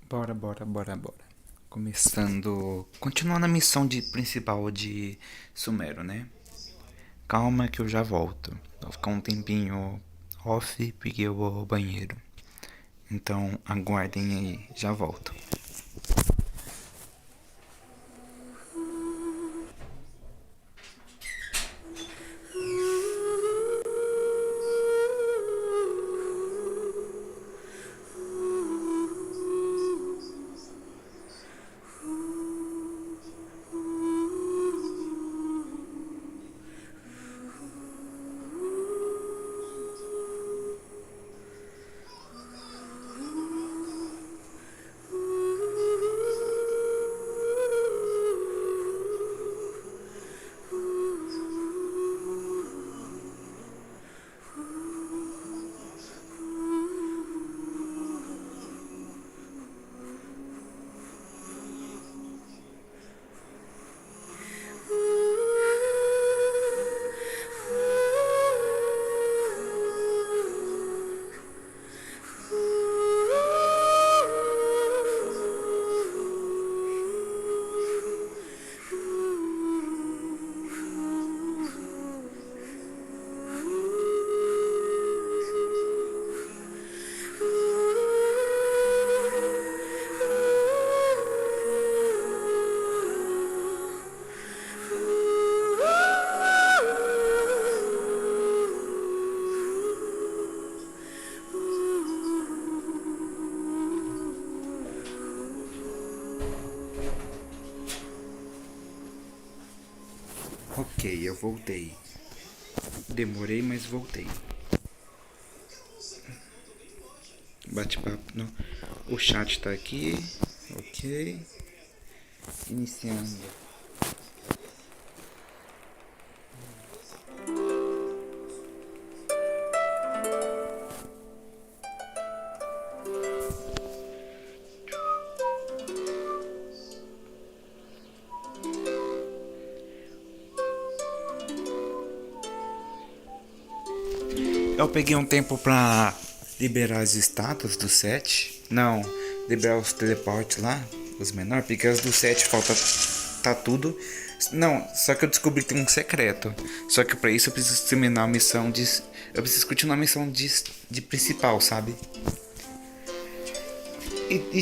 Bora. Começando. Continuando a missão principal de Sumeru, né? Calma que eu já volto. Vou ficar um tempinho off porque eu vou ao banheiro. Então aguardem aí, já volto. Ok, eu voltei. Demorei, mas voltei. Bate-papo. O chat tá aqui. Ok. Iniciando. Eu peguei um tempo pra liberar as estátuas do set. Não, liberar os teleportes lá, os menores, porque as do set falta tá tudo. Não, só que eu descobri que tem um secreto. Só que pra isso eu preciso terminar a missão de. Eu preciso continuar a missão de principal, sabe?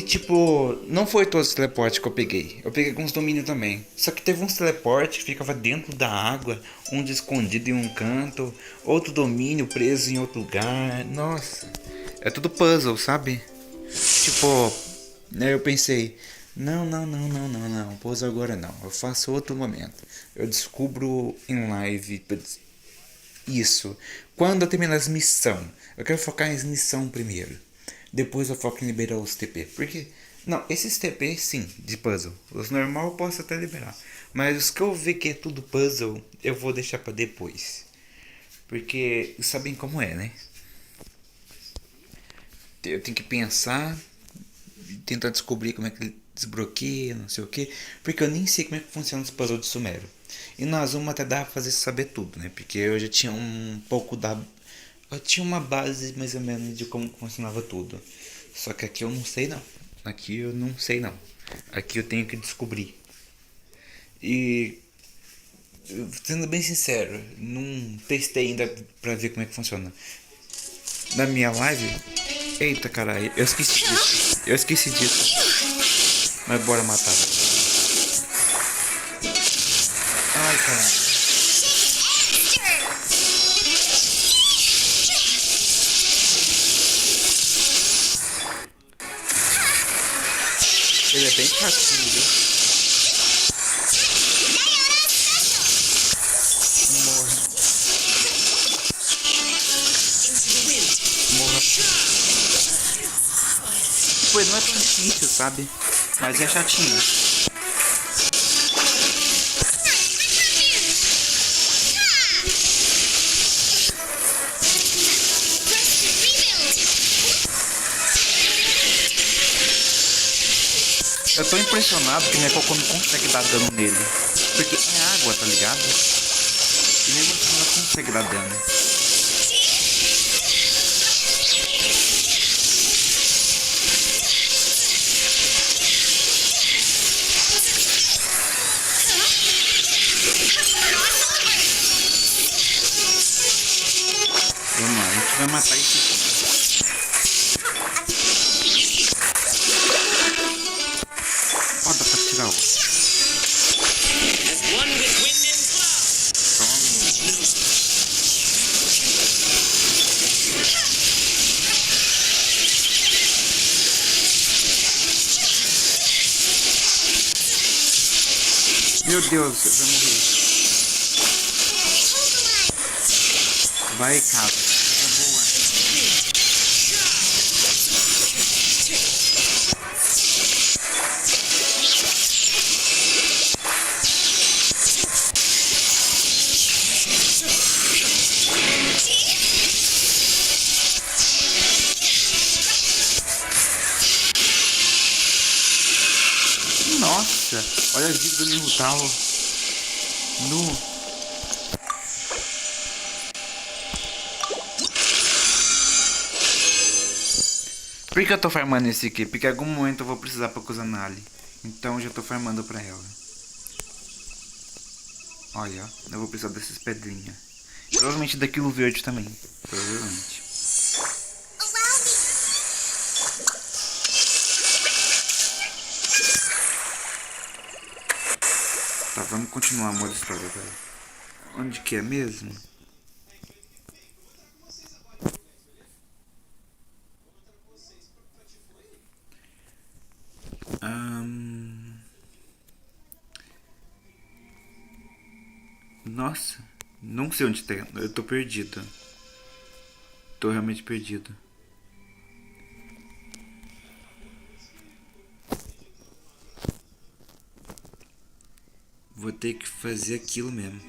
Tipo, não foi todos os teleportes que eu peguei. Eu peguei alguns domínios também. Só que teve uns teleportes que ficava dentro da água, um escondido em um canto, outro domínio preso em outro lugar. Nossa, é tudo puzzle, sabe? Tipo, né, eu pensei, não, puzzle agora não. Eu faço outro momento. Eu descubro em live isso. Quando eu terminar as missões, eu quero focar em missão primeiro. Depois eu foco em liberar os TP. Porque, não, esses TP sim, de puzzle. Os normal eu posso até liberar. Mas os que eu ver que é tudo puzzle, eu vou deixar pra depois. Porque sabem como é, né? Eu tenho que pensar, tentar descobrir como é que ele desbloqueia, não sei o que. Porque eu nem sei como é que funciona os puzzles de Sumério. E na Azuma até dá pra fazer saber tudo, né? Porque eu já tinha um pouco da. Eu tinha uma base mais ou menos de como funcionava tudo. Só que aqui eu não sei não. Aqui eu não sei não. Aqui eu tenho que descobrir. E sendo bem sincero, não testei ainda pra ver como é que funciona. Na minha live. Eita caralho, eu esqueci disso. Eu esqueci disso. Mas bora matar. Ai caralho. Ele é bem chatinho, viu? Morra. Morra. Tipo, ele não é tão difícil, sabe? Mas é chatinho. Eu tô impressionado que minha Coco não consegue dar dano nele. Porque é água, tá ligado? E mesmo assim ela consegue dar dano. vai matar esse aqui. Ó, dá pra tirar outro. Meu Deus, você vai morrer. Vai, cara. Coisa boa. Nossa, olha as vidas do Nirutalo. No. Por que eu tô farmando esse aqui? Porque em algum momento eu vou precisar pra Kusanali. Então eu já tô farmando pra ela. Olha, eu vou precisar dessas pedrinhas. Provavelmente daquilo verde também. Provavelmente. Tá, vamos continuar a modo história agora. Onde que é mesmo? Nossa, não sei onde tem. Eu tô perdido. Tô realmente perdido. Vou ter que fazer aquilo mesmo.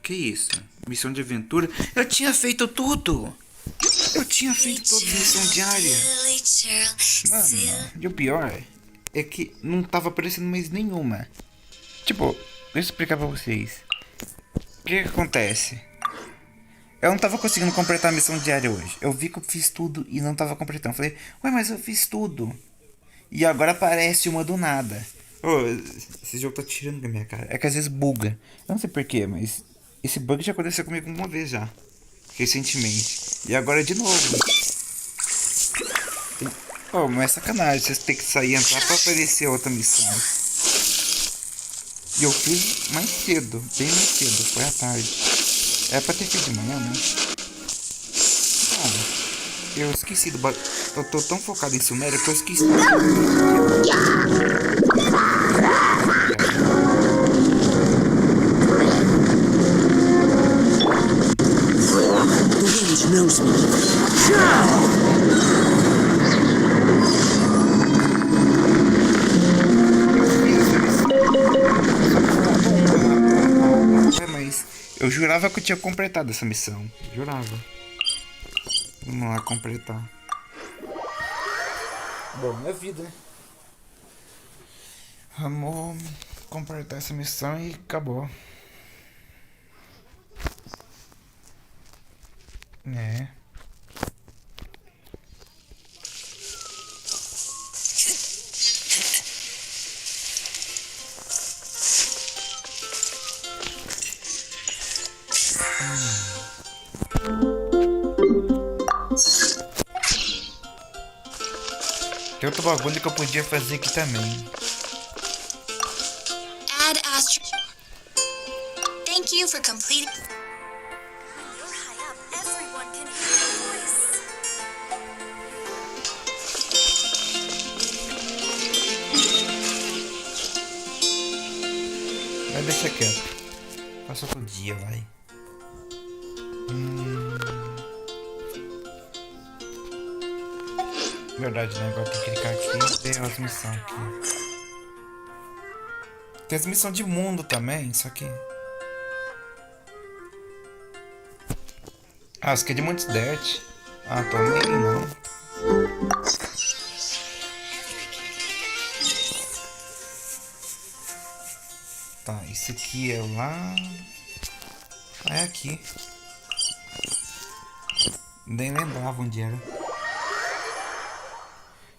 Que isso? Missão de aventura? Eu tinha feito tudo! Eu tinha feito toda a missão diária. Mano, e o pior é que não tava aparecendo mais nenhuma. Tipo, deixa eu explicar pra vocês. O que acontece? Eu não tava conseguindo completar a missão diária hoje. Eu vi que eu fiz tudo e não tava completando. Falei, ué, mas eu fiz tudo. E agora aparece uma do nada. Ô, esse jogo tá tirando da minha cara. É que às vezes buga. Eu não sei porquê, mas esse bug já aconteceu comigo uma vez já. Recentemente. E agora de novo. Oh, mas é sacanagem. Vocês têm que sair e entrar pra aparecer outra missão. E eu fiz mais cedo. Bem mais cedo. Foi à tarde. É pra ter feito de manhã, né? Cara, eu esqueci do bagulho. Eu tô tão focado em sumeru que eu esqueci. The wind knows me. Mas eu jurava que eu tinha completado essa missão. Jurava. Vamos lá completar. Bom, é vida. Vamos completar essa missão e acabou. É. Tem outro bagulho que eu podia fazer aqui também. Add astro. Thank you for completing. You're high up. Everyone can hear your voice. Vai deixar quieto. Passa outro dia, vai. Verdade, né? Agora tem que clicar aqui e ter as missões aqui. Tem as missões de mundo também, só que... Ah, isso aqui é de Montes Dirt. Ah, tô nem não. Tá, isso aqui é lá... Ah, é aqui. Nem lembrava onde era.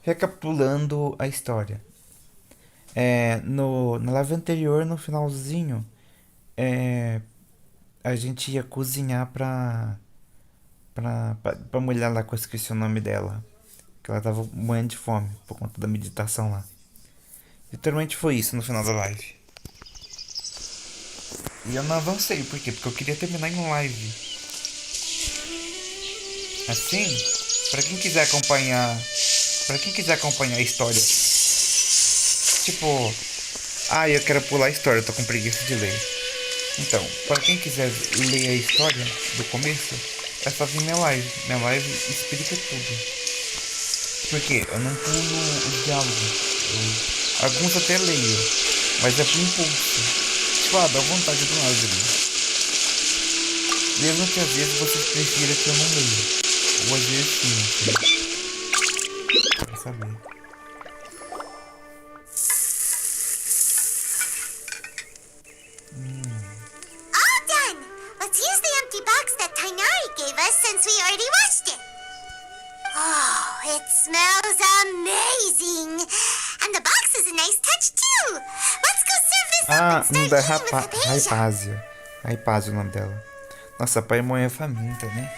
Recapitulando a história. Na live anterior, no finalzinho, é, a gente ia cozinhar pra mulher lá, que eu esqueci o nome dela. Que ela tava morrendo de fome por conta da meditação lá. Literalmente foi isso no final da live. E eu não avancei, por quê? Porque eu queria terminar em live. Assim, pra quem quiser acompanhar. Pra quem quiser acompanhar a história. Tipo, eu quero pular a história, eu tô com preguiça de ler. Então, para quem quiser ler a história do começo, é só vir minha live. Minha live explica tudo. Porque eu não pulo os diálogos. Alguns até leio, mas é por impulso. Tipo, dá vontade do nada de ler. Mesmo que às vezes vocês prefiram que eu não leia. Ou às vezes sim, pra saber. All done! Let's use the empty box that Tainari gave us since we already washed it. Oh, it smells amazing! And the box is a nice touch too! Let's go serve this up and Da start eating with the Beja. Raipázio. Raipázio é o nome dela. Nossa, pai e mãe é faminta, né?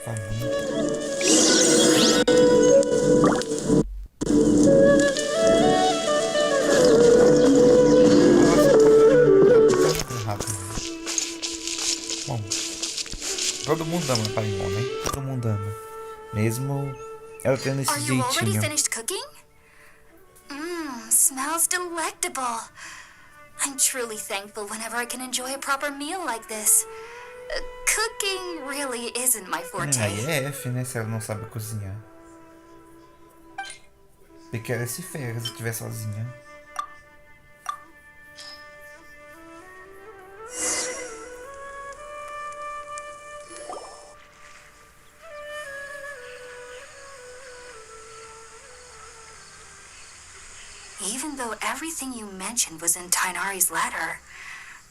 Faminta. Bom, todo mundo ama Paimon, né? Todo mundo ama. Mesmo ela tendo esse Are you already jeitinho. finished cooking? Smells delectable. I'm truly thankful whenever I can enjoy a proper meal like this. Cooking really isn't my forte. Aí é F, né? Se ela não sabe cozinhar. Porque ela se ferra se estiver sozinha. Even though everything you mentioned was in Tainari's letter,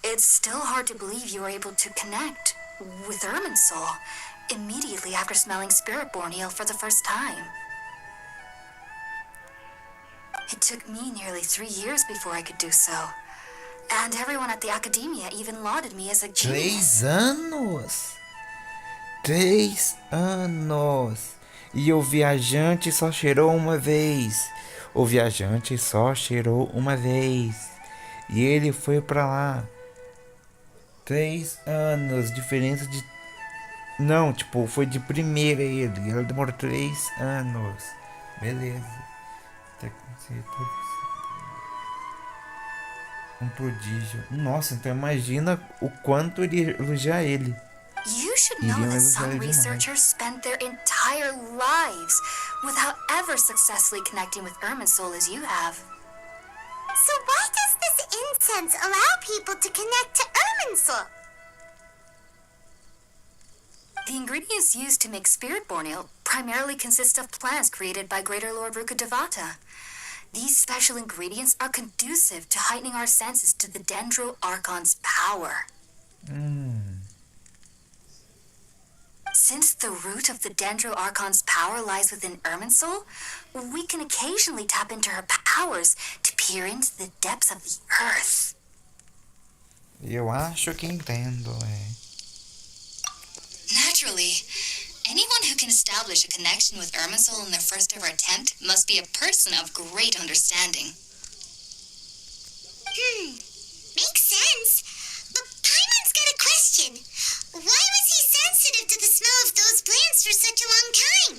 it's still hard to believe you were able to connect with Irminsul immediately after smelling Spirit-born eel for the first time. It took me nearly 3 years before I could do so. And everyone at the academia even lauded me as a genius. 3 anos! 3 anos! E o viajante só cheirou uma vez. O viajante só cheirou uma vez. E ele foi pra lá. 3 anos. Diferença de. Não, tipo, foi de primeira ele. Ela demorou 3 anos. Beleza. Um prodígio. Nossa, então imagina o quanto ele elogiar ele. You should know that some researchers spend their entire lives without ever successfully connecting with Irminsul as you have. So why does this incense allow people to connect to Irminsul? The ingredients used to make Spirit-born ale primarily consist of plants created by Greater Lord Rukadevata. These special ingredients are conducive to heightening our senses to the Dendro Archon's power. Since the root of the Dendro Archon's power lies within Irminsul, we can occasionally tap into her powers to peer into the depths of the earth. Eu acho que entendo, Naturally, anyone who can establish a connection with Irminsul in their first ever attempt must be a person of great understanding. Makes sense. But Paimon's got a question. Why was he sensitive to the smell of those plants for such a long time?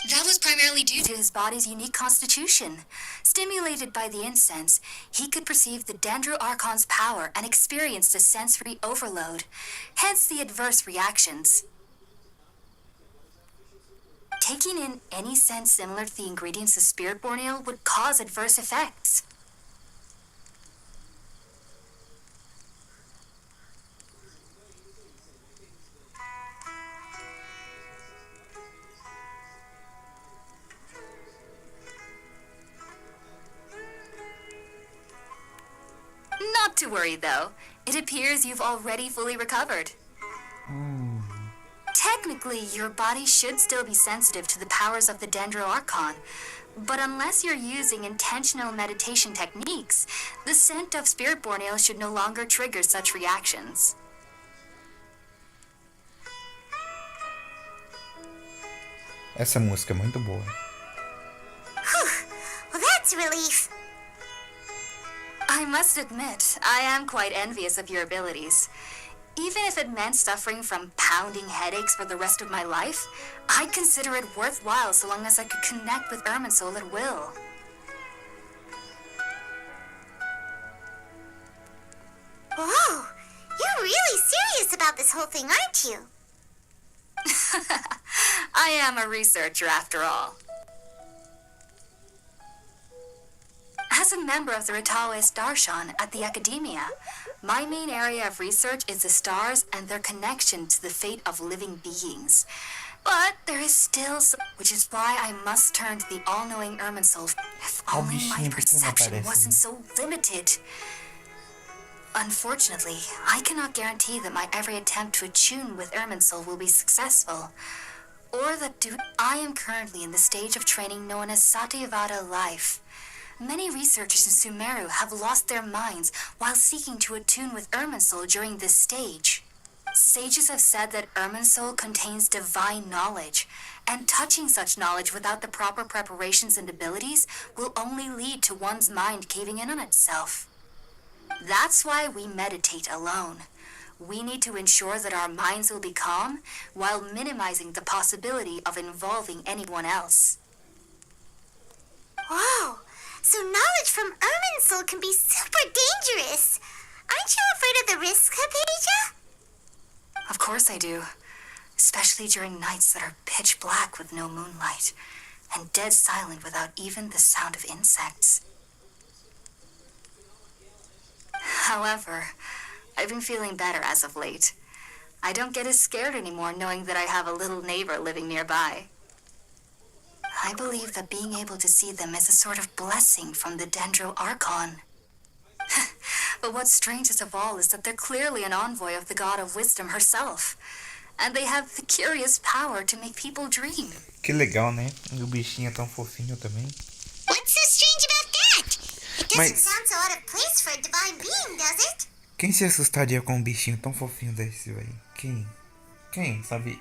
That was primarily due to his body's unique constitution. Stimulated by the incense, he could perceive the Dendro Archon's power and experienced a sensory overload, hence the adverse reactions. Taking in any scent similar to the ingredients of Spirit-born ale would cause adverse effects. Not to worry, though. It appears you've already fully recovered. Technically, your body should still be sensitive to the powers of the Dendro Archon, But unless you're using intentional meditation techniques, the scent of spirit-born ale should no longer trigger such reactions. Essa música é muito boa. Well, that's a relief. I must admit, I am quite envious of your abilities. Even if it meant suffering from pounding headaches for the rest of my life, I'd consider it worthwhile so long as I could connect with Irminsul at will. Whoa, you're really serious about this whole thing, aren't you? I am a researcher after all. As a member of the Ritawe Darshan at the Academia, my main area of research is the stars and their connection to the fate of living beings. But there is still which is why I must turn to the all-knowing Irminsul. If only my perception wasn't so limited. Unfortunately, I cannot guarantee that my every attempt to attune with Irminsul will be successful. Or that I am currently in the stage of training known as Satyavada life. Many researchers in Sumeru have lost their minds while seeking to attune with Irminsul during this stage. Sages have said that Irminsul contains divine knowledge, and touching such knowledge without the proper preparations and abilities will only lead to one's mind caving in on itself. That's why we meditate alone. We need to ensure that our minds will be calm while minimizing the possibility of involving anyone else. Whoa! So knowledge from Irminsul can be super dangerous. Aren't you afraid of the risks, Hypatia? Of course I do. Especially during nights that are pitch black with no moonlight, and dead silent without even the sound of insects. However, I've been feeling better as of late. I don't get as scared anymore knowing that I have a little neighbor living nearby. I believe that being able to see them is a sort of blessing from the Dendro Archon. But what's strangest of all is that they're clearly an envoy of the god of wisdom herself. And they have the curious power to make people dream. Que legal, né? E o bichinho é tão fofinho também. What's so strange about that? It doesn't sound so out of place for a divine being, does it? Quem se assustaria com um bichinho tão fofinho desse, velho? Quem? Quem, sabe?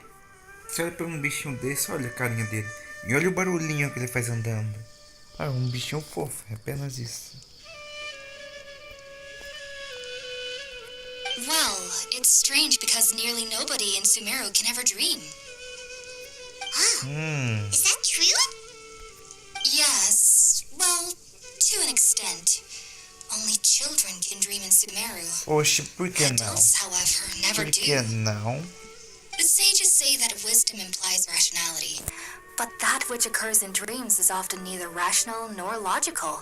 Você olha pra um bichinho desse, olha a carinha dele. E olha o barulhinho que ele faz andando. Ah, um bichinho fofo, é apenas isso. Well, it's strange because nearly nobody in Sumeru can ever dream. Is that true? Yes, well, to an extent. Only children can dream in Sumeru. Oxe, por que não? Adults, however, never Por do. que não? The sages say that wisdom implies rationality. But that which occurs in dreams is often neither rational nor logical.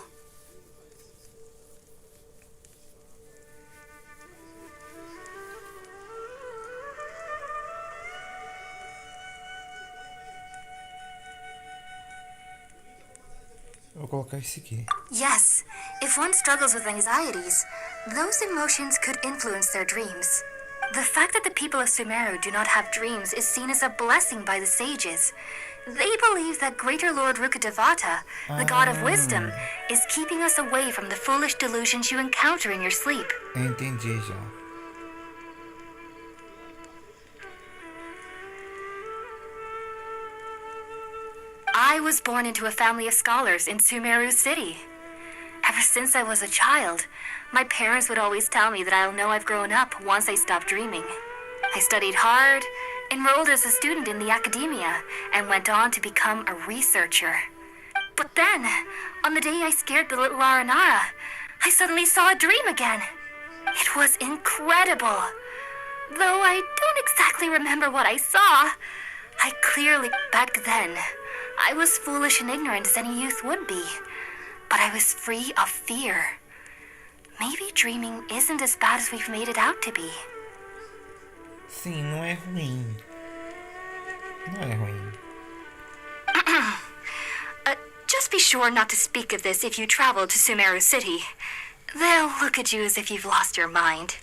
Vou colocar esse aqui. Yes, if one struggles with anxieties, those emotions could influence their dreams. The fact that the people of Sumeru do not have dreams is seen as a blessing by the sages. They believe that Greater Lord Rukadevata, the god of wisdom, is keeping us away from the foolish delusions you encounter in your sleep. Entendi já. I was born into a family of scholars in Sumeru City. Ever since I was a child, my parents would always tell me that I'll know I've grown up once I stop dreaming. I studied hard, enrolled as a student in the academia, and went on to become a researcher. But then, on the day I scared the little Aranara, I suddenly saw a dream again. It was incredible. Though I don't exactly remember what I saw, I clearly, back then, I was foolish and ignorant as any youth would be. But I was free of fear. Maybe dreaming isn't as bad as we've made it out to be. Sim, não é ruim. Não é ruim. Just be sure not to speak of this if you travel to Sumeru City. They'll look at you as if you've lost your mind.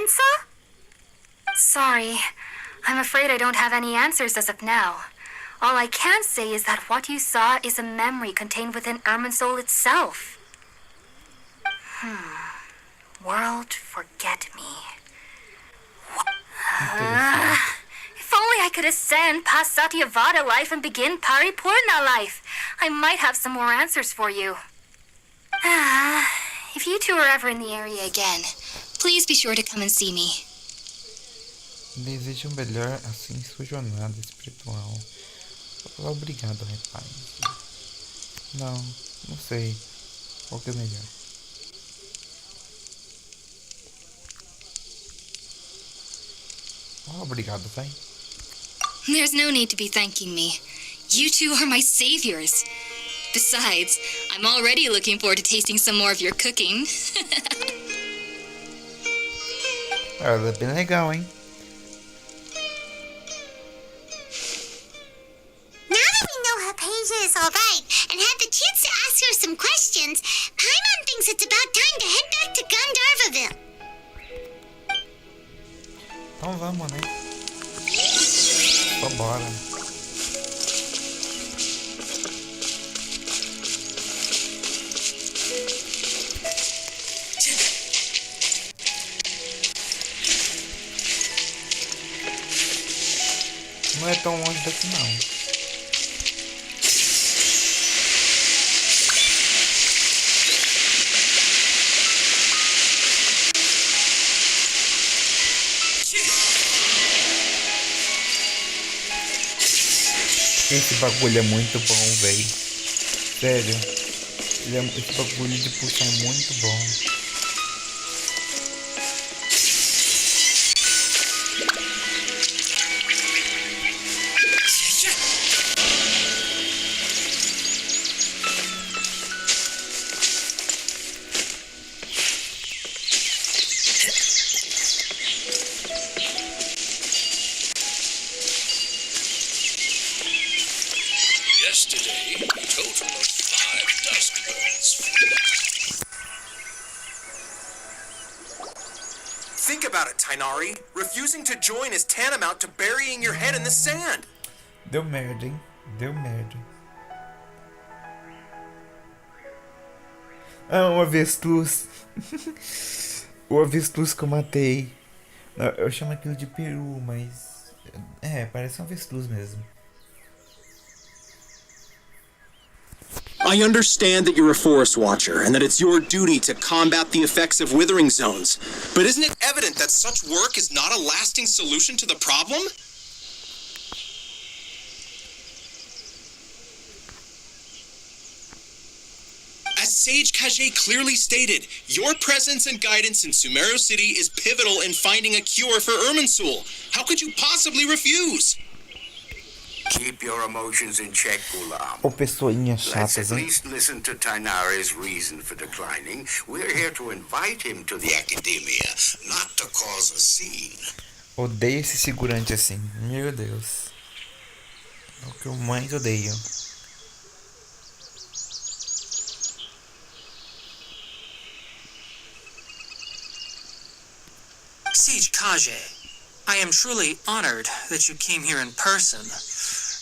chainsaw? Sorry. I'm afraid I don't have any answers as of now. All I can say is that what you saw is a memory contained within Irminsul itself. World forget me. If only I could ascend past Satyavada life and begin Paripurna life, I might have some more answers for you. If you two are ever in the area again, please be sure to come and see me. Desejo melhor assim em sua jornada espiritual. Obrigado, rapaz. Não sei. Qual que é melhor? Obrigado, vai. There's no need to be thanking me. You two are my saviors. Besides, I'm already looking forward to tasting some more of your cooking. Ela é bem legal, hein? Now that we know Hypatia is alright and had the chance to ask her some questions, Paimon thinks it's about time to head back to Gandharvaville. Então vamos, né? Vambora. Não é tão longe daqui não. Esse bagulho é muito bom, velho. Sério. Esse bagulho de puxar é muito bom. Yesterday, a total of 5 dusk birds. Think about it, Tainari. Refusing to join is tantamount to burying your head in the sand. Deu merda, hein? Deu merda. Ah, um avestruz. O avestruz que eu matei. Não, eu chamo aquilo de peru, mas... parece um avestruz mesmo. I understand that you're a forest watcher and that it's your duty to combat the effects of withering zones. But isn't it evident that such work is not a lasting solution to the problem? As Sage Kage clearly stated, your presence and guidance in Sumeru City is pivotal in finding a cure for Irminsul. How could you possibly refuse? Keep your emotions in check, Gulam. Ô, pessoinhas Let's chatas, at hein? least listen to Tainari's reason for declining. We're here to invite him to the academia, not to cause a scene. Odeio esse segurante assim. Meu Deus. É o que eu mais odeio. Sage Kage, I am truly honored that you came here in person,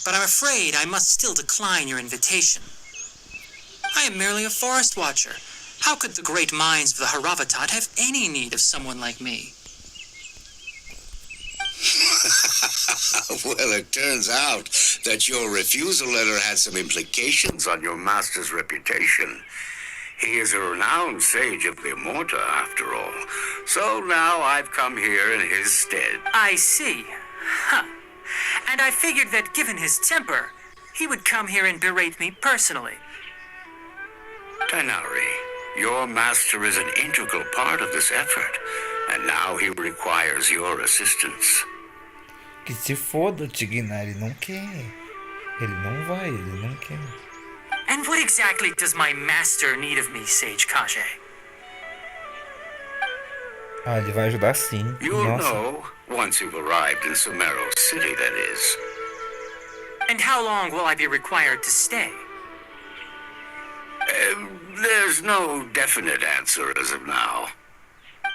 but I'm afraid I must still decline your invitation. I am merely a forest watcher. How could the great minds of the Haravatat have any need of someone like me? Well, it turns out that your refusal letter had some implications on your master's reputation. He is a renowned sage of the Immorta, after all. So now I've come here in his stead. I see. Huh. And I figured that given his temper, he would come here and berate me personally. Tainari, your master is an integral part of this effort, and now he requires your assistance. Que se foda o Tignar, ele não quer. Ele não vai, ele não quer. And what exactly does my master need of me, Sage Kage? Ah, ele vai ajudar sim. You'll Nossa. know once you've arrived in Sumeru City, that is. And how long will I be required to stay? There's no definite answer as of now.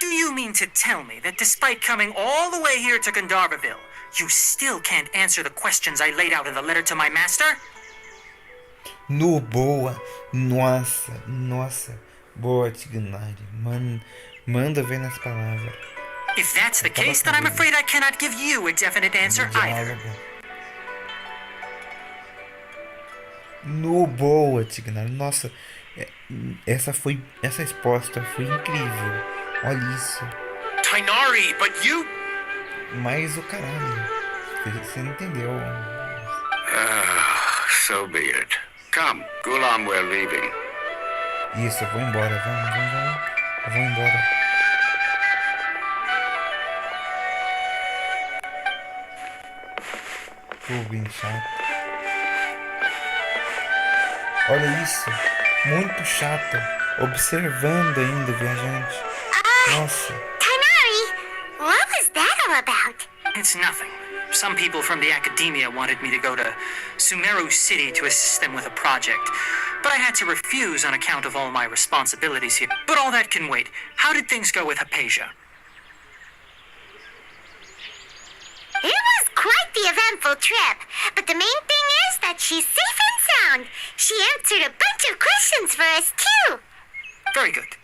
Do you mean to tell me that despite coming all the way here to Gandharvaville, you still can't answer the questions I laid out in the letter to my master? No, boa. Nossa. Boa, Tignari. Manda ver nas palavras. If that's the case, then I'm afraid I cannot give you a definite answer either. No, boa, Tignari. Nossa, essa resposta foi incrível. Olha isso. Tainari, but you... Mas o caralho. Você não entendeu. So be it. Come, Gulam, we're leaving. Isso, eu vou embora. Vamos. Eu vou embora. Pô, bem chato. Olha isso. Muito chato. Observando ainda o viajante. Nossa. Tainari, what was that all about? It's nothing. Some people from the academia wanted me to go to Sumeru City to assist them with a project, but I had to refuse on account of all my responsibilities here. But all that can wait. How did things go with Hypatia? It was quite the eventful trip, but the main thing is that she's safe and sound. She answered a bunch of questions for us, too. Very good.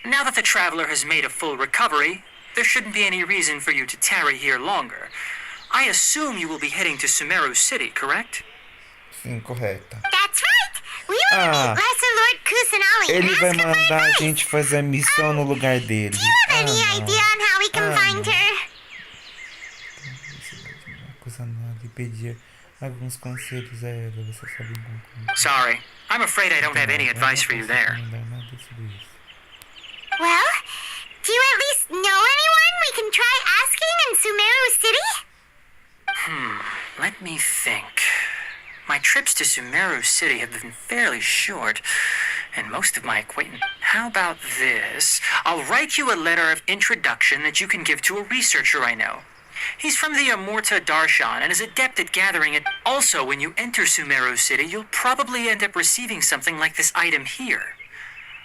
Now that the traveler has made a full recovery, there shouldn't be any reason for you to tarry here longer. I assume you will be heading to Sumeru City, correct? Sim, correta. That's right. We will meet Lesser Lord Kusanali and Ele ask vai her for mandar a advice. gente fazer a missão no lugar dele. Do you have any idea on how we can find her? Acusar nada e pedir alguns conselhos a ela. Você sabe como. Sorry, I'm afraid I don't have any advice for you there. Não dá nada sobre isso. Well, do you at least know anyone we can try asking in Sumeru City? Let me think. My trips to Sumeru City have been fairly short, and most of my acquaintance... How about this? I'll write you a letter of introduction that you can give to a researcher I know. He's from the Amurta Darshan and is adept at gathering it. Also, when you enter Sumeru City, you'll probably end up receiving something like this item here.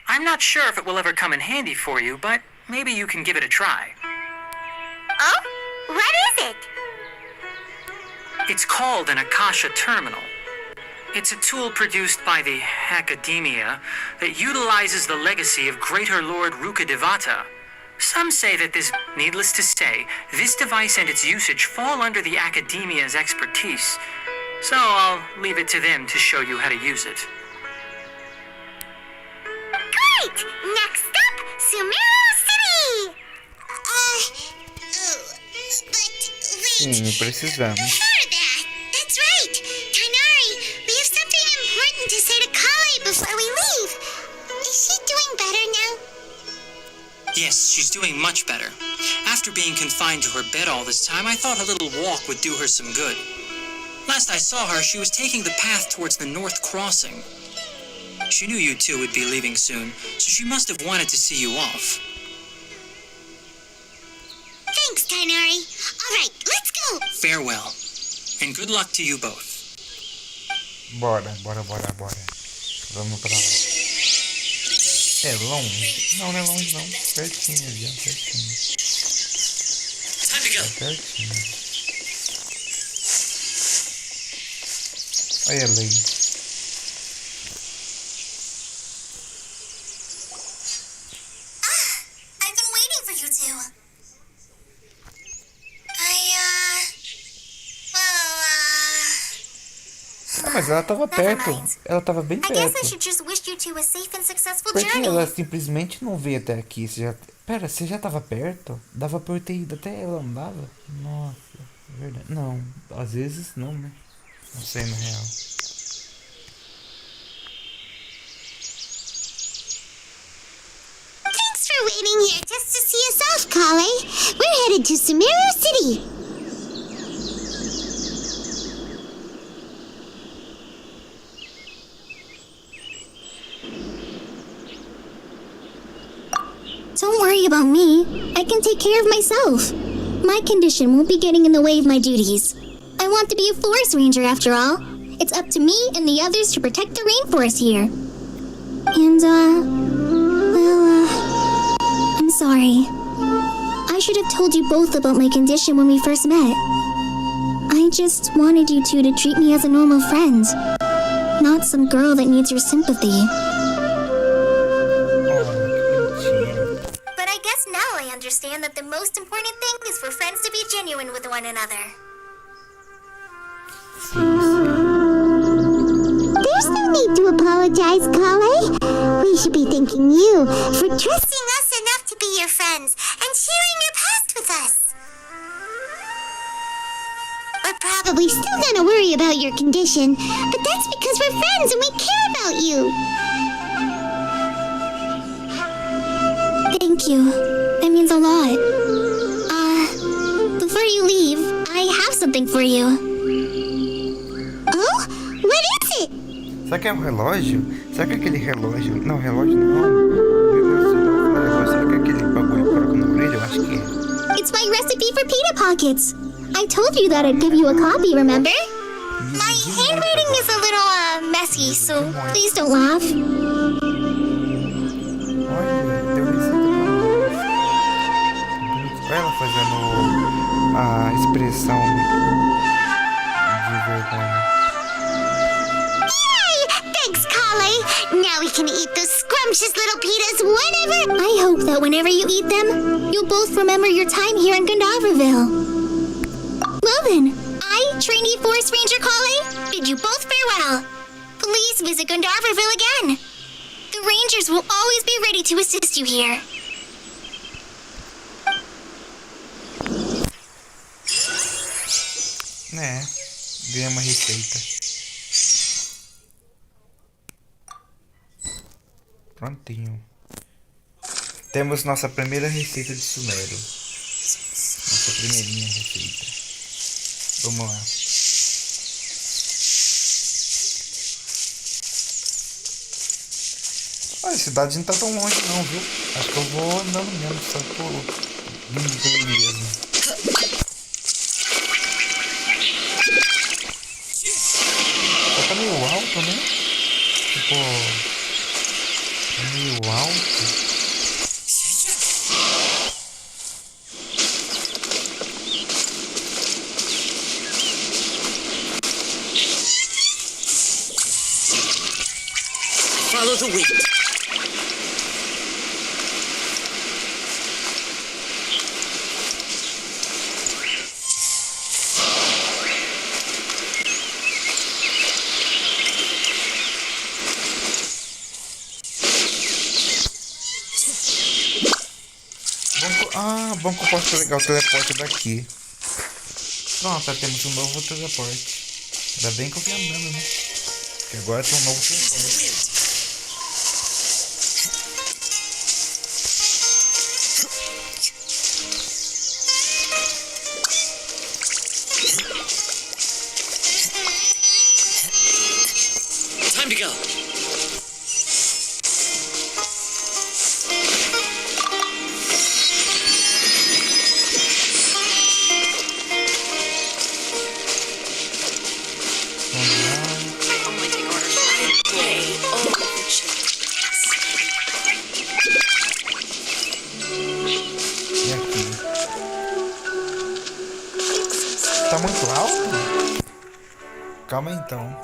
I'm not sure if it will ever come in handy for you, but maybe you can give it a try. Oh? What is it? It's called an Akasha Terminal. It's a tool produced by the Academia that utilizes the legacy of Greater Lord Rukadevata. Some say that needless to say, this device and its usage fall under the Academia's expertise. So I'll leave it to them to show you how to use it. Great! Next up, Sumeru City! But wait. Sim, precisamos. Before that, that's right. Tainari, we have something important to say to Kale before we leave. Is she doing better now? Yes, she's doing much better. After being confined to her bed all this time, I thought a little walk would do her some good. Last I saw her, she was taking the path towards the North Crossing. She knew you two would be leaving soon, so she must have wanted to see you off. Thanks, Tainari. All right, let's go. Farewell, and good luck to you both. Bora. Vamos pra lá. É longe? Não é longe não. Pertinho ali, ó. Pertinho. Time to go. Pertinho. Olha a lei. I've been waiting for you two. Mas ela tava perto. Ela tava bem I guess I perto. should just wish you two a safe and successful Por que journey. ela simplesmente não veio até aqui? Pera, você já tava perto? Dava pra eu ter ido até ela, não dava? Nossa, é verdade. Não, às vezes não, né? Não sei, na real. Thanks for waiting here just to see us off, Kale. We're headed to Sumeru City. Don't worry about me. I can take care of myself. My condition won't be getting in the way of my duties. I want to be a forest ranger after all. It's up to me and the others to protect the rainforest here. And, I'm sorry. should have told you both about my condition when we first met. I just wanted you two to treat me as a normal friend, not some girl that needs your sympathy. But I guess now I understand that the most important thing is for friends to be genuine with one another. There's no need to apologize, Kale. We should be thanking you for trusting us enough to be your friends and sharing your past with us. We're probably still gonna worry about your condition, but that's because we're friends and we care about you. Thank you. That means a lot. Before you leave, I have something for you. Oh? What is it? Será que é um relógio? Será que é aquele relógio? Não, relógio não. Meu Deus do céu, será que é aquele bagulho que coloca na orelha? Eu acho que é. It's my recipe for pita pockets. I told you that I'd give you a copy, remember? My handwriting is a little, messy, so please don't laugh. Olha, deu receita pra ela fazendo a expressão de vergonha. Thanks, Kale. Now we can eat those scrumptious little pitas whenever. I hope that whenever you eat them, you'll both remember your time here in Gandharville. Well then, I, trainee Forest Ranger Kale, bid you both farewell. Please visit Gandharville again. The Rangers will always be ready to assist you here. É, ganhei uma receita. Prontinho. Temos nossa primeira receita de sumeru. Nossa primeirinha receita. Vamos lá. Olha, a cidade não tá tão longe não, viu? Acho que eu vou andando mesmo, só por vindo por aí mesmo. Só tá meio alto, né? Tipo, é meio alto. Follow the wind. Bom que eu posso pegar o teleporte daqui. Pronto, temos um novo teleporte. Ainda bem que eu fui andando, né? Porque agora tem um novo teleporte. Time to go. Tá muito alto? Calma aí, então.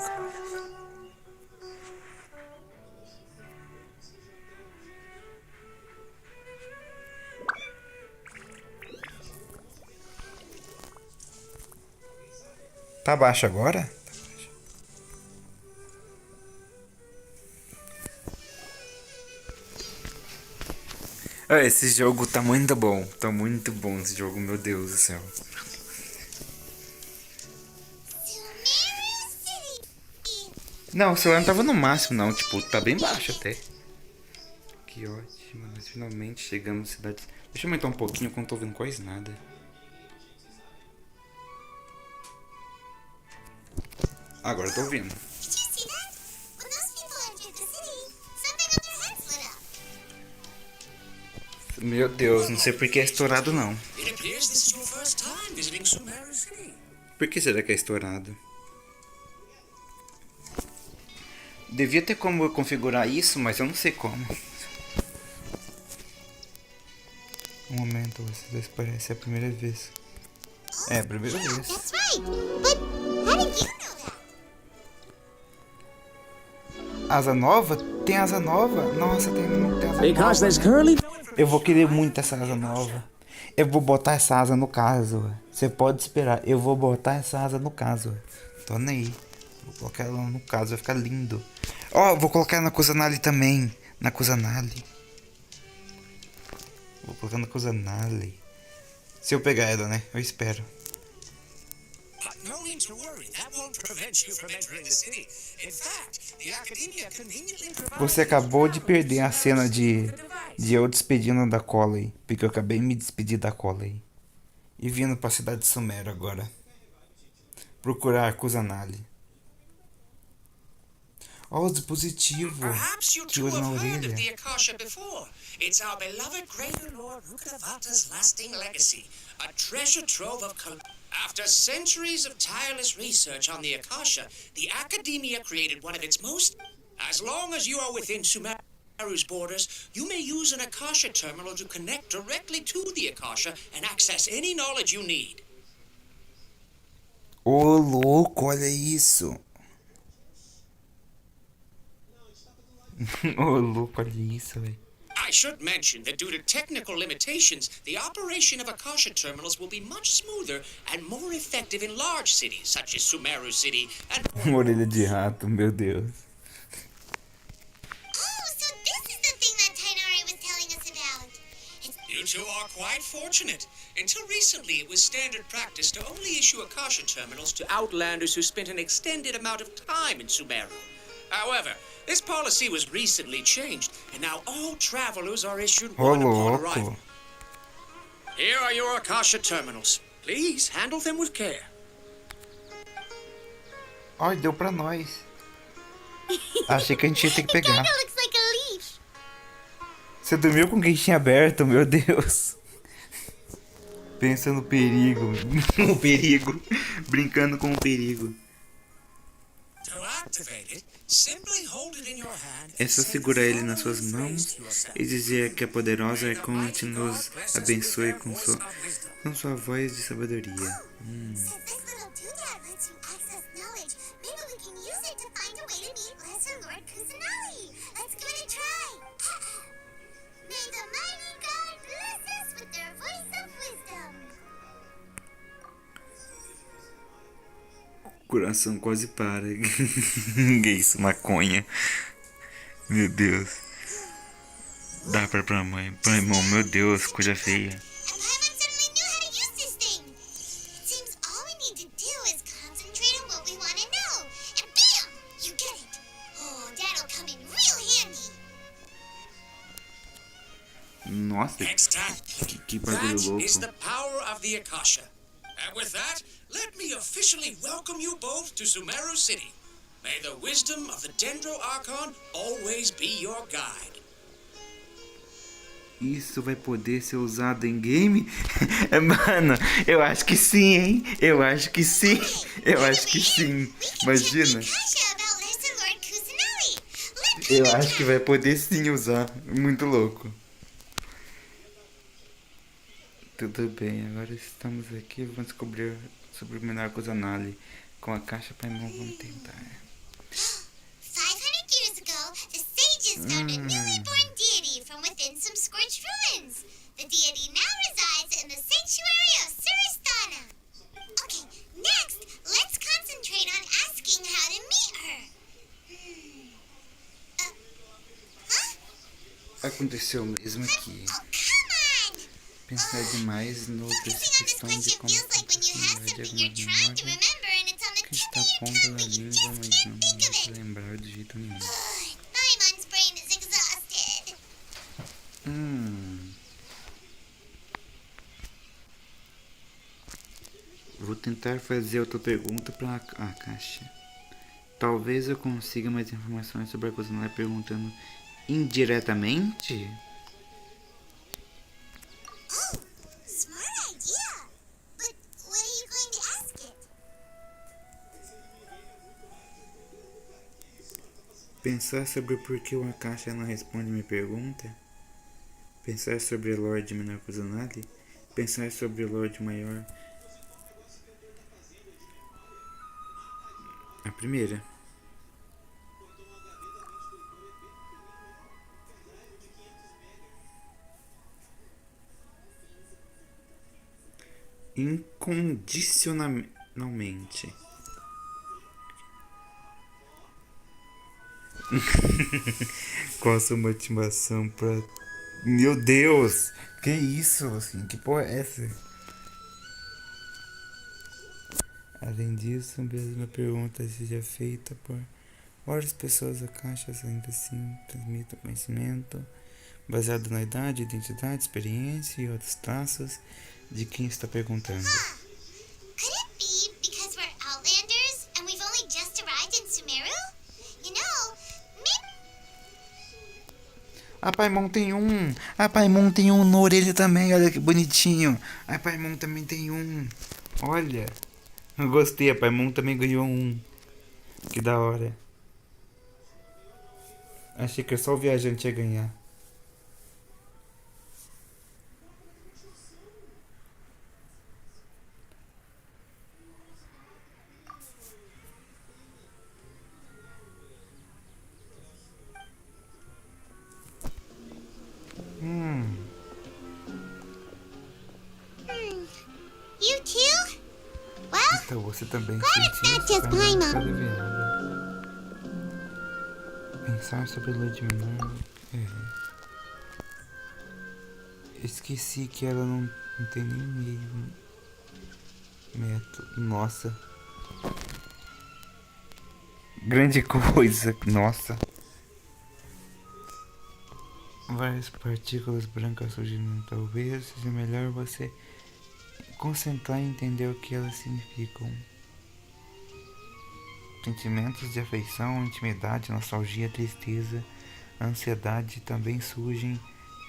Tá baixo agora? Ah, esse jogo tá muito bom. Tá muito bom esse jogo, meu Deus do céu. Não, o celular não tava no máximo não, tipo, tá bem baixo até. Que ótimo, nós finalmente chegamos à cidade. Deixa eu aumentar um pouquinho, que eu não tô vendo quase nada. Agora eu tô ouvindo. Meu Deus, não sei porque é estourado não. It appears this is your first time visiting Sumeru City. Por que será que é estourado? Devia ter como eu configurar isso, mas eu não sei como. Um momento, vocês dois parecem a primeira vez. É a primeira vez. That's right. But how did you know that? Asa nova? Tem asa nova? Nossa, tem asa Because there's nova, né? currently Eu vou querer muito essa asa nova. Eu vou botar essa asa no caso. Você pode esperar. Eu vou botar essa asa no caso. Tô nem aí. Vou colocar ela no caso. Vai ficar lindo. Ó, vou colocar na Kusanali também. Na Kusanali. Vou colocar na Kusanali. Se eu pegar ela, né? Eu espero. No need to worry. That won't prevent you from entering the city. In fact, the academia conveniently provides... Você acabou de perder a cena de eu despedindo da Coley. Porque eu acabei de me despedir da Coley. E vindo pra cidade de Sumeru agora. Procurar Kusanali. Ó, o dispositivo Perhaps you que two usa na have heard of orelha. the Akasha before. It's our beloved Greater Lord Rukavata's lasting legacy, a treasure trove of... After centuries of tireless research on the Akasha, the academia created one of its most... As long as you are within Sumeru's borders, you may use an Akasha terminal to connect directly to the Akasha and access any knowledge you need. Ô, louco, olha isso. Ô, louco, olha isso, velho. I should mention that due to technical limitations, the operation of Akasha terminals will be much smoother and more effective in large cities, such as Sumeru City and... Uma orelha de rato, meu Deus. Oh, so this is the thing that Tainari was telling us about. You two are quite fortunate. Until recently, it was standard practice to only issue Akasha terminals to outlanders who spent an extended amount of time in Sumeru. However, this policy was recently changed, and now all travelers are issued Ô, one upon arrival. louco. Here are your Akasha terminals. Please handle them with care. Ó, deu pra nós. Achei que a gente ia ter que It pegar. kinda looks like a leaf. Você dormiu com o queixinho aberto, meu Deus. Pensa no perigo. O perigo. Brincando com o perigo. To activate it, simply hold it in your hand. É só segurar ele nas suas mãos e dizer que a poderosa Arconte nos abençoe com sua voz de sabedoria. Since this little doodad lets you access knowledge, maybe we can use it to find a way to meet Lesser Lord Kusanali. Let's give it a try. May the mighty God bless us with their voice of wisdom. Coração quase para. Isso, maconha. Meu Deus. Dá pra mãe. Pra irmão, meu Deus, coisa feia. And Paimon suddenly knew how to use this thing. It seems all we need to do is concentrate on what we want to know. And bam! You get it. Oh, that'll come in real handy. Nossa, Exactly. que bagulho That is louco. the power of the Akasha. And with that, let me officially welcome you both to Sumeru City. May the wisdom of the Dendro Archon always be your guide. Isso vai poder ser usado em game? Mano, eu acho que sim, hein? Eu acho que sim. Eu acho que sim. Imagina. Akasha about Lesser Lord Kusanali. Let Eu Paimon acho que vai poder sim usar. Muito louco. Tudo bem, agora estamos aqui. Vamos descobrir sobre o menor Kusanali. Com a caixa para irmão, vamos tentar. 500 years ago, the sages found a newly born deity from within some scorched ruins. The deity now resides in the sanctuary of Suristana. Okay, next, let's concentrate on asking how to meet her. Huh? Aconteceu mesmo aqui. Oh, come on! Pensar demais no Focusing on this questão de question feels like when you have de something you're alguma trying to memória remember and it's on the que tip está of à your ponta tongue, da but you língua, just mas can't não think of vou it. lembrar de jeito nenhum. Paimon's brain is exhausted. Vou tentar fazer outra pergunta para a caixa. Talvez eu consiga mais informações sobre a Kusanali perguntando indiretamente? Oh, smart idea. But what are you going to ask it? Pensar sobre o porquê uma caixa não responde minha pergunta? Pensar sobre Lorde Menor Kusanagi. Pensar sobre o Lorde Maior. A primeira. Incondicionalmente. Qual a sua motivação pra... Meu Deus! Que isso, assim? Que porra é essa? Além disso, a mesma pergunta seja feita por várias pessoas. A caixa ainda assim transmite conhecimento baseado na idade, identidade, experiência e outros traços de quem está perguntando. Could it be because we're Outlanders and we've only just arrived in Sumeru? You know, maybe... A Paimon tem um! A Paimon tem um na orelha também, olha que bonitinho! A Paimon também tem um! Olha! Eu gostei, a Paimon também ganhou um! Que da hora! Achei que só o viajante ia ganhar. You too? Well, Então você também glad it's sentiu not just essa Paimon. cadeirada. Pensar sobre lua de menor. Esqueci que ela não tem nem meio metro. Nossa. Grande coisa. Nossa. Várias partículas brancas surgindo. Talvez seja melhor você concentrar e entender o que elas significam. Sentimentos de afeição, intimidade, nostalgia, tristeza, ansiedade também surgem.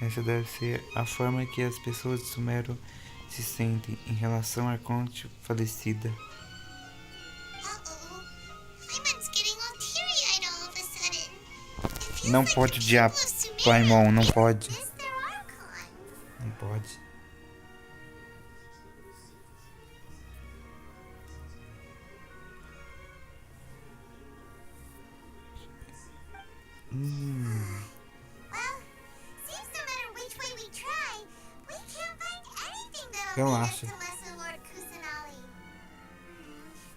Essa deve ser a forma que as pessoas de Sumeru se sentem em relação à cônjuge falecida. Uh-oh. Paimon's getting all teary-eyed all of a sudden. It feels Não like pode the odiar people of Sumeru Paimon, não pode. missed their Archon. Não pode. Well, seems no matter which way we try, we can't find anything that'll Eu lead us acho. to Lesser Lord Kusanagi.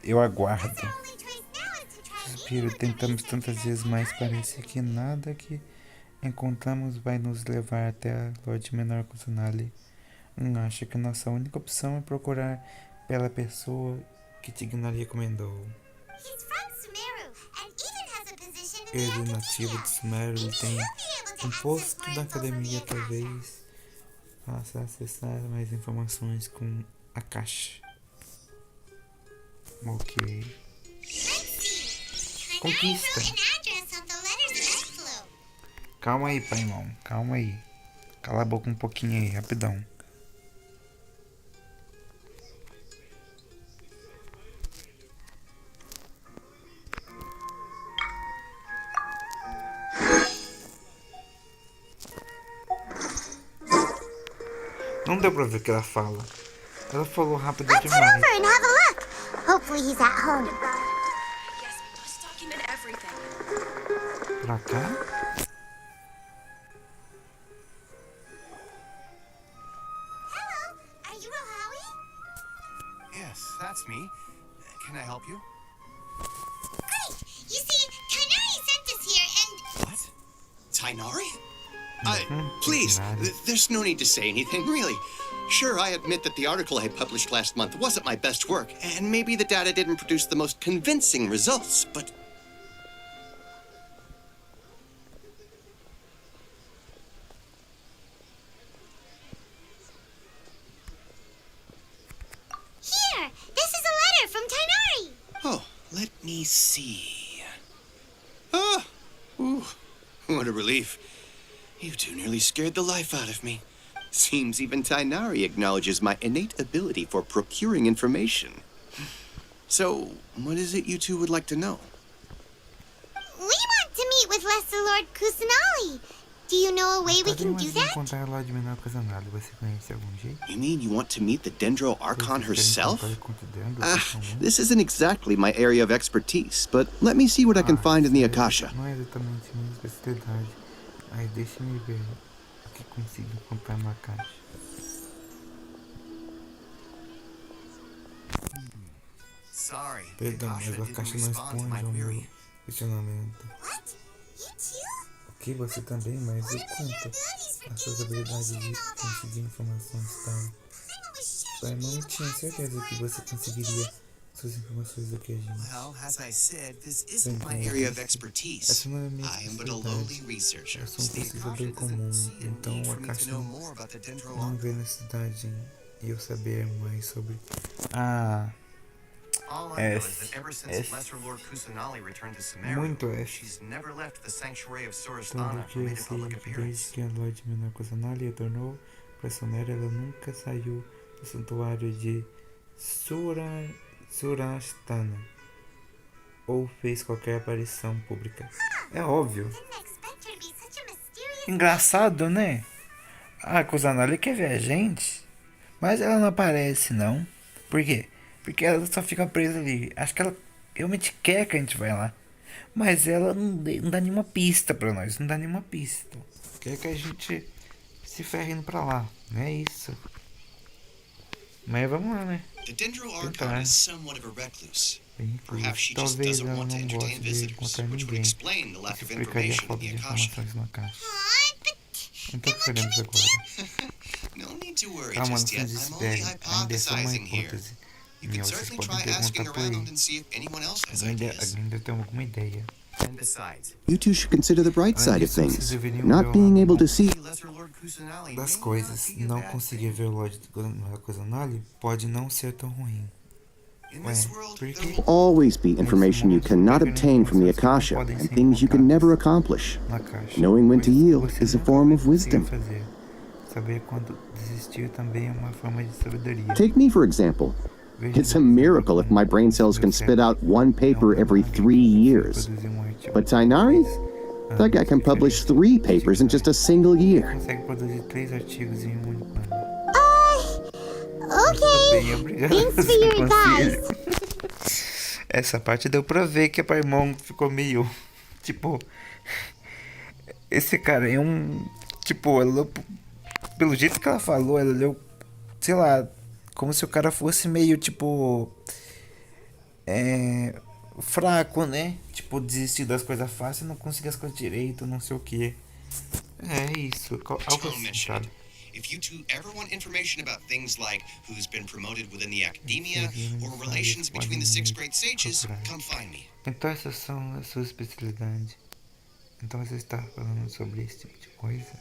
Eu aguardo. Guess our only choice now is to try and Suspiro, meet with the tentamos researcher tantas that's vezes, mas behind parece it. que nada que encontramos vai nos levar até a Lorde Menor Kusanagi. Acho que nossa única opção é procurar pela pessoa que Tignar recomendou. He's from Sumeru and even has a position in Ele the é nativo de academia. Sumeru e Maybe tem he'll be able to um access posto more da info from the academia, Akasha. talvez faça acessar mais informações com a caixa. Ok. Let's see. Conquista. Tainari wrote an address on the letter's envelope. Calma aí, Paimon, calma aí. Cala a boca um pouquinho aí, rapidão. Não deu pra ver o que ela fala. Ela falou rápido Let's head demais. over and have a look. Hopefully he's at home. Yes, we must document everything. Pra cá? Hello, are you Rohawi? Yes, that's me. Can I help you? Great. You see, Tainari sent us here and... What? Tainari? Please, Tainari. there's no need to say anything, really. Sure, I admit that the article I published last month wasn't my best work, and maybe the data didn't produce the most convincing results, but... Here, this is a letter from Tainari. Oh, let me see. Ah! Ooh, what a relief. You two nearly scared the life out of me. Seems even Tainari acknowledges my innate ability for procuring information. So, what is it you two would like to know? We want to meet with Lesser Lord Kusanagi. Do you know a way we can do that? encontrar a loja menor ocasional. Você conhece algum jeito? You mean you want to meet the Dendro Archon herself? Você quer encontrar a Dendro Ah, pessoalmente? this isn't exactly my area of expertise, but let me see what I can find in the Akasha. Não é exatamente minha especialidade. Aí deixa-me ver o que consigo encontrar na caixa. Sorry, Perdão, mas a caixa não responde ao meu questionamento. What? You too? O que você também, mas eu conto. As suas habilidades de conseguir informações e tal. Pai, não tinha certeza que você conseguiria suas informações do que a gente. Well, as I said, this isn't my area of expertise. Essa não é a minha I am but a lowly researcher. Eu sou um The pesquisador Akasha comum, doesn't see a então need a for me caixa to know não, more about the Dendro não vê necessidade em eu saber mais sobre a All I know is S. that ever since S. Lesser Lord Kusanali returned to Sumeru, Muito S. she's never left the sanctuary of Então, Surasthana porque or made eu a sei public que appearance. desde que a Lorde Menor Kusanali retornou para Sonera, ela nunca saiu do santuário de Surasthana ou fez qualquer aparição pública. É óbvio. Didn't expect her to be such a mysterious. Engraçado, né? A Kusanali quer ver a gente, mas ela não aparece, não. Por quê? Porque ela só fica presa ali. Acho que ela realmente quer que a gente vá lá. Mas ela não dá nenhuma pista pra nós. Não dá nenhuma pista. Quer que a gente se ferre indo pra lá. Não é isso. Mas vamos lá, né? The Dendro Tentar. Archon is somewhat of a recluse. Bem, Perhaps she just talvez doesn't ela want to não entertain goste de visitors, encontrar which would ninguém. explain the lack Isso of explicaria a information in falta the de Akasha. informações na caixa. Aw, but Então o que faremos agora? No need to worry Calma, não just se yet. I'm only desespere. Ainda é só uma hypothesizing here. hipótese. You Minha, can vocês certainly podem try asking perguntar por aí. around and see if anyone else has Ainda ideas. tem alguma ideia. And besides, You two should consider the bright Além side of disso, vocês things. deveriam Not ver o being lado able to bom see Lesser Lord Kusanali das may coisas. not be a Não bad conseguir thing. ver o Lorde da Kusanali pode não ser tão ruim. In Ué, this world, por there quê? will always be information you cannot obtain from the Akasha and things you can never accomplish. Na caixa. Knowing when to Coisas que yield você is a nunca form vai of conseguir wisdom. fazer. Saber quando desistir também é uma forma de sabedoria. Take me, for example. Veja It's a como miracle if my brain cells can spit out one paper every 3 years. produzir um artigo But Tainari? That guy can publish 3 papers in just a single year. consegue produzir 3 artigos em um único ano. okay. Bem, obrigado Thanks for your pelo conselho. advice. Essa parte deu pra ver que a Paimon ficou meio. Tipo. Esse cara é um. Tipo, ela leu. Pelo jeito que ela falou, ela leu. Sei lá. Como se o cara fosse meio tipo. Fraco, né? Tipo, desistir das coisas fáceis, não conseguir as coisas direito, não sei o que. É isso. Algo Tom assim, mentioned sabe? it. If you two ever want information about things like who's been promoted within the academia or relations between the 6th grade sages, come find me. Então essas são as suas especialidades. Então você está falando sobre esse tipo de coisa.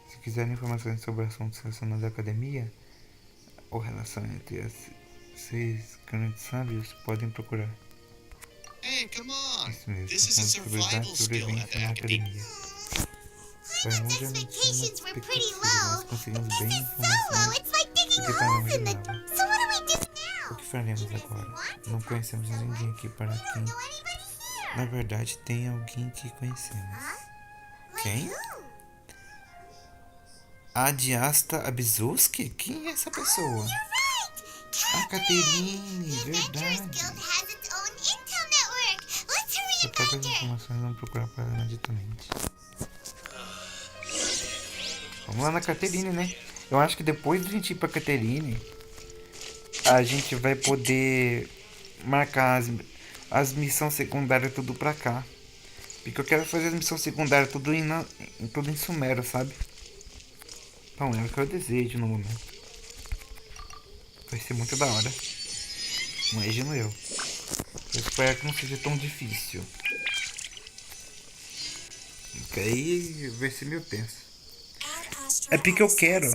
Se quiserem informações sobre assuntos relacionados à academia ou relação entre as 6 grandes sábios, podem procurar. Hey, come on! Isso mesmo. This is a survival skill at the na academia. academia. Paimon expectations were pretty Nós low. conseguimos This bem is so low, informações it's like digging do que Paimon holes in the... imaginava. So what do we do O now? que faremos agora? Não conhecemos ninguém aqui para We don't quem. know anybody here. Na verdade, tem alguém que conhecemos. Like Quem? who? A Diasta Abizuski? Quem é essa pessoa? You're right. A Caterine, The Adventurers verdade. Guild has its own intel network. Let's hurry Só and para find as her. informações, vamos procurar por ela imediatamente. Vamos lá na Caterine, né? Eu acho que depois de a gente ir pra Caterine, a gente vai poder marcar as missões secundárias tudo pra cá. Porque eu quero fazer as missões secundárias tudo em Sumeru, sabe? Bom, é o que eu desejo no momento. Vai ser muito da hora. Imagino eu. Eu espero que não seja tão difícil. Porque aí vai ser meio tenso. É porque eu quero.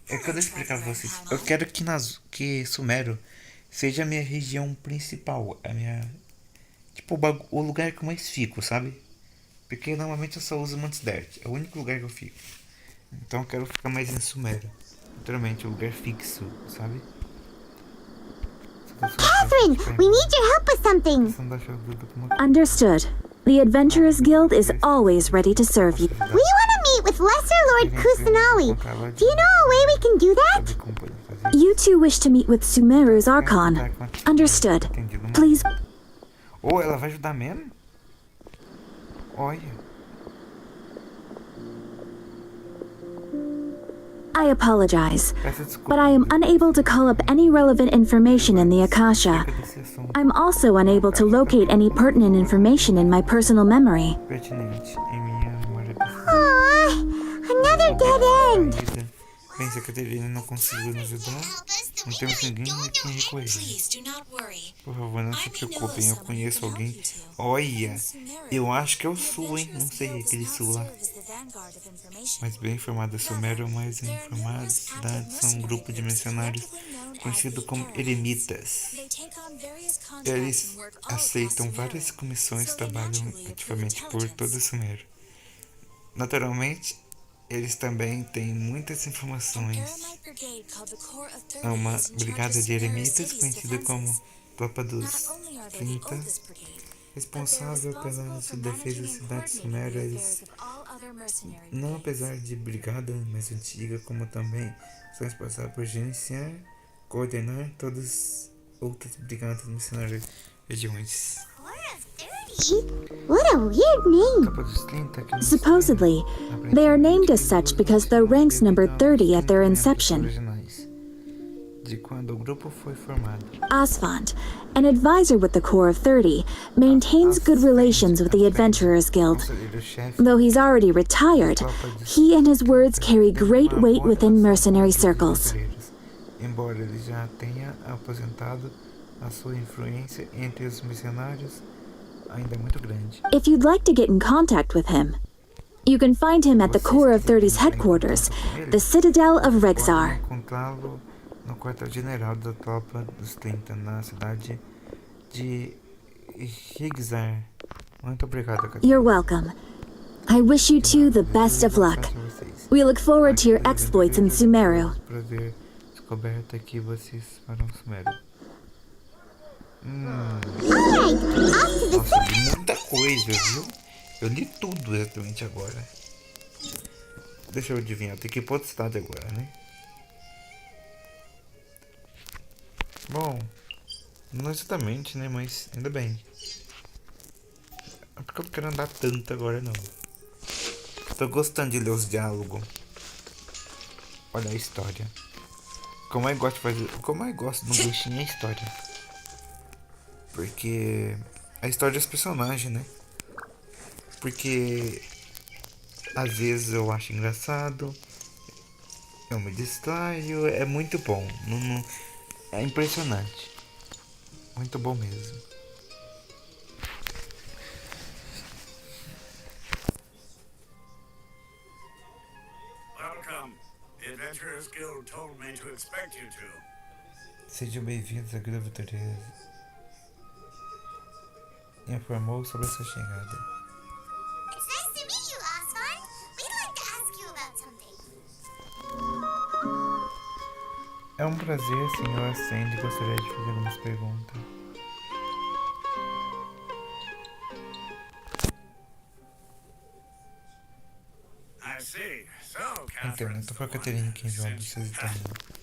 É que eu deixo explicar pra vocês. Eu quero que Sumeru seja a minha região principal. A minha. Tipo, o lugar que eu mais fico, sabe? Porque normalmente eu só uso Mantis Dert. É o único lugar que eu fico. Então eu quero ficar mais em Sumeru. Literalmente, um lugar fixo, sabe? Catherine, we need your help with something. Understood. Understood. The Adventurers Guild is always ready to serve you. We want to with Lesser Lord Kusanali. Do you know a way we can do that? Saber como podemos fazer. You two wish to meet with Sumeru's Archon. Understood. Entendido. Please. Ou ela vai ajudar mesmo? Olha. I apologize, Peço desculpa. but I am unable to call up any relevant information in the Akasha. Desse assunto I'm also unable to locate any pertinent information in my personal memory. pertinente em minha memória pessoal. Aww, another dead end. Caída. Pensa que a Caterina não conseguiu nos ajudar? Não temos ninguém a quem recorrer. Please do not worry. Por favor, não se preocupem, eu conheço alguém. Olha, eu acho que é o Sul, hein? Não sei, aquele Sul lá. Mas bem informado, Sumério, mais informados, cidades são um grupo de mercenários conhecido como eremitas. Eles aceitam várias comissões e trabalham ativamente por todo o Sumério. Naturalmente, eles também têm muitas informações. Há uma brigada de eremitas conhecida como Tropa dos 30, responsável pela defesa da cidade suméria. Eles, não apesar de brigada mais antiga, como também são responsáveis por gerenciar, coordenar todas as outras brigadas missionárias regiões. What a weird name. Tropa dos 30, que nos Supposedly, they are named as such because their ranks numbered 30 at their inception. originais de quando o grupo foi formado. Asfand, an advisor with the Corps of 30, maintains good relations with the Adventurers Guild. Conselheiro-chefe Though he's already retired, he and his words carry great weight within mercenary circles. Embora ele já tenha aposentado, a sua influência entre os missionários ainda é muito grande. If you'd like to get in contact with him, you can find him at the Corps of 30's headquarters, the Citadel of Rexar. Pode encontrá-lo no quartel-general da Tropa dos 30, na cidade de Rexar. Muito obrigado, Catarina. You're welcome. I wish you two the best of luck. We look forward to your exploits in Sumeru. Prazer descoberta que vocês farão Sumério. Nossa, li muita coisa, viu? Eu li tudo exatamente agora. Deixa eu adivinhar, tem que ir pra outra cidade agora, né? Bom, não exatamente, né? Mas ainda bem. É porque eu não quero andar tanto agora, não. Tô gostando de ler os diálogos. Olha a história. Como eu gosto de fazer. Como eu gosto de um bichinho é a história. Porque a história dos personagens, né? Porque às vezes eu acho engraçado, eu me distraio, é muito bom. É impressionante. Muito bom mesmo. Welcome. The Adventurers Guild told me to expect you two. Sejam bem-vindos à Guilda Vitoriosa. Informou sobre a sua chegada. It's nice to meet you, Asfar. We'd like to ask you about something. É um prazer, senhor Sandy. Gostaria de fazer algumas perguntas. I see. So, Então, foi a Caterina que enviou a visita.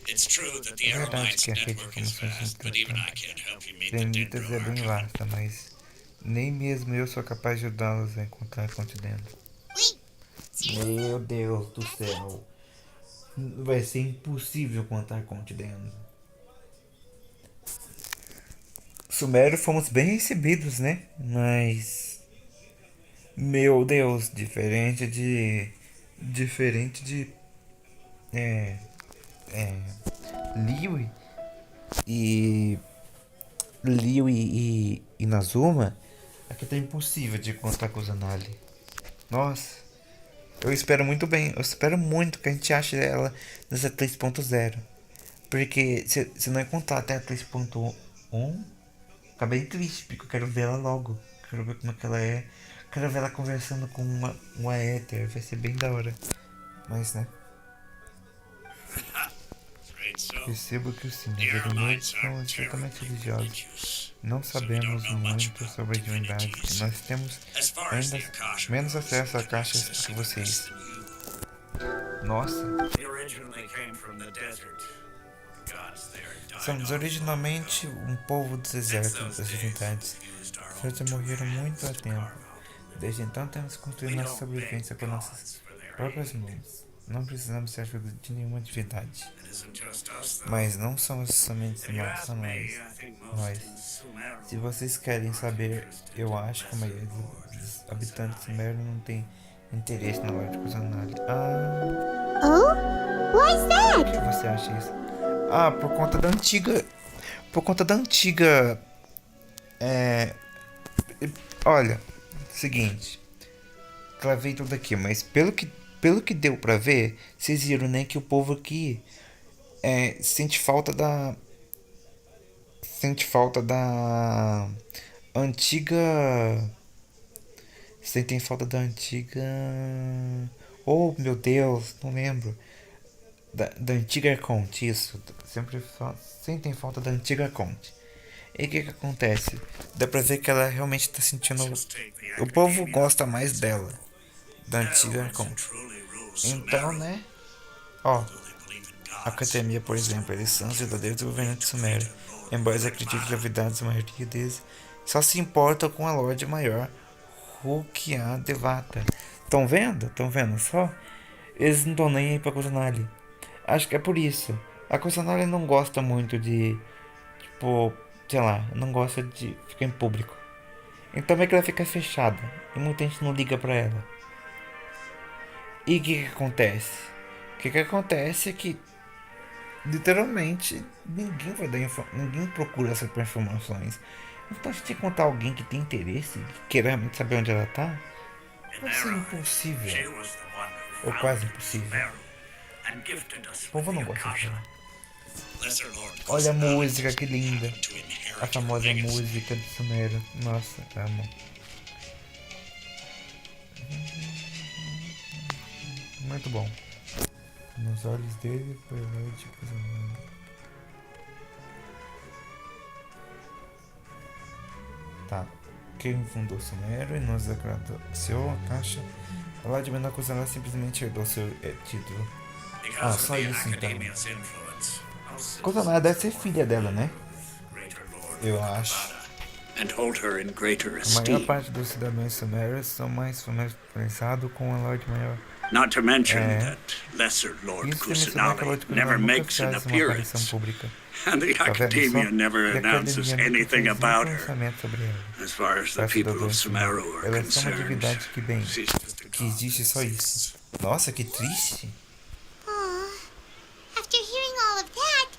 It's true that the É verdade Eremites que a rede de network is informações vast, but even I can't help you meet the Eremitas Dendro é bem Archon. vasta, mas nem mesmo eu sou capaz de ajudá-los a encontrar a continente. Wait, seriously? Meu Deus do céu. Vai ser impossível encontrar continente. Sumério fomos bem recebidos, né? Mas... Meu Deus, diferente de Liu e Inazuma, aqui tá impossível de encontrar com os Anali. Nossa, eu espero muito bem, eu espero muito que a gente ache ela nessa 3.0. Porque se não encontrar até a 3.1, fica bem triste, porque eu quero ver ela logo. Quero ver como é que ela é. Quero ver ela conversando com uma éter, vai ser bem da hora. Mas, né? Great so. Percebo que sim, The os Eremites eremitas are são extremamente terribly religiosos. religious. Não So we don't sabemos know much muito about sobre a divindade. divinities. Nós temos As far as ainda the Akasha menos goes, acesso à we can caixa access que even vocês. less than you. Nossa. We originally came from the desert. Gods there died Somos originalmente um povo do deserto das divindades. Eles já morreram muito há tempo. Desde então temos construído nossa sobrevivência com nossas próprias mãos. Não precisamos de ajuda de nenhuma divindade. Mas não somos somente nós, só nós. Se vocês querem saber, eu acho que a maioria dos habitantes de Sumeru não tem interesse na Lorde Kusanagi. Oh? Why's Por that? que você acha isso? Por conta da antiga. Por conta da antiga. Olha, seguinte. Clavei tudo aqui, mas pelo que deu pra ver, vocês viram, né, que o povo aqui sente falta da antiga. Sentem falta da antiga. Oh, meu Deus, não lembro. Da antiga Conte, isso. Sempre sentem falta da antiga Conte. E o que acontece? Dá pra ver que ela realmente tá sentindo. O povo gosta mais dela, da antiga Conte. Então, né? Ó, a academia, por exemplo, eles são os verdadeiros governantes sumeros. Embora eles acreditem que a verdade, a maioria deles só se importa com a Lorde Maior, Rukia Devata. Estão vendo? Estão vendo só? Eles não estão nem aí pra Kusanagi. Acho que é por isso. A Kusanagi não gosta muito de, tipo, sei lá, não gosta de ficar em público. Então é que ela fica fechada e muita gente não liga pra ela. E o que acontece? O que acontece é que literalmente ninguém vai dar ninguém procura essas informações. Então se te contar alguém que tem interesse, que queira realmente saber onde ela tá, vai ser impossível. Ou quase impossível. O povo não gosta dela. Olha a música, que linda. A famosa música de Sumeru. Nossa, amo. Muito bom. Nos olhos dele, perverte Kusanagi. Tá. Quem fundou Sumeru e nos agradeceu a caixa. A Lorde Menor Kusanagi simplesmente herdou seu título. Só isso então. Kusanagi deve ser filha dela, né? Eu acho. A maior parte dos cidadãos sumérios são mais familiarizados com a Lorde Maior. Not to mention that lesser Lord Isso sem mencionar que a Lorde Kusanagi never Kusanagi nunca makes an faz uma aparição appearance, pública. and the Tá vendo só? academia never E a announces academia nunca anything fez nenhum about her. pronunciamento sobre ela. As far as the Para people of cidadãos Sumeru sumérios. are Ela é só uma concerned, divindade que bem, she's just a que existe só isso. Nossa, que triste. After hearing all of that,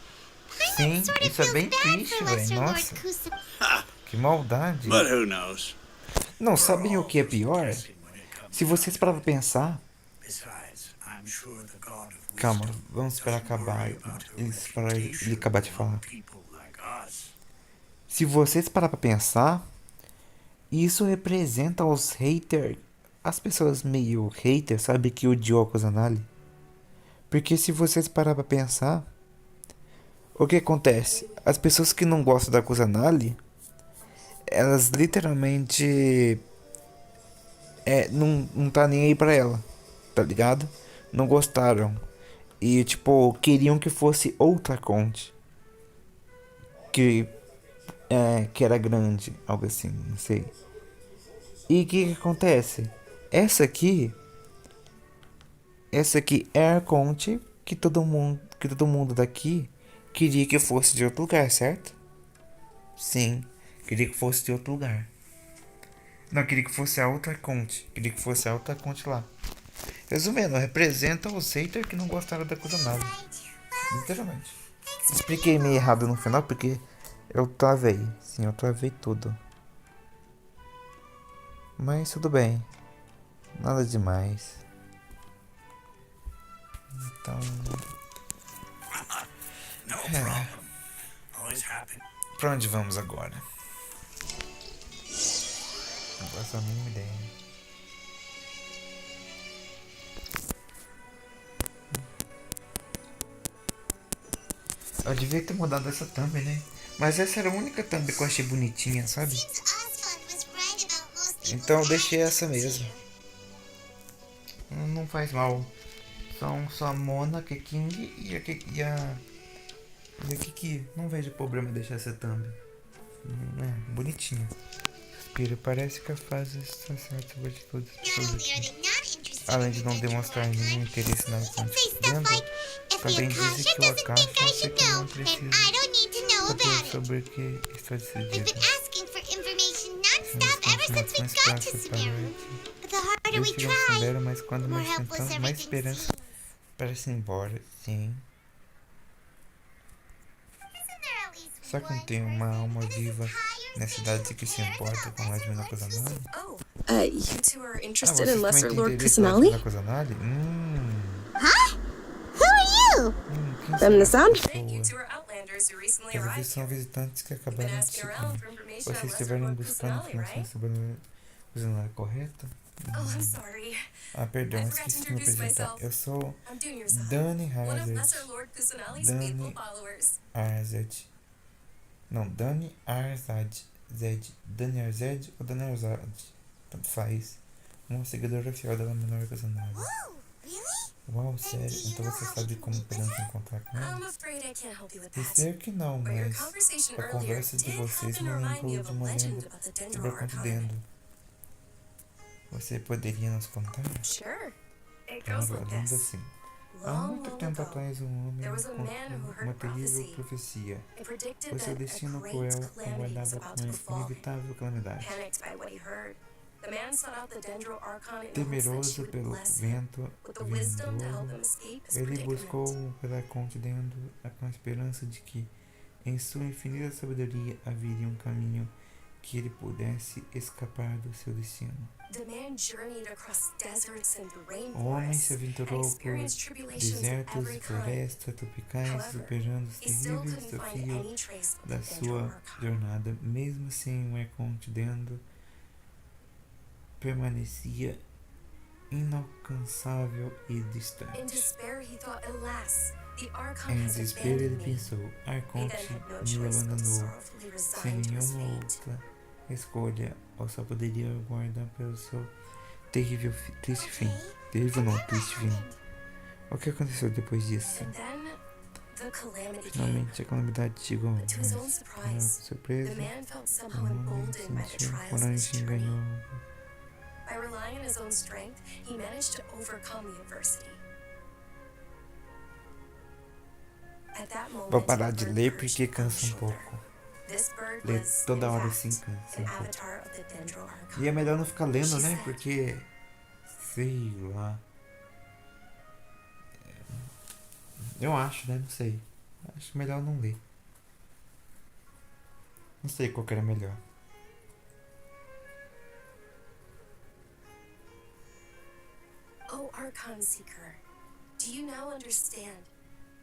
Sim, Paimon sort of isso é feels bem bad triste, for velho. Lesser Lord Nossa, Kusanagi. que maldade. But who knows? Não, sabem o que é pior? Se vocês param pra pensar. Calma, vamos esperar acabar. Ele acabar de falar. Se vocês parar pra pensar, isso representa os haters, as pessoas meio haters, sabe, que odiou a Kusanagi. Porque se vocês parar pra pensar, o que acontece? As pessoas que não gostam da Kusanagi, elas literalmente não tá nem aí pra ela, tá ligado? Não gostaram. E tipo, queriam que fosse outra Conte. Que era grande, algo assim, não sei. E o que acontece? Essa aqui é a Conte que todo mundo daqui queria que fosse de outro lugar, certo? Sim, queria que fosse de outro lugar. Não, queria que fosse a outra Conte. Queria que fosse a outra Conte lá. Resumindo, representa os haters que não gostaram da Kusanagi. Literalmente. Expliquei meio errado no final porque eu travei. Sim, eu travei tudo. Mas tudo bem. Nada demais. Então. Pra onde vamos agora? Não faço a mínima ideia. Eu devia ter mudado essa thumb, né? Mas essa era a única thumb que eu achei bonitinha, sabe? Então eu deixei essa mesmo. Não faz mal. São só a Mona, a King e a Kiki. Não vejo problema em deixar essa thumb. É, bonitinho. Respira, parece que a fase está certa sobre todas as pessoas aqui. Além de não demonstrar nenhum interesse na fonte dentro, também dizem que o Akasha acha que não precisa saber sobre o que está decidido. Informações clássicas para o Deus ficam considerados, mas quando mais tentamos, mais esperança parece ir embora. Sim. Só que não tem uma alma viva nessa cidade que se importa com mais ou menos coisa nada? You two are interested Vocês in também Lesser têm Lord interesse na Kusanali? coisa nada? Huh? Who are you? Quem From the será sound? essa You pessoa? two are outlanders who recently Pelo arrived visto são here. visitantes que You've been acabaram de asking around chegar. for information on Vocês Lesser estiveram Lord buscando Kusanali, informações right? sobre a coisa correta? Oh, I'm sorry. Perdão, I forgot to esqueci de me introduce apresentar. myself. Eu sou I'm Junior Zahn, Dani one of Hazard. Lesser Lord Kusanali's Dani faithful followers. Arzad. Não, Dani Arzad. Zed. Dani Arzad ou Dani Arzad. Tanto faz. Uma seguidora fiel da menor coisa nada. Whoa, really? Uau, sério? Então você sabe como podemos encontrar com ela? I'm afraid I can't help you with Eu that. sei que não, But your mas conversation a earlier conversa de did vocês happen me to remind me lembrou of de a uma legend lenda about the sobre Dendro a Conte Archon. Dendo. Você poderia nos contar? Sure. It goes Claro, a like lenda this. assim. Há Long, muito long tempo ago, atrás, um homem there was a man who contou heard uma a terrível prophecy. profecia, It predicted pois seu that a destino great cruel calamity was aguardava about com to befall him. inevitável calamidade. Panicked by what he heard, the man sought out the Dendro Archon in hopes that she Temeroso would pelo bless him vento with the wisdom to help vindouro, him escape his ele buscou predicament. pela Conte Dendo com a esperança de que, em sua infinita sabedoria, haveria um caminho que ele pudesse escapar do seu destino. The man journeyed across deserts and O homem se rainforests and aventurou por experienced tribulations of desertos every e kind. florestas tropicais, However, superando os he still terríveis couldn't find desafios any trace of da the Dendro sua Archon. jornada. Mesmo assim, o Conte Dendo permanecia inalcançável e In distante. despair, he thought, alas, the Archon Em has desespero, ele abandoned me. pensou: He Arconte then had no me choice but to abandonou. sorrowfully Sem resign to his nenhuma fate. outra escolha, ou só poderia aguardar pelo seu terrível, triste fim. Terrível não, triste fim. O que aconteceu depois disso? And then the calamity came. Finalmente a calamidade chegou, But to his own mas, para surprise, surpresa, the man felt o somehow homem emboldened by the sentiu trials of coragem his e journey. ganhou. By relying on his own strength, he managed to overcome the adversity. At that moment, Vou parar a de bird ler perched porque on his cansa um shoulder. pouco. This bird Ler was, toda in hora fact, assim cansa an um pouco. avatar of the Dendro Archon. E é melhor não ficar lendo, né? Porque, sei lá. Eu acho, né? Não sei. Acho melhor não ler. Não sei qual que era melhor. Oh, Archon Seeker, do you now understand?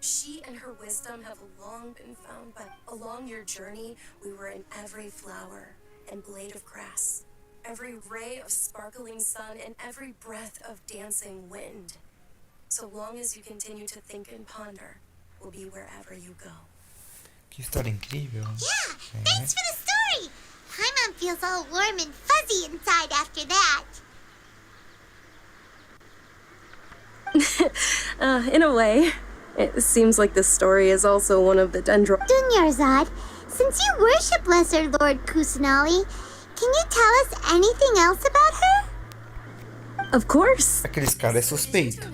She and her wisdom have long been found, but along your journey, we were in every flower and blade of grass, every ray of sparkling sun, and every breath of dancing wind. So long as you continue to think and ponder, we'll be wherever you go. Que história incrível. Yeah, thanks for the story. Paimon feels all warm and fuzzy inside after that. In a way, it seems like this story is also one of the Dendro. Dunyarzad, since you worship Lesser Lord Kusanali, can you tell us anything else about her? Of course. Aqueles caras é suspeito. I'm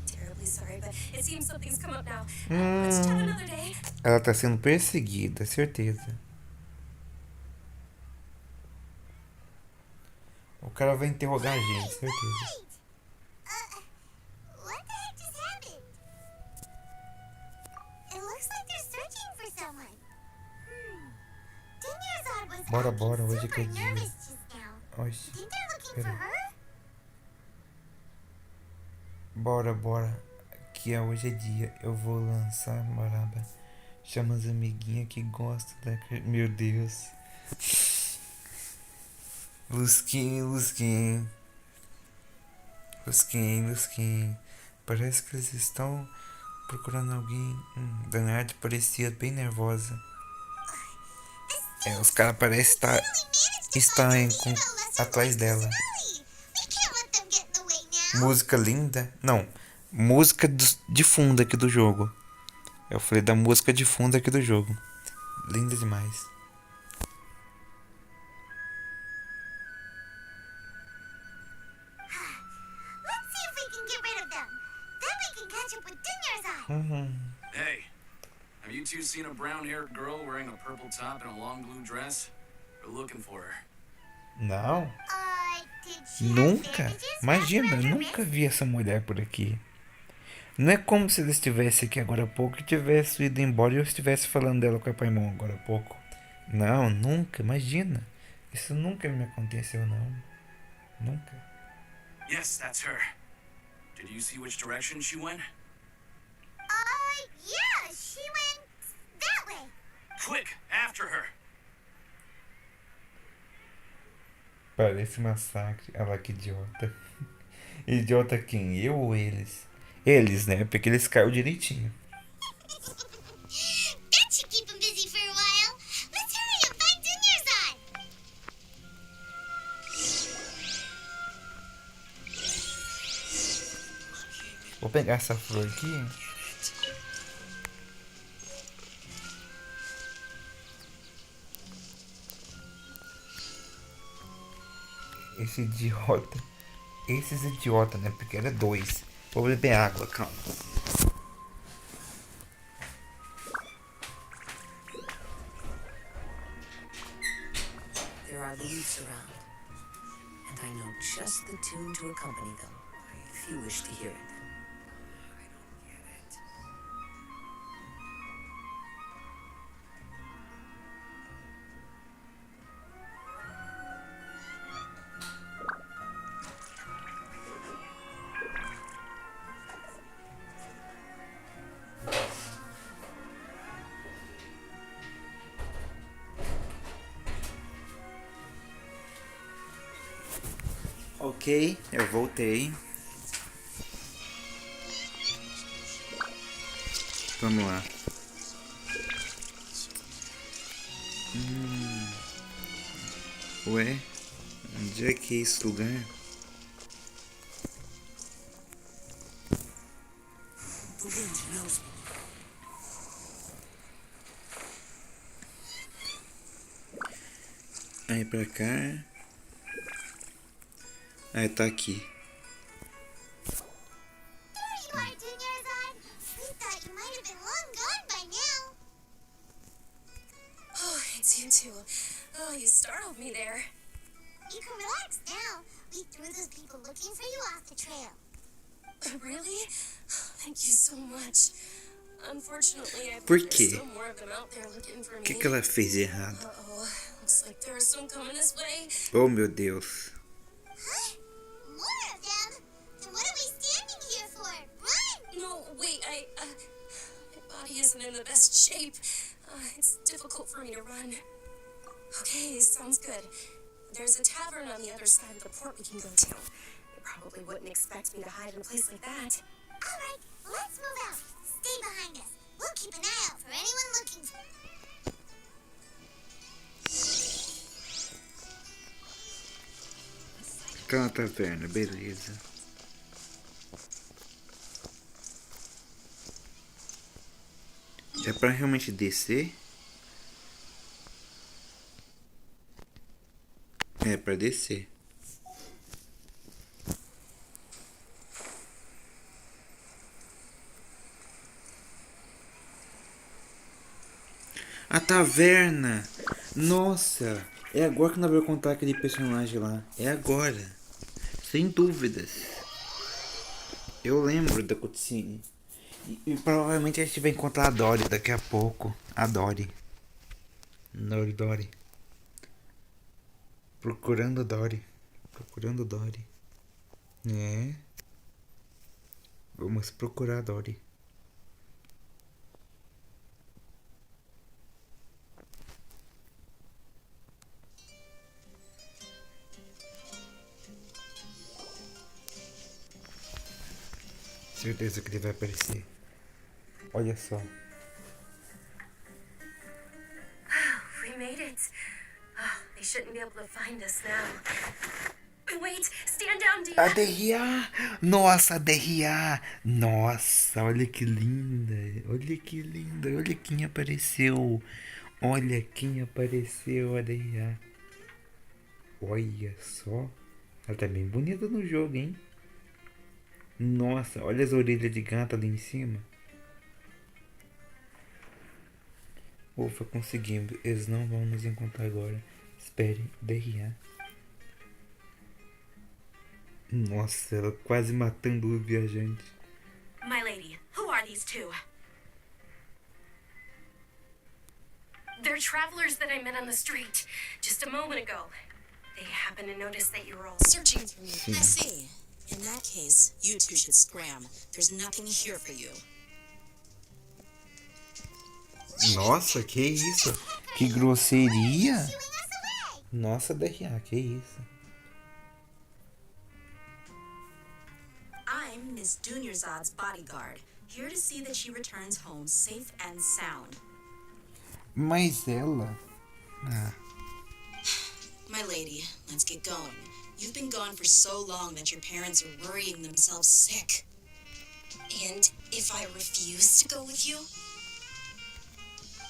terribly sorry, but it seems something's come up now. Let's chat another day. Ela tá sendo perseguida, certeza. O cara vai interrogar a gente, certeza. What the heck just happened? It looks like they're searching for someone. Dunyarzad was Bora, acting bora, hoje super que é dia. nervous just now. Oxe, Think they're looking pera for aí. her? Bora, bora. Que hoje é dia. Eu vou lançar maraba. Chama as amiguinhas que gostam da... Meu Deus. Lusquinho, Lusquinho. Lusquinho, Lusquinho. Parece que eles estão procurando alguém. Danade parecia bem nervosa. Os caras parecem estar atrás dela. They can't Música linda. Não, música de fundo aqui do jogo. Eu falei da música de fundo aqui do jogo. Linda demais. Let's see if we can get rid of them. Then we can catch up with Dunyarzad. Hey, have you two seen a brown-haired girl wearing a purple top and a long blue dress? We're looking for her. Não, Did she nunca. have bandages Imagina, wrapped around her nunca wrist? vi essa mulher por aqui. Não é como se ela estivesse aqui agora há pouco e tivesse ido embora e eu estivesse falando dela com a Paimon agora há pouco. Não, nunca, imagina. Isso nunca me aconteceu, não. Nunca. Yes, that's her. Did you see which direction she went? Yeah, she went that way. Quick, after her. Parece massacre. Olha lá que idiota. Idiota quem? Eu ou eles? Eles, né? Porque eles caíram direitinho. That should keep him busy for a while. Let's hurry and find Dunyarzad. Vou pegar essa flor aqui. Esse idiota. Esses idiotas, né? Porque era dois. Vou beber água, calma. There are leaves around, and I know just the tune to accompany them, if you wish to hear it. Ok, eu voltei. Vamos lá. Ué? Onde é que é esse lugar? The wind knows me. Aí pra cá. Aí tá aqui. There you are, Dunyarzad. We thought you might have been long gone by now. Oh, it's you two. Oh, you startled me there. You can relax now. We threw those people looking for you off the trail. Really? Thank you so much. Unfortunately, I Por think quê? there's still more of them out there looking for O me. que ela fez de errado? Uh-oh. Looks like there are some coming this way. Oh meu Deus. Huh? More of them? Then what are we standing here for? Run! No, wait, my body isn't in the best shape. It's difficult for me to run. Okay, sounds good. There's a tavern on the other side of the port we can go to. They probably wouldn't expect me to hide in a place like that. All right, let's move out. Stay behind us. We'll keep an eye out for anyone looking for Aquela taverna, beleza. É pra realmente descer? É pra descer. A taverna! Nossa! É agora que nós vamos contar aquele personagem lá. É agora. Sem dúvidas. Eu lembro da cutscene. E provavelmente a gente vai encontrar a Dory daqui a pouco. A Dory. Dory. Procurando Dory. Procurando Dory. É. Vamos procurar a Dory. Certeza que ele vai aparecer. Olha só. We made it. Oh, they shouldn't be able to find us now. Wait, stand down, Dia. A DRA! Nossa, a DRA! Nossa, olha que linda! Olha que linda! Olha quem apareceu! Olha quem apareceu, a DRA! Olha só! Ela tá bem bonita no jogo, hein? Nossa, olha as orelhas de gato ali em cima. Ufa, conseguimos. Eles não vão nos encontrar agora. Espere, DRA. Nossa, ela quase matando o viajante. My lady, who are these two? They're travelers that I met on the street just a moment ago. They happened to notice that you were all searching for me. I see. In that case, you two should scram. There's nothing here for you. Nossa, que isso? Que grosseria! Nossa, DRA, que isso? I'm Miss Dunyarzad's bodyguard, here to see that she returns home safe and sound. Mas ela... Ah, My lady, let's get going. You've been gone for so long that your parents are worrying themselves sick. And if I refuse to go with you?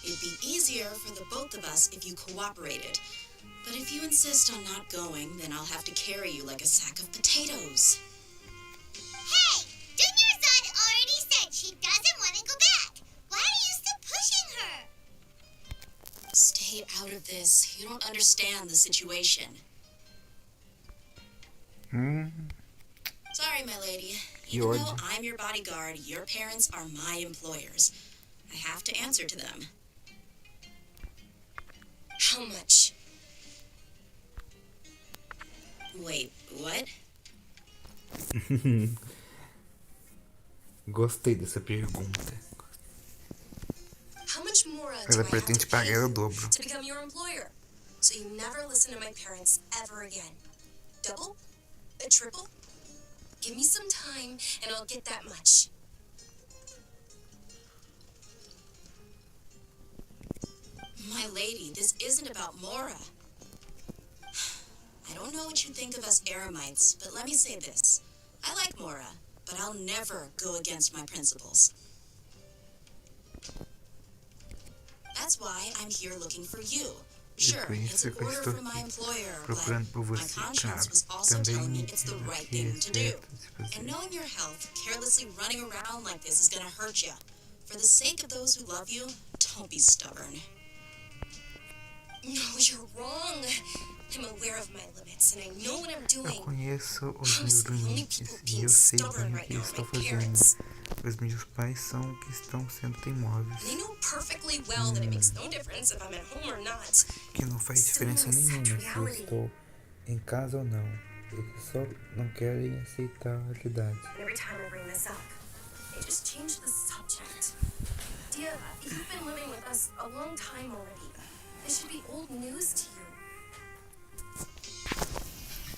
It'd be easier for the both of us if you cooperated. But if you insist on not going, then I'll have to carry you like a sack of potatoes. Hey! Dunyarzad already said she doesn't want to go back. Why are you still pushing her? Stay out of this. You don't understand the situation. Sorry, my lady. Even though I'm your bodyguard, your parents are my employers. I have to answer to them. How much? Wait, what? Gostei dessa pergunta. How much more do I Ela have pretende to pay pagar o dobro. to become your employer? So you never listen to my parents ever again. Double? A triple? Give me some time and I'll get that much. My lady, this isn't about Mora. I don't know what you think of us Eremites, but let me say this. I like Mora, but I'll never go against my principles. That's why I'm here looking for you. Sure, it's an order from my employer, but my conscience was also telling me it's the right thing to do. And knowing your health, carelessly running around like this is gonna hurt you. For the sake of those who love you, don't be stubborn. No, you're wrong. I'm aware of my limits and I know what I'm Eu doing. conheço os meus Honestly, the only limites people e being eu sei stubborn bem o right que now estou are my fazendo. parents. Os meus pais são que estão sendo teimosos. They know perfectly well that it makes no difference if I'm at home or not. Que não faz diferença nenhuma se eu estou em casa ou não. Eles só não querem aceitar a realidade. And every time I bring this up, they just change the subject. Dia, you've been living with us a long time already. This should be old news to you.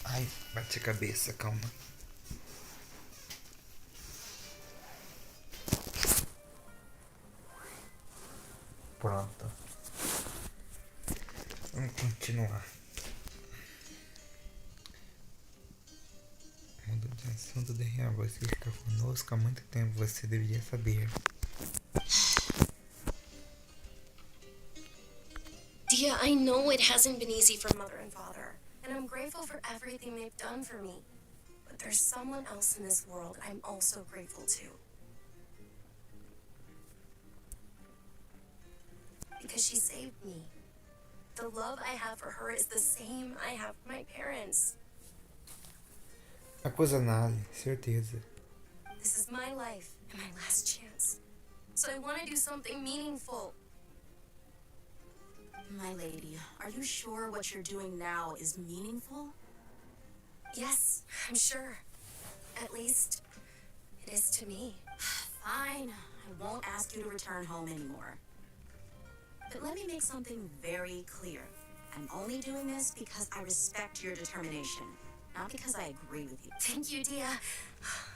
Ai, bate a cabeça, calma. Pronto. Vamos continuar. Mundo de assunto de real. Você está conosco há muito tempo. Você deveria saber. Dia, I know it hasn't been easy for Mother and Father, and I'm grateful for everything they've done for me. But there's someone else in this world I'm also grateful to. Because she saved me. The love I have for her is the same I have for my parents. A coisa nada, certeza. This is my life and my last chance. So I want to do something meaningful. My lady, are you sure what you're doing now is meaningful? Yes, I'm sure. At least, it is to me. Fine, I won't ask you to return home anymore. But let me make something very clear. I'm only doing this because I respect your determination, not because I agree with you. Thank you, Dia.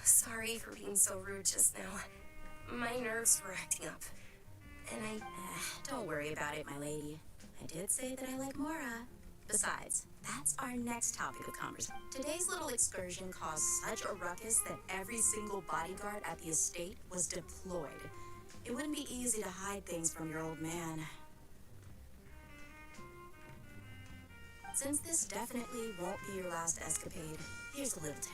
Sorry for being so rude just now. My nerves were acting up. And Don't worry about it, my lady. I did say that I like Mora. Besides, that's our next topic of conversation. Today's little excursion caused such a ruckus that every single bodyguard at the estate was deployed. It wouldn't be easy to hide things from your old man. Since this definitely won't be your last escapade, here's a little tip.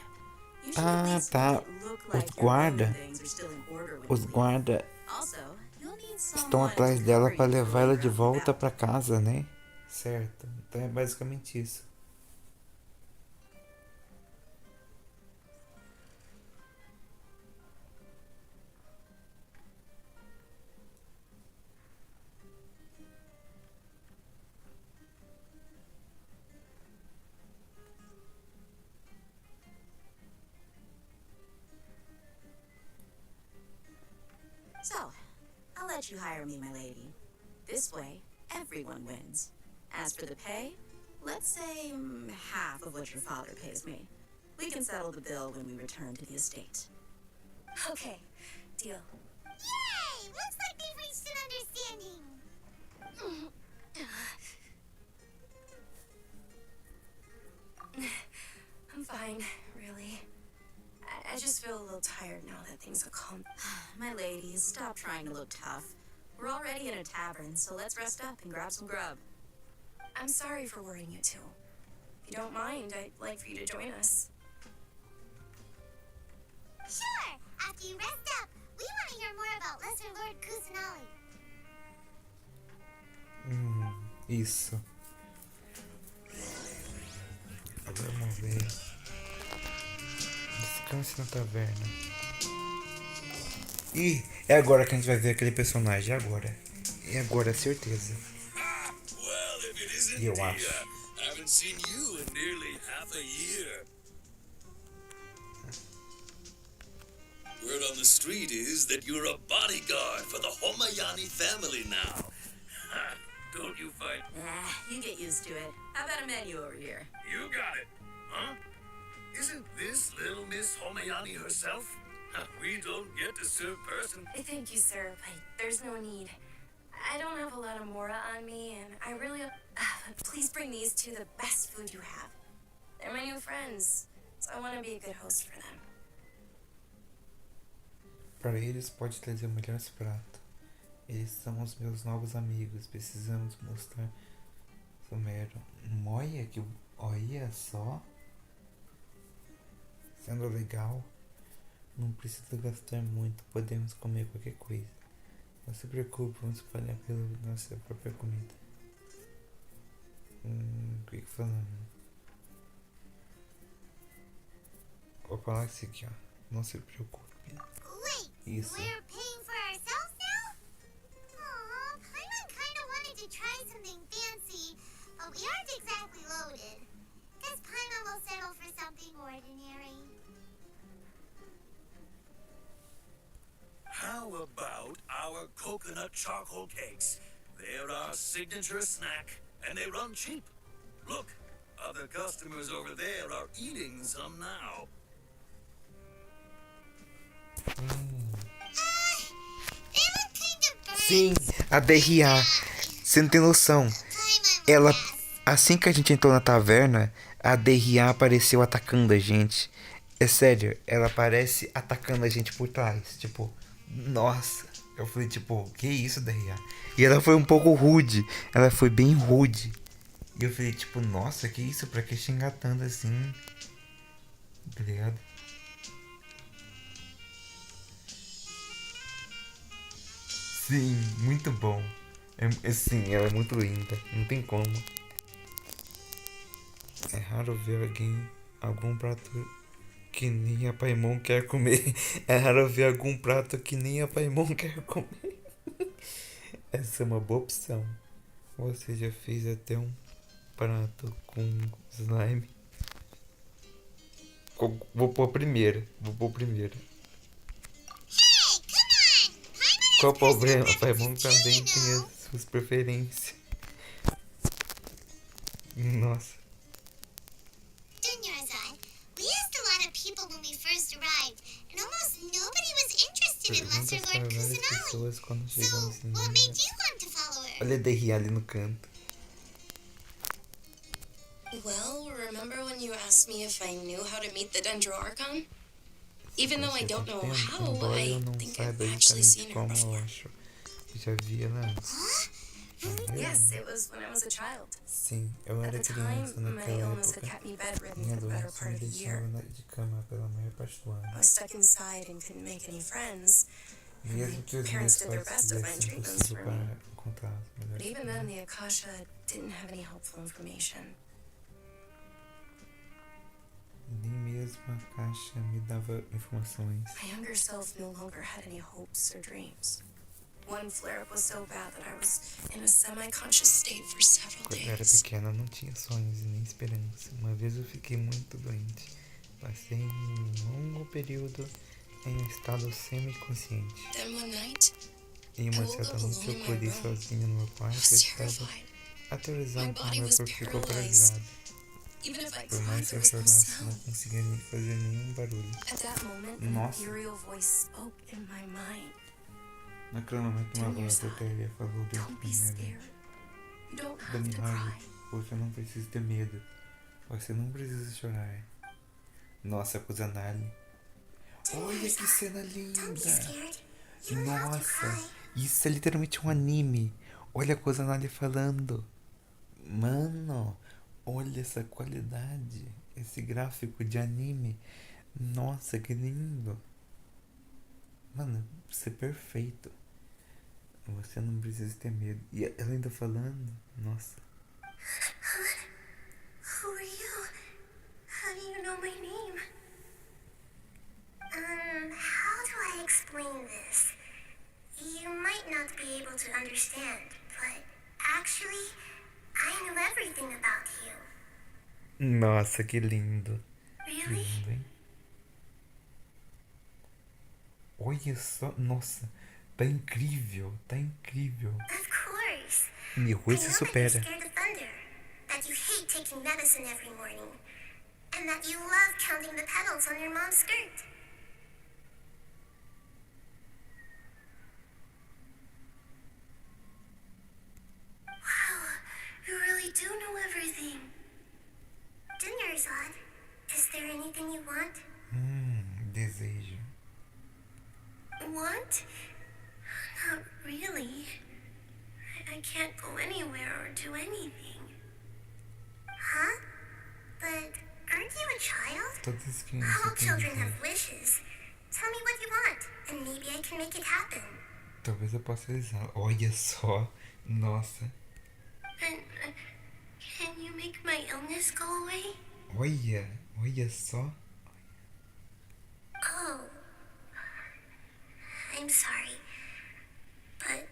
You should at least tá. make it look like Os your guarda, own things are still in order when os you leave. guarda Also, you'll need estão someone atrás to dela cover para you levar ela de later on the volta battle. para casa, né? Certo. Então é basicamente isso. So, I'll let you hire me, my lady. This way, everyone wins. As for the pay, let's say half of what your father pays me. We can settle the bill when we return to the estate. Okay, deal. Yay! Looks like they've reached an understanding. I'm fine, really. I just feel a little tired now that things have calmed. My ladies, stop trying to look tough. We're already in a tavern, so let's rest up and grab some grub. I'm sorry for worrying you two. If you don't mind, I'd like for you to join us. Sure. After you rest up, we want to hear more about Lesser Lord Kusanali. Isso. Agora vamos ver. Descanse na taverna. Ih, é agora que a gente vai ver aquele personagem. É agora. É agora, certeza. Well, if it isn't Eu Dia, acho. I haven't seen you in nearly half a year. Word on the street is that you're a bodyguard for the Homayani family now. Don't you fight? You get used to it. How about a menu over here? You got it. Huh? Isn't this little Miss Homayani herself? We don't get to serve person. Thank you, sir, but there's no need. I don't have a lot of mora on me, and I really... please bring these two the best food you have. They're my new friends, so I want to be a good host for them. Para eles pode trazer o melhor prato. Eles são os meus novos amigos. Precisamos mostrar sumeru. Olha que... Olha só. Sendo legal. Não precisa gastar muito. Podemos comer qualquer coisa. Não se preocupe, vamos espalhar pela nossa própria comida. O que falando? Vou falar isso aqui, ó. Não se preocupe. Wait, Isso. we're paying for ourselves now? Aw, Paimon kinda wanted to try something fancy, but we aren't exactly loaded. Guess Paimon will settle for something ordinary. How about our coconut charcoal cakes? They're our signature snack, and they run cheap. Look, other customers over there are eating some now. They look kinda burnt. Sim, a DRA. Você não tem noção. Ela, assim que a gente entrou na taverna, a DRA apareceu atacando a gente. É sério, ela aparece atacando a gente por trás. Tipo, nossa. Eu falei, tipo, que isso, DRA? E ela foi um pouco rude. Ela foi bem rude. E eu falei, tipo, nossa, que isso? Pra que xingar tanto assim? Tá ligado? Sim, muito bom. Sim, ela é muito linda. Não tem como. É raro ver algum prato que nem a Paimon quer comer. É raro ver algum prato que nem a Paimon quer comer. Essa é uma boa opção. Você já fez até um prato com slime. Vou pôr primeiro. Qual o problema? A Paimon também tem as suas preferências. Nossa. Dunyarzad, we asked a lot of people when we first arrived, and almost nobody was interested in Lesser Perguntas para Lord várias Kusanali. pessoas quando So, chegamos em what made Minas. you want to follow her? Olha a DRA ali no canto. Well, remember when you asked me if I knew how to meet the Dendroarchon? Even though I don't know how, Embora I eu não think saiba I've actually exatamente seen her como, eu before. acho que já vi ela antes. Yes, it was when I was a child. Sim, eu At era the criança time, my naquela illness had época. kept me bedridden Minha for the better doença part me of a year. deixava de cama pela maior parte do I ano. was stuck inside and couldn't make any friends. Mesmo que os Parents meus did their pais best to find fizessem o treatments possível for me. para encontrar os But melhores even then, remédios. the Akasha didn't have any helpful information. Nem mesmo a caixa me dava informações. My younger self no longer had any hopes or dreams. One flare-up was so bad that I was in a semi-conscious state for several Quando eu era days. pequena, eu não tinha sonhos e nem esperança. Uma vez eu fiquei muito doente. Passei um longo período em um estado semi-consciente. Then one night, Em uma certa noite eu acordei sozinho no meu quarto e estava aterrorizado como meu corpo ficou paralisado. even if I Por cried, mais que there eu was no chorasse, não sound. conseguia nem fazer nenhum barulho. At that moment, an Nossa. ethereal voice spoke in my mind. Naquele momento uma voz etérea falou dentro Don't de be mim. scared. You don't have Dani to Harvey, cry. você não precisa ter medo. Você não precisa chorar. Nossa, Kusanali. Olha que cena linda! Nossa, isso é literalmente um anime. Olha a Kusanali falando. Mano, olha essa qualidade. Esse gráfico de anime. Nossa, que lindo. Mano, isso é perfeito. Você não precisa ter medo. E ela ainda falando. Nossa. Who are you? How do you know my name? How do I explain this? You might not be able to understand, but actually, I know everything about you. Nossa, que lindo. Really? Lindo, hein? Olha só. Nossa. Tá incrível. Tá incrível. Of course. Miho I se know that supera. you're scared of thunder, that you hate taking medicine every morning, and that you love counting the petals on your mom's skirt. Wow, you really do know everything. Dinner's odd. Is there anything you want? Desejo. Want? Not really. I can't go anywhere or do anything. Huh? But aren't you a child? Todas as All crianças têm children desejo. have wishes. Tell me what you want, and maybe I can make it happen. Talvez eu possa realizar. Olha só. Nossa. And can you make my illness go away? Olha. Olha só. Oh. I'm sorry. But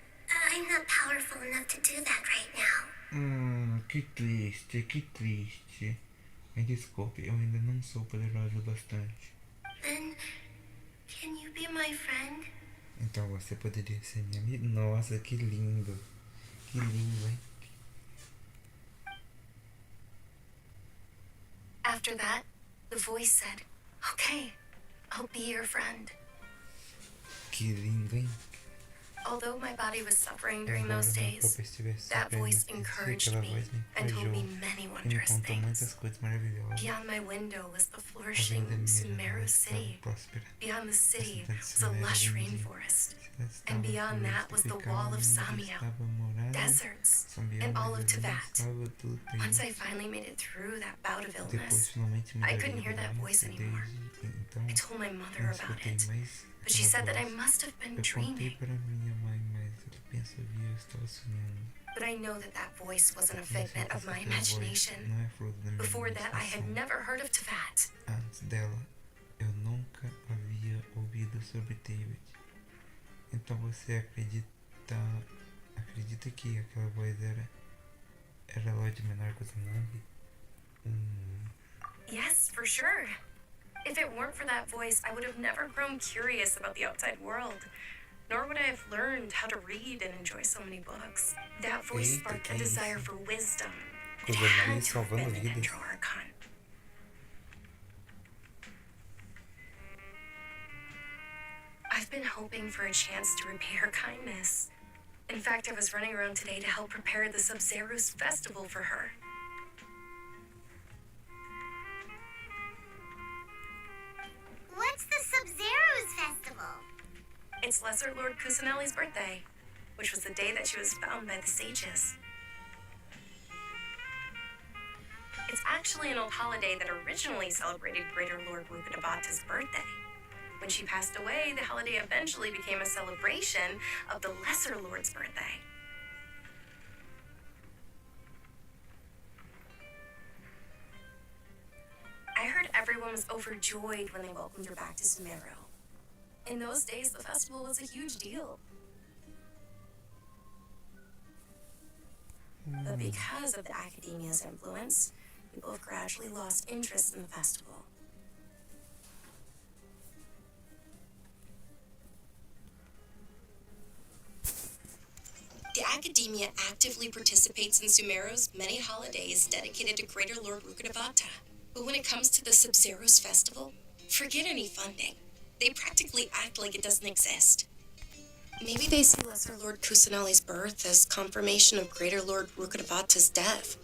I'm not powerful enough to do that right now. Que triste. Que triste. Me desculpe, eu ainda não sou poderosa o bastante. Then can you be my friend? Então você poderia ser minha amiga? Nossa, que lindo. Que lindo, hein? After that, the voice said, "Okay, I'll be your friend." Que lindo, hein? Although my body was suffering during Embora those meu days, corpo estivesse that sofrendo voice naquele dia, encouraged aquela me voz me and told me encorajou many e me wondrous contou muitas things. coisas maravilhosas. Beyond my window was the A flourishing vida minha Sumeru estava city. próspera. Beyond the city cidade was a Sumeru lush vendia. rainforest. A cidade And estava beyond that was the florescificada, wall of onde Samia, estava morada, deserts, Samia, and all of mas ali Tibet. estava tudo Once perdido. I finally made it through that bout of Depois illness, finalmente me I dei couldn't hear that voice desde anymore. então I told my mother não about escutei it, mais but she aquela said that I voz. must have been Eu contei dreaming. para minha mãe, mas ela pensa que eu estava sonhando. But I know that that voice wasn't a Eu tenho figment of certeza my que aquela voz imagination. não é fruto da minha Before that, I had imaginação. never heard of Tibet. Antes dela, eu nunca havia ouvido sobre David. Então você acredita que aquela voz era Lorde Menor Kusanagi? Yes, for sure. If it weren't for that voice, I would have never grown curious about the outside world. Nor would I have learned how to read and enjoy so many books. That voice Eita, sparked que a desire isso? for wisdom. It Kusanagi had to have salvando been an vidas. Dendroarchon. I've been hoping for a chance to repay her kindness. In fact, I was running around today to help prepare the Sub-Zerus festival for her. it's Lesser Lord Kusanelli's birthday, which was the day that she was found by the sages. It's actually an old holiday that originally celebrated Greater Lord Rukkhadevata's birthday. When she passed away, the holiday eventually became a celebration of the Lesser Lord's birthday. I heard everyone was overjoyed when they welcomed her back to Sumeru. In those days, the festival was a huge deal. But because of the academia's influence, people have gradually lost interest in the festival. The academia actively participates in Sumeru's many holidays dedicated to Greater Lord Rukkhadevata. But when it comes to the Sub-Zero's festival, forget any funding. They practically act like it doesn't exist. Maybe they see Lesser Lord Kusanelli's birth as confirmation of Greater Lord Rukkhadevata's death,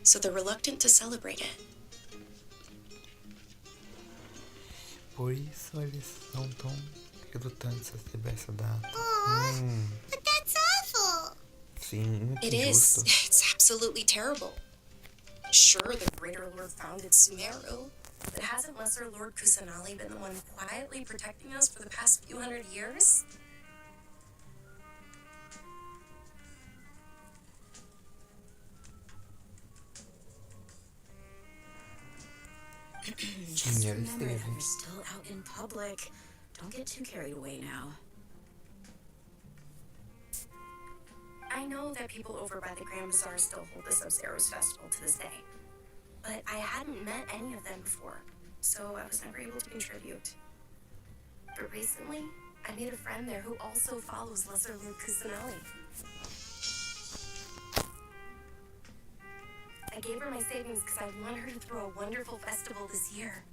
so they're reluctant to celebrate it. Por isso eles não tão relutantes a celebrar essa data. But that's awful. Sim, muito It injusto. is. It's absolutely terrible. Sure, the Greater Lord founded Sumeru, but hasn't Lesser Lord Kusanelli been the one quietly protecting us for the past few hundred years? Just remember that we're still out in public. Don't get too carried away now. I know that people over by the Grand Bazaar still hold the Sub-Zero's festival to this day, but I hadn't met any of them before, so I was never able to contribute. But recently, I made a friend there who also follows Lesser Lord Kusanelli. I gave her my savings because I want her to throw a wonderful festival this year.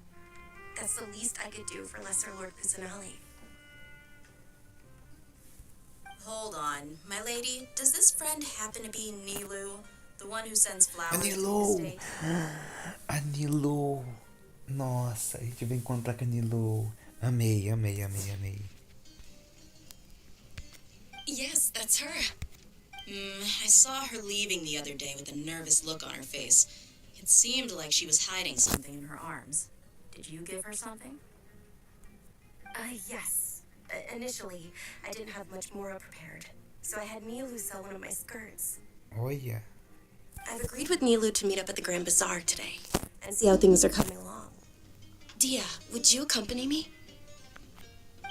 That's the least I could do for Lesser Lord Kusanelli. Hold on, my lady. Does this friend happen to be Nilu, the one who sends flowers to the Anilou! estate? Anilou! Nossa, a gente vai encontrar com a Anilou. Amei, amei, amei, amei. Yes, that's her. I saw her leaving the other day with a nervous look on her face. It seemed like she was hiding something in her arms. Did you give her something? Yes. Initially, I didn't have much more prepared, so I had Nilu sell one of my skirts. Olha. I've agreed with Nilu to meet up at the Grand Bazaar today and see how things are coming along. Dia, would you accompany me?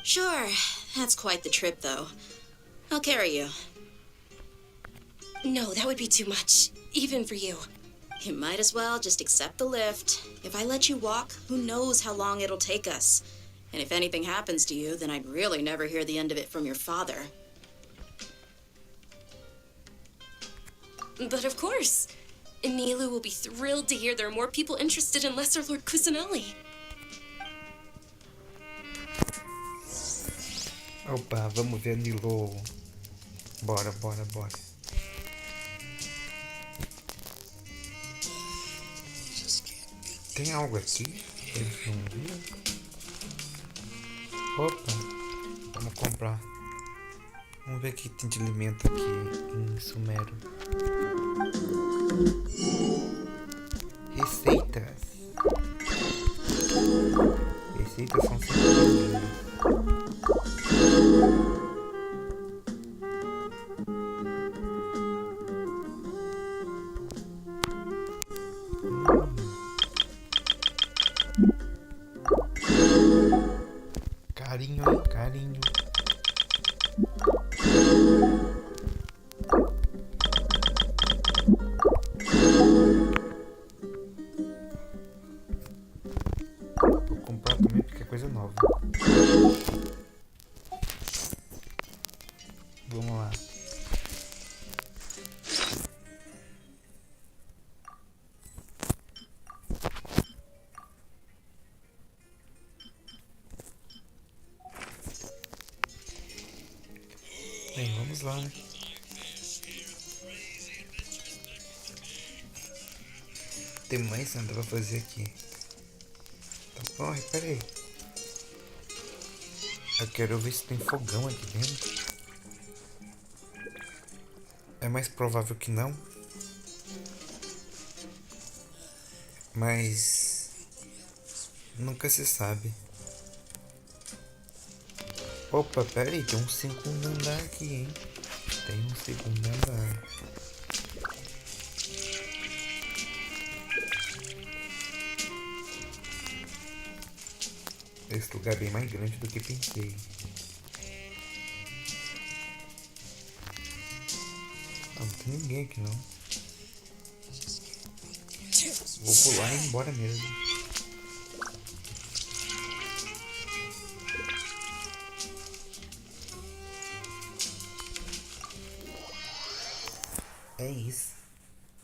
Sure, that's quite the trip, though. I'll carry you. No, that would be too much, even for you. You might as well just accept the lift. If I let you walk, who knows how long it'll take us. And if anything happens to you, then I'd really never hear the end of it from your father. But of course, Nilu will be thrilled to hear there are more people interested in Lesser Lord Kusanelli. Opa, vamos ver a Anilou. Bora, bora, bora. Tem algo aqui? Eles não viram? Opa, vamos comprar. Vamos ver o que tem de alimento aqui em Sumeru. Receitas. Receitas são sempre bem-vindas. Carinho, hein? Carinho. Vou comprar também porque é coisa nova. Vamos lá. Bem, vamos lá, né? Tem mais nada pra fazer aqui. Tá bom, peraí. Eu quero ver se tem fogão aqui dentro. É mais provável que não. Mas nunca se sabe. Opa, pera aí, tem um segundo andar aqui, hein? Tem um segundo andar. Esse lugar é bem mais grande do que pensei. Não tem ninguém aqui não. Vou pular e ir embora mesmo. É isso.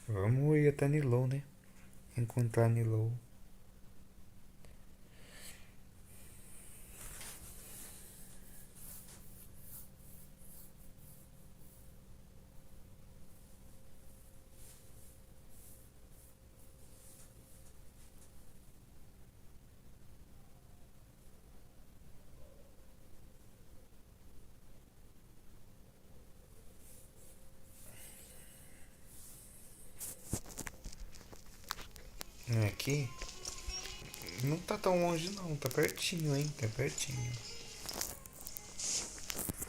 Vamos ir até Nilou, né? Encontrar Nilou. Aqui não tá tão longe não, tá pertinho, hein? Tá pertinho.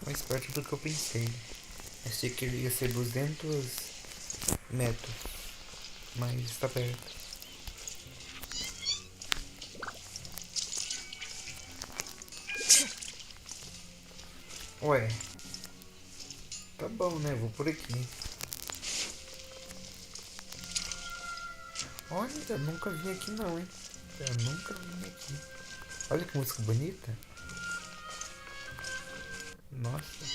Mais perto do que eu pensei. Achei que ia ser 200 metros, mas está perto. Ué, tá bom, né? Vou por aqui. Olha, eu nunca vim aqui não, hein? Eu nunca vim aqui. Olha que música bonita. Nossa.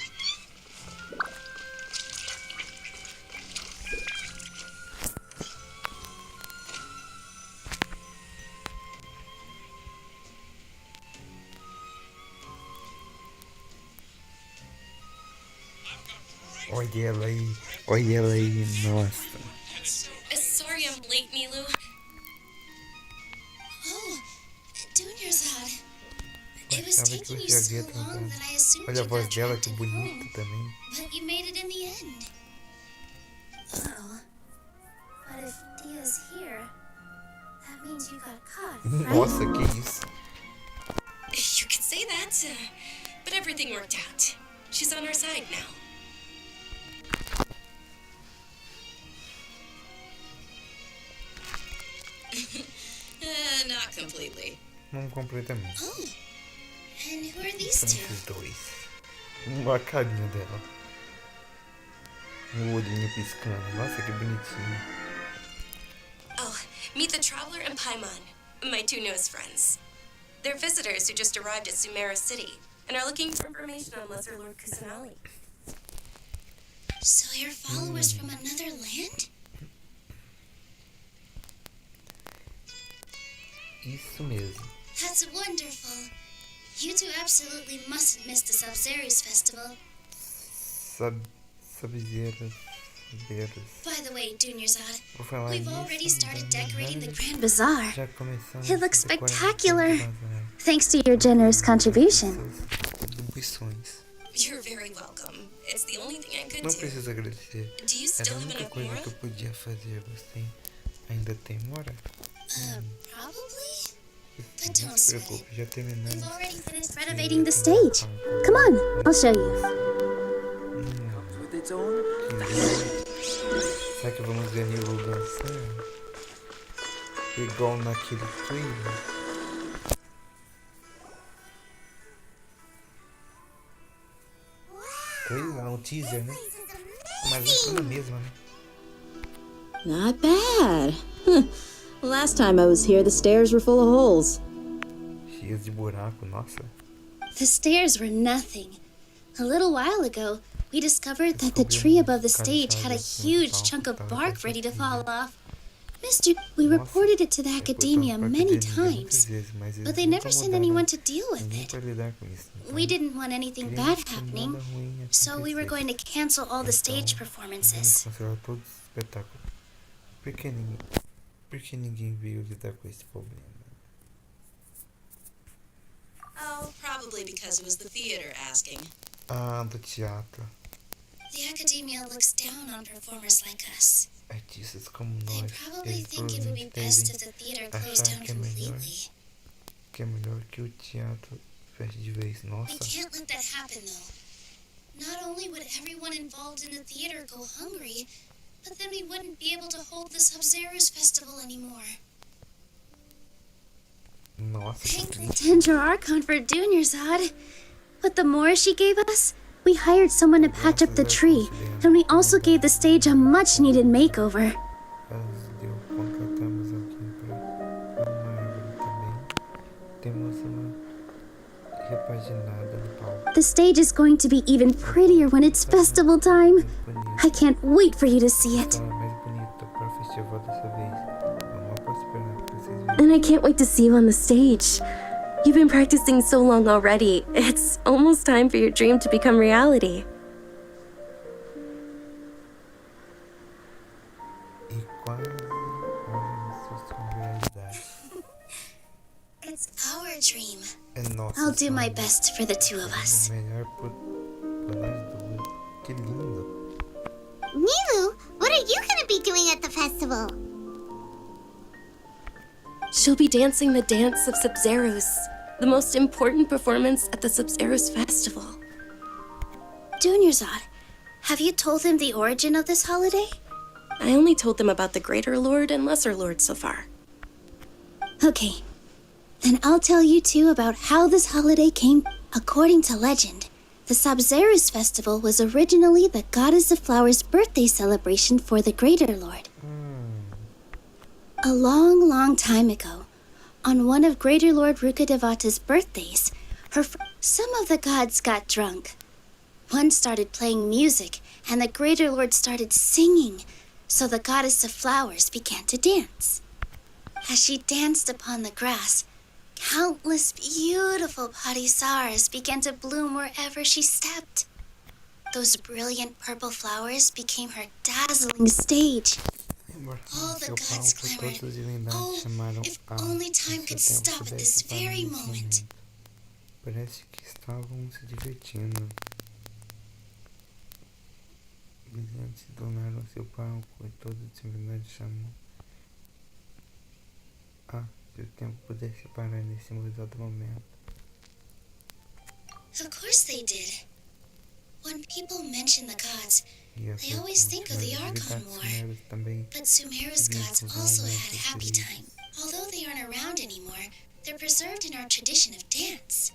Olha ela aí. Olha ela aí, nossa. Sorry I'm late, Nilu. Oh, Dunyarzad. It was Achava que taking you você so havia long tratado. that I assumed Olha a you voz got dela, trapped que at bonita home. também. But you made it in the end. Oh. But if Dia's here, that means you got caught, right? Nossa, que isso? You could say that, but everything worked out. She's on our side now. Not completely. Não completamente. Oh. And who are these São two? esses dois. A carinha dela. O olhinho piscando. Nossa, que bonitinho. Oh, meet the Traveler and Paimon, my two newest friends. They're visitors who just arrived at Sumeru City and are looking for information on Lesser Lord Kusanali. So you're followers from another land? Isso mesmo. That's wonderful. You two absolutely mustn't miss the Sub-Zerus festival. Sub-Zeros. By the way, Dunyarzad, Vou falar we've isso, already started mas decorating the Grand Bazaar. já começamos It looks a decorar spectacular. o bazar. Thanks to your generous contribution. Suas contribuições. You're very welcome. It's the only thing I could Não do. precisa agradecer. Do you Era still a have única enough coisa Mora? que eu podia fazer. Você ainda tem mora? Probably? But Não don't se sweat it. preocupe, já terminamos. We've already finished Renovating the stage. Come on, I'll show you. Será que vamos ver Nilo dançando? Igual naquele trailer? Trailer? Não, teaser, né? Mas é tudo a mesma, né? Not bad. Last time I was here, the stairs were full of holes. Cheias de buraco, nossa. The stairs were nothing. A little while ago, we discovered that the tree above the stage had a huge chunk of bark ready to fall off. We reported it to the academia many times, but they never sent anyone to deal with it. We didn't want anything bad happening, so we were going to cancel all the stage performances. Por que ninguém veio lidar com esse problema? Oh, probably because it was the theater asking. Ah, do teatro. The academia looks down on performers like us. Artistas como They nós, probably eles think it would be provavelmente best devem if the theater closed achar down completely. que é melhor que o teatro feche de vez. We Nossa, can't let that happen, though. Not only would everyone involved in the theater go hungry, but then we wouldn't be able to hold the Sub-Zero's festival anymore. nossa, que Thank the triste. Tendra Archon for Dunyarzad. But the more she gave us, we hired someone to patch up the tree, and we also gave the stage a much-needed makeover. Contratamos alguém para uma árvore também. Temos uma repaginada no palco. The stage is going to be even prettier when it's festival time. I can't wait for you to see it. Está mais bonita para o festival dessa vez. Não posso esperar para vocês verem. And I can't wait to see you on the stage. You've been practicing so long already. It's almost time for your dream to become reality. E quase isso se realidade. It's our dream. É nosso I'll do my sonho. best for the two of us. Melhor por nós duas. Que lindo. Nilu, what are you gonna be doing at the festival? She'll be dancing the dance of Sub-Zeros, the most important performance at the Sub-Zeros festival. Dunyarzad, have you told him the origin of this holiday? I only told them about the Greater Lord and Lesser Lord so far. Okay. Then I'll tell you two about how this holiday came. According to legend, the Sub-Zeros festival was originally the Goddess of Flowers' birthday celebration for the Greater Lord. A long, long time ago, on one of Greater Lord Rukkhadevata's birthdays, some of the gods got drunk. One started playing music, and the Greater Lord started singing, so the Goddess of Flowers began to dance. As she danced upon the grass, countless beautiful parisaras began to bloom wherever she stepped. Those brilliant purple flowers became her dazzling stage. All the gods clamored, "Oh, if only time could stop at this very moment." Parece que estavam se divertindo. Brilhantes donaram seu palco e toda a divindade chamou. Ah, se o tempo pudesse parar nesse exato momento. Of course they did. When people mention the gods, they always think of the Archon War. But Sumeru's gods also had a happy time. Although they aren't around anymore, they're preserved in our tradition of dance.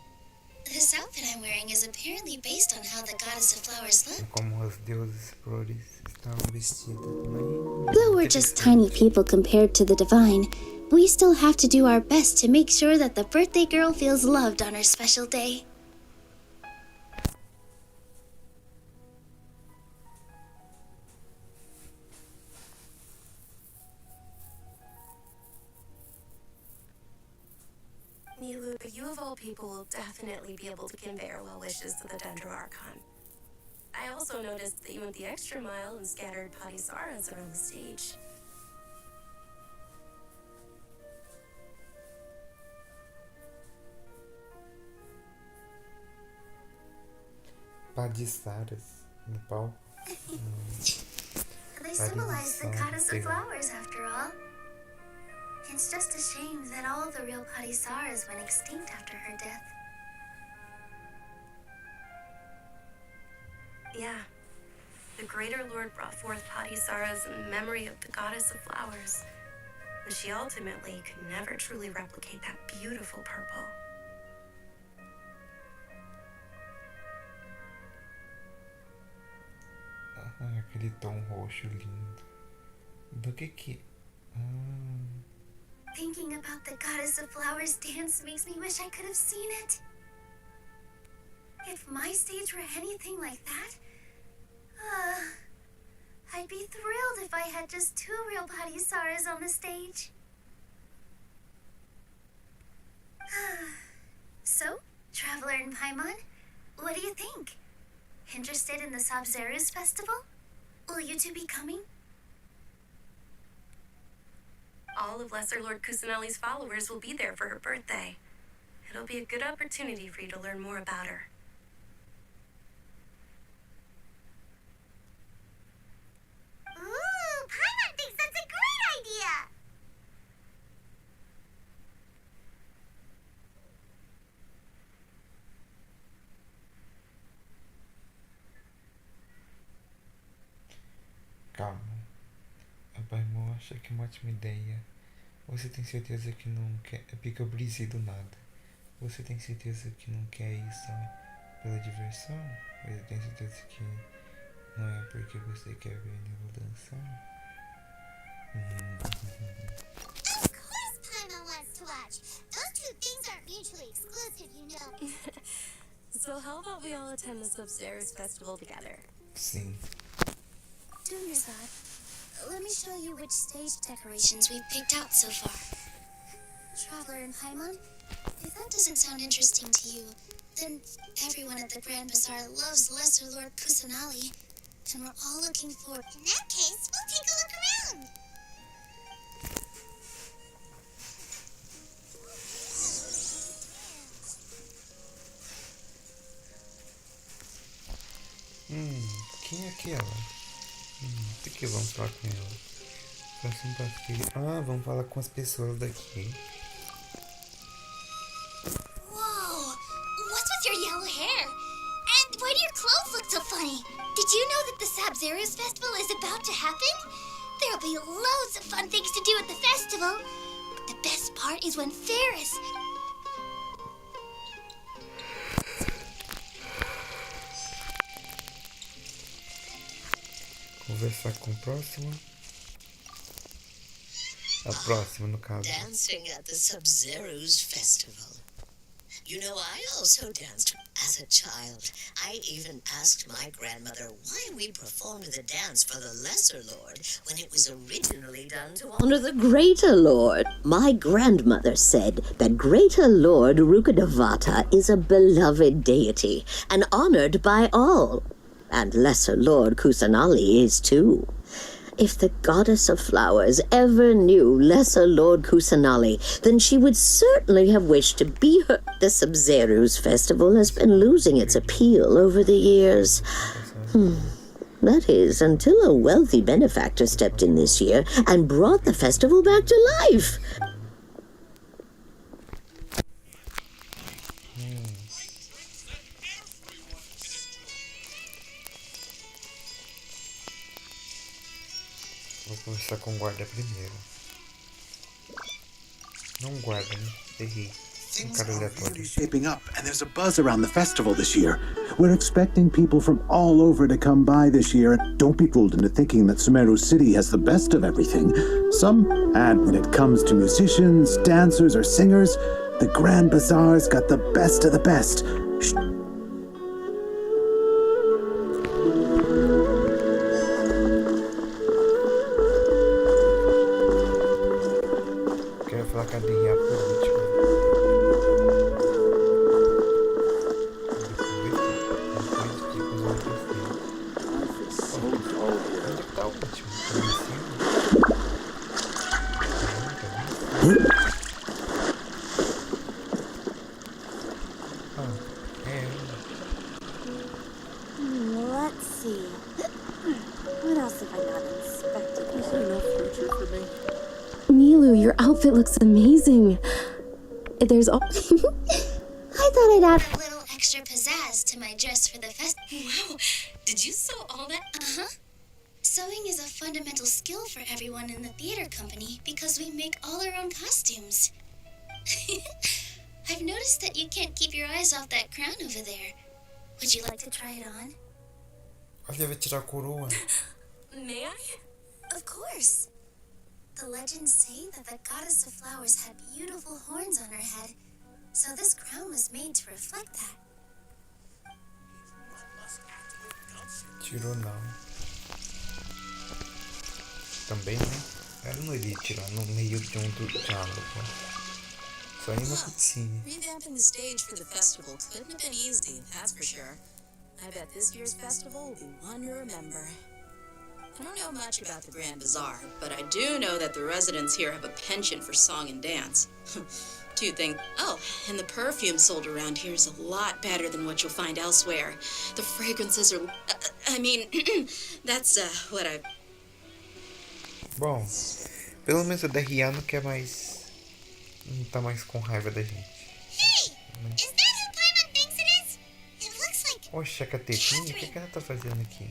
This outfit I'm wearing is apparently based on how the Goddess of Flowers looked. Como as deusas flores estavam vestidas. Though we're just tiny people compared to the divine, we still have to do our best to make sure that the birthday girl feels loved on her special day. Nilu, you of all people will definitely be able to convey our well wishes to the Dendro Archon. I also noticed that you went the extra mile and scattered Padisaras around the stage. Padisaras no palco. They symbolize the Goddess of Flowers, after all. It's just a shame that all of the real Padisaras went extinct after her death. Yeah. The Greater Lord brought forth Padisaras in memory of the Goddess of Flowers, but she ultimately could never truly replicate that beautiful purple. Ah, aquele tom roxo lindo. Do que... Thinking about the Goddess of Flowers dance makes me wish I could have seen it. If my stage were anything like that, I'd be thrilled if I had just 2 real Padisaras on the stage. So, Traveler and Paimon, what do you think? Interested in the Sub-Zero's festival? Will you two be coming? All of Lesser Lord Kusanelli's followers will be there for her birthday. It'll be a good opportunity for you to learn more about her. Ooh, Paimon thinks that's a great idea! Calma. A Paimon acha que é uma ótima ideia. Você tem certeza que não quer... É porque eu brisei do nada. Você tem certeza que não quer isso pela diversão? Você tem certeza que não é porque você quer ver Nilo dançar? Of course Paimon wants to watch. Those two things aren't mutually exclusive, you know. So how about we all attend the Sub-Zero's festival together? Sim. Junior-san, let me show you which stage decorations we've picked out so far. Traveler and Paimon, if that doesn't sound interesting to you, then everyone at the Grand Bazaar loves Lesser Lord Kusanali, and we're all looking forward. In that case, we'll take a look around. Quem é aquela? Por que vamos falar com ela? Próximo passo. Vamos falar com as pessoas daqui. Whoa! What's with your yellow hair? And why do your clothes look so funny? Did you know that the Sub-Zero's festival is about to happen? There'll be loads of fun things to do at the festival. But the best part is when Ferris... Conversar com o próximo. A próxima, no caso. Dancing at the Sub-Zero's festival. You know, I also danced as a child. I even asked my grandmother why we performed the dance for the Lesser Lord when it was originally done to Honor the Greater Lord. My grandmother said that Greater Lord Rukkhadevata is a beloved deity and honored by all. And Lesser Lord Kusanali is too. If the goddess of flowers ever knew Lesser Lord Kusanali, then she would certainly have wished to be her. The Sub-Zero's festival has been losing its appeal over the years. That is, until a wealthy benefactor stepped in this year and brought the festival back to life. Vou conversar com o guarda primeiro. Não guarda, né? Errei. Things are really shaping up, and there's a buzz around the festival this year. We're expecting people from all over to come by this year, and don't be fooled into thinking that Sumeru City has the best of everything. And when it comes to musicians, dancers, or singers, the Grand Bazaar's got the best of the best. Quero falar com a Denha por último. Let's see. What else have I not inspected? Is there enough future for me? Nilu, your outfit looks amazing. There's all... I thought I'd add a little extra pizzazz to my dress for the festival. Wow, did you sew all that? Uh-huh. Sewing is a fundamental skill for everyone in the theater company because we make all our own costumes. I've noticed that you can't keep your eyes off that crown over there. Would you like to try it on? Olha, vai tirar a coroa. May I? Of course. The legends say that the goddess of flowers had beautiful horns on her head, so this crown was made to reflect that. Tirou não. Também, né? Ela não iria tirar no meio de um diálogo. Só em uma cutscene. Revamping the stage for the festival couldn't have been easy, that's for sure. I bet this year's festival will be one to remember. I don't know much about the Grand Bazaar, but I do know that the residents here have a penchant for song and dance. two things. Oh, and the perfume sold around here is a lot better than what you'll find elsewhere. The fragrances are... I mean, that's what I... Bom, pelo menos a DRA não quer mais... Não tá mais com raiva da gente. Hey! Is that who Paimon thinks it is? It looks like... Oxe, a catetinha, o que ela tá fazendo aqui?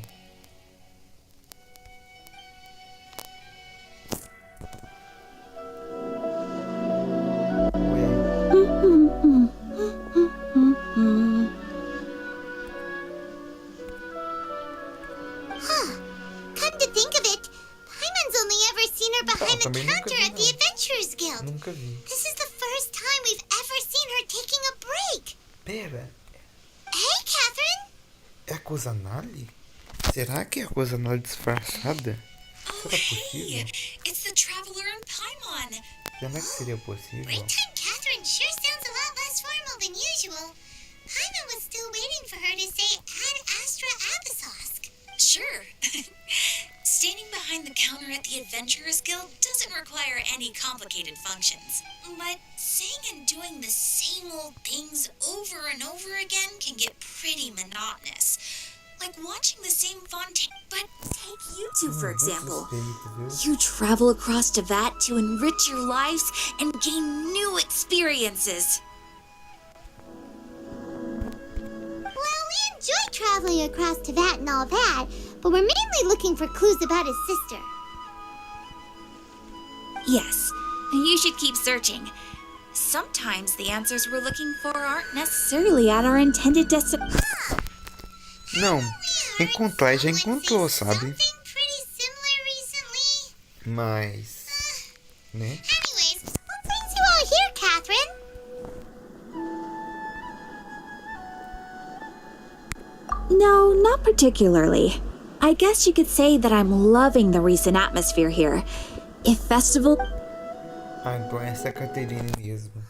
Come to think of it, Paimon's only ever seen her behind the counter at the Adventurers Guild. Nunca vi. This is the first time we've ever seen her taking a break. Pera, Hey, Catherine! é a Kusanali? Será que é a Kusanali disfarçada? Será possível? It's the traveler in Paimon. Será que seria possível? Break-time Catherine sure sounds a lot less formal than usual. Paimon was still waiting for her to say Ad Astra Abyssosque. Sure. Standing behind the counter at the Adventurers Guild doesn't require any complicated functions. But saying and doing the same old things over and over again can get pretty monotonous. Like watching the same fontaine. But take you two, for example. You travel across Tevat to enrich your lives and gain new experiences. Well, we enjoy traveling across Tevat and all that, but we're mainly looking for clues about his sister. Yes, you should keep searching. Sometimes the answers we're looking for aren't necessarily at our intended destination. Não, encontrar já encontrou, sabe? Something pretty similar recently. Mas... né? Anyways, what brings you all here, Catherine? No, not particularly. I guess you could say that I'm loving the recent atmosphere here. If festival... Ah, então essa é a Caterine mesmo.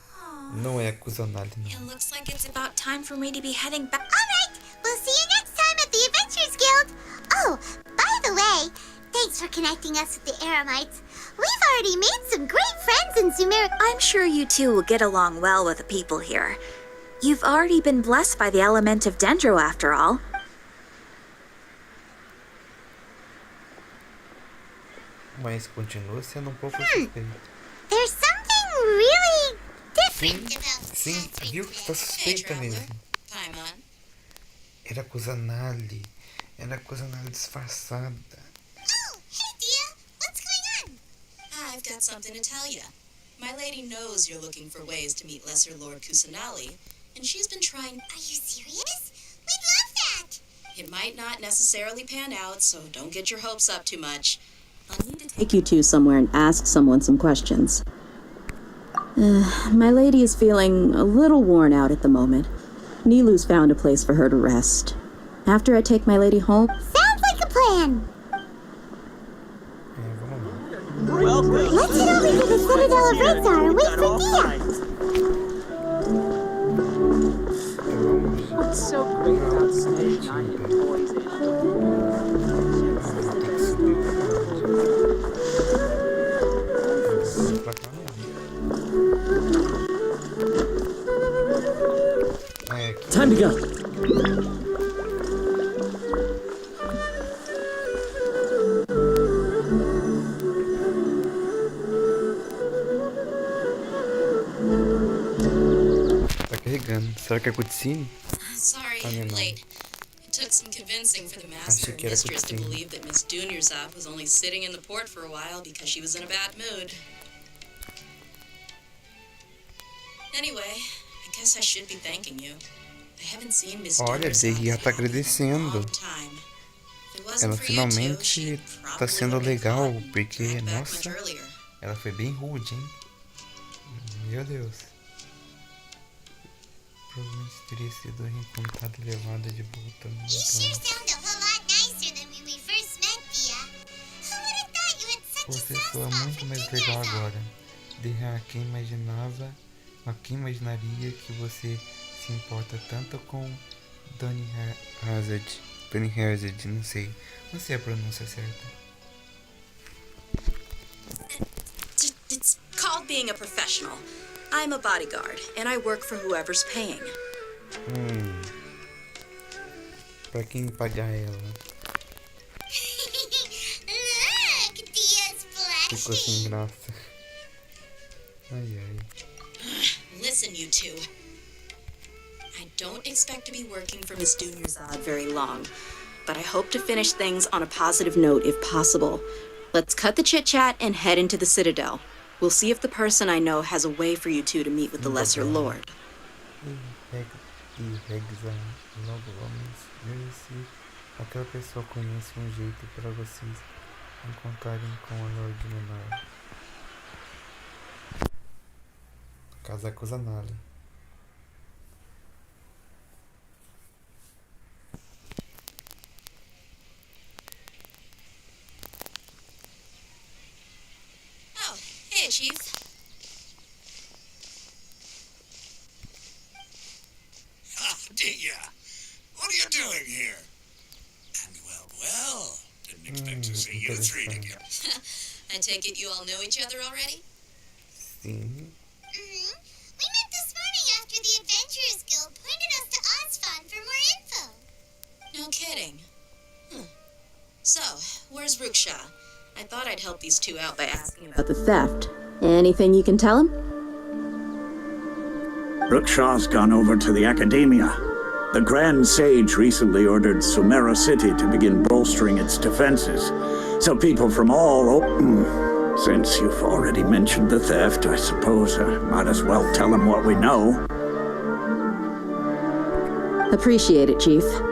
Não é a Kusanali, não. It looks like it's about time for me to be heading back. Alright, we'll see you next time at the Adventurers Guild. Oh, by the way, thanks for connecting us with the Eremites. We've already made some great friends in Sumeru. I'm sure you two will get along well with the people here. You've already been blessed by the element of Dendro, after all. Mas continua sendo pouco suspeito. There's something really different about Sim, viu que tá suspeita mesmo. Paimon. Era a Kusanali. Era a Kusanali disfarçada. Oh, hey, Dia. What's going on? I've got something to tell you. My lady knows you're looking for ways to meet Lesser Lord Kusanali, and she's been trying... Are you serious? We'd love that. It might not necessarily pan out, so don't get your hopes up too much. I'll need to Take you two somewhere and ask someone some questions. My lady is feeling a little worn out at the moment. Nilu's found a place for her to rest. After I take my lady home... Sounds like a plan. Let's head over to the Citadel of Rexar and wait for Dia. What's so great about staying on your boys? Time to go. Tá carregando. Será que é cutscene? Sorry, I'm late. It took some convincing for the master and mistress to believe that Miss Dunyerzop was only sitting in the port for a while because she was in a bad mood. Anyway, I guess I should be thanking you. I haven't seen Miss Olha, a Dunyerzop DRA tá agradecendo. Ela finalmente tá sendo legal, porque, nossa, ela foi bem rude, hein? Meu Deus. Provavelmente teria sido reencontrada e levada de volta. You sure sound a whole lot nicer than when we first met, Dia. Who would have thought you had such a Você soft soa spot muito for mais Dunyerzop? legal agora. DRA, quem imaginava, mas quem imaginaria que você se importa tanto com Donny Hazard, não sei a pronúncia certa. It's called being a professional. I'm a bodyguard, and I work for whoever's paying. Pra quem pagar ela. Look, Dia's Ficou sem blushing. graça. Ai, ai. Listen, you two. I don't expect to be working for Miss Dunyarzad Very long, but I hope to finish things on a positive note if possible. Let's cut the chit-chat and head into the Citadel. We'll see if the person I know has a way for you two to meet with the Lesser Lord. Logo vamos ver se aquela pessoa conhece jeito para vocês encontrarem com a Lorde Menor. Casar com Zanali. Oh, hey, Chief. Dia, what are you doing here? And well, didn't expect to see you three together. I take it you all know each other already? Sim. We met this morning after the Adventurers Guild pointed us to Ozfon for more info. No kidding. So, where's Ruksha? I thought I'd help these two out by asking about About the theft. Anything you can tell him? Ruksha's gone over to the Academia. The Grand Sage recently ordered Sumeru City to begin bolstering its defenses. So people from all over... Since you've already mentioned the theft, I suppose I might as well tell him what we know. Appreciate it, Chief. Theft?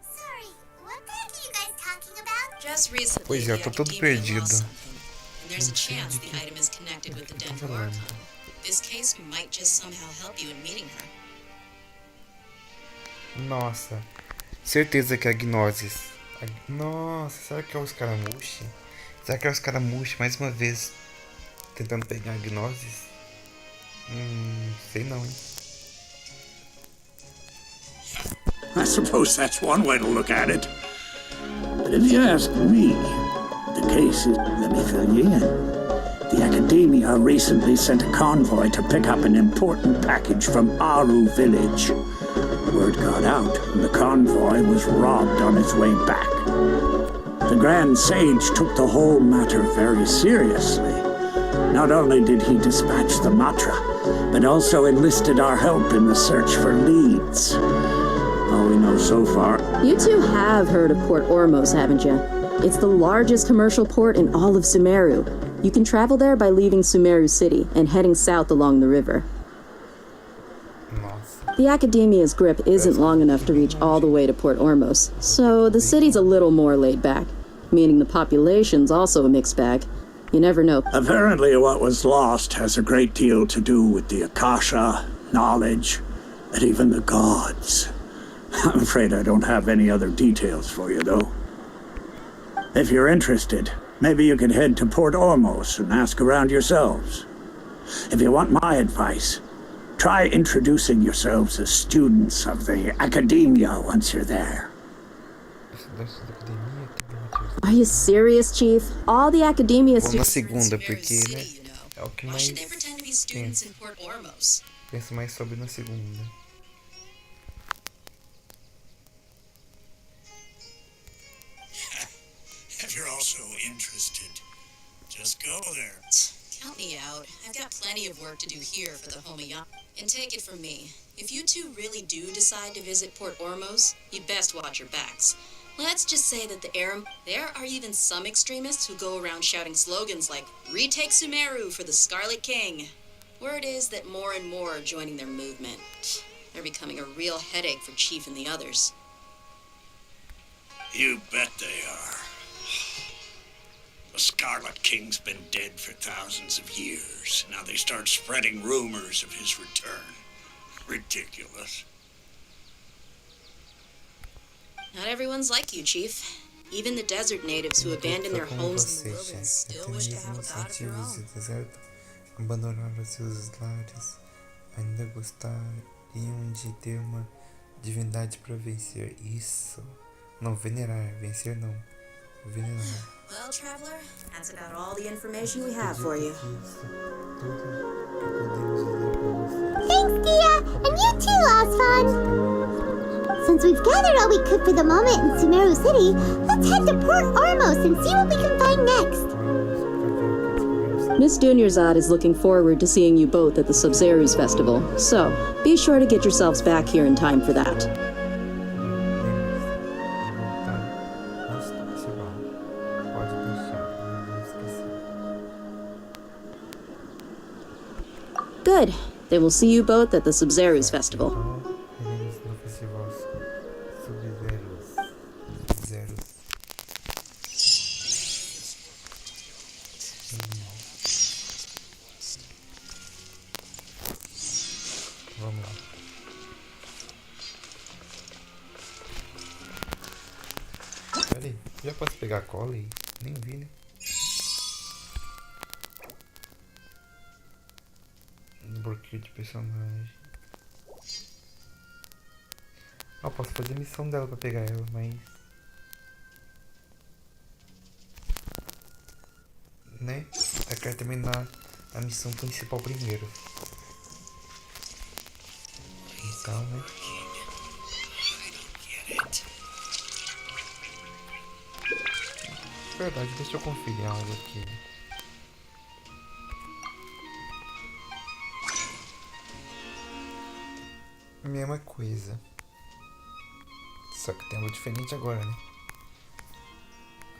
Sorry, what the heck are you guys talking about? Just recently, Pois é, eu tô todo perdido. and there's a chance the item is connected with the Denver Archon. This case might just somehow help you in meeting her. Nossa, certeza que é a Gnosis. Nossa, será que é o Escaramuche? Será que é o Escaramuche mais uma vez tentando pegar a Gnosis? Sei não, hein? I suppose that's one way to look at it. But if you ask me, the case is... Let me fill you in. The Academia recently sent a convoy to pick up an important package from Aru village. Word got out, and the convoy was robbed on its way back. The Grand Sage took the whole matter very seriously. Not only did he dispatch the Matra, but also enlisted our help in the search for leads. All we know so far... You two have heard of Port Ormos, haven't you? It's the largest commercial port in all of Sumeru. You can travel there by leaving Sumeru City and heading south along the river. The Academia's grip isn't long enough to reach all the way to Port Ormos, so the city's a little more laid back, meaning the population's also a mixed bag. You never know. Apparently what was lost has a great deal to do with the Akasha, knowledge, and even the gods. I'm afraid I don't have any other details for you, though. If you're interested, maybe you could head to Port Ormos and ask around yourselves. If you want my advice, try introducing yourselves as students of the Academia once you're there. Are you serious, Chief? All the Academia Vou na students... segunda, porque, né, é o que Why mais should they pretend to be students in Port Ormos? penso mais sobre na segunda. If you're also interested, just go there. Count me out. I've got plenty of work to do here for the Homeya. And take it from me, if you two really do decide to visit Port Ormos, you'd best watch your backs. Let's just say that there are even some extremists who go around shouting slogans like, "Retake Sumeru for the Scarlet King." Word is that more and more are joining their movement. They're becoming a real headache for Chief and the others. You bet they are. The Scarlet King's been dead for thousands of years. Now they start spreading rumors of his return. Ridiculous. Not everyone's like you, Chief. Even the desert natives who abandoned their homes in the wilderness still wish to have a god of their own. Deserto, abandonaram seus lares, ainda gostariam de ter uma divindade para vencer. Isso. Não venerar, vencer não. Well, traveler, That's about all the information we have for you. Thanks, Dia! And you too, Osfon! Since we've gathered all we could for the moment in Sumeru City, let's head to Port Ormos and see what we can find next. Miss Dunyarzad is looking forward to seeing you both at the Sub-Zeru's festival, so be sure to get yourselves back here in time for that. Good. Then we'll see you both at the Sub-Zeru's festival. Vamos lá. Pera aí, já posso pegar a cola aí? Nem vi, né? Bloqueio de personagem. Ah, posso fazer a missão dela pra pegar ela, mas... né? Eu quero terminar a missão principal primeiro. Então, né? Verdade, deixa eu conferir algo aqui. Mesma coisa. Só que tem algo diferente agora, né?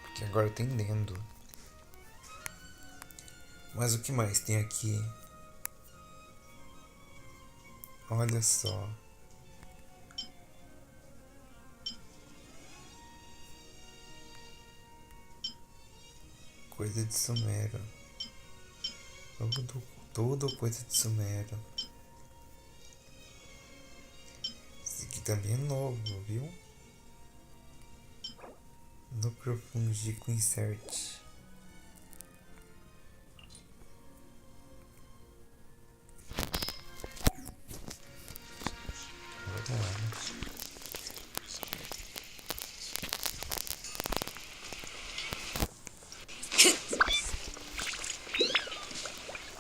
Porque agora tem lendo. Mas o que mais tem aqui? Olha só. Coisa de Sumeru. Tudo coisa de Sumeru. Esse aqui também é novo, viu? No profundo com insert.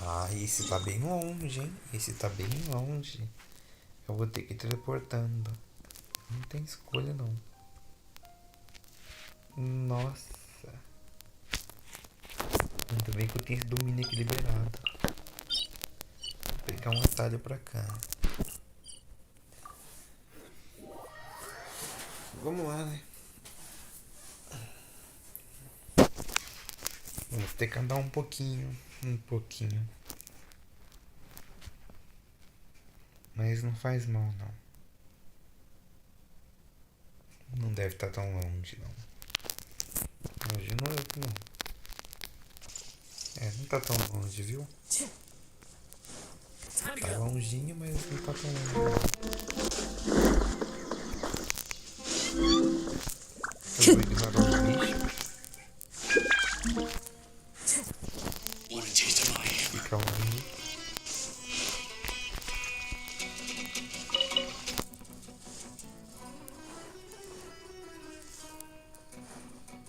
Ah, esse tá bem longe, hein? Esse tá bem longe. Eu vou ter que ir teleportando. Não tem escolha, não. Nossa. Ainda bem que eu tenho esse domínio aqui liberado. Vou pegar um atalho pra cá. Vamos lá, né? Vamos ter que andar um pouquinho. Mas não faz mal, não. Não deve estar tão longe, não. Imagina eu que não. Não tá tão longe, viu? Tá longinho, mas não tá tão longe, não. Eu vou ignorar os bichos. Fica longe.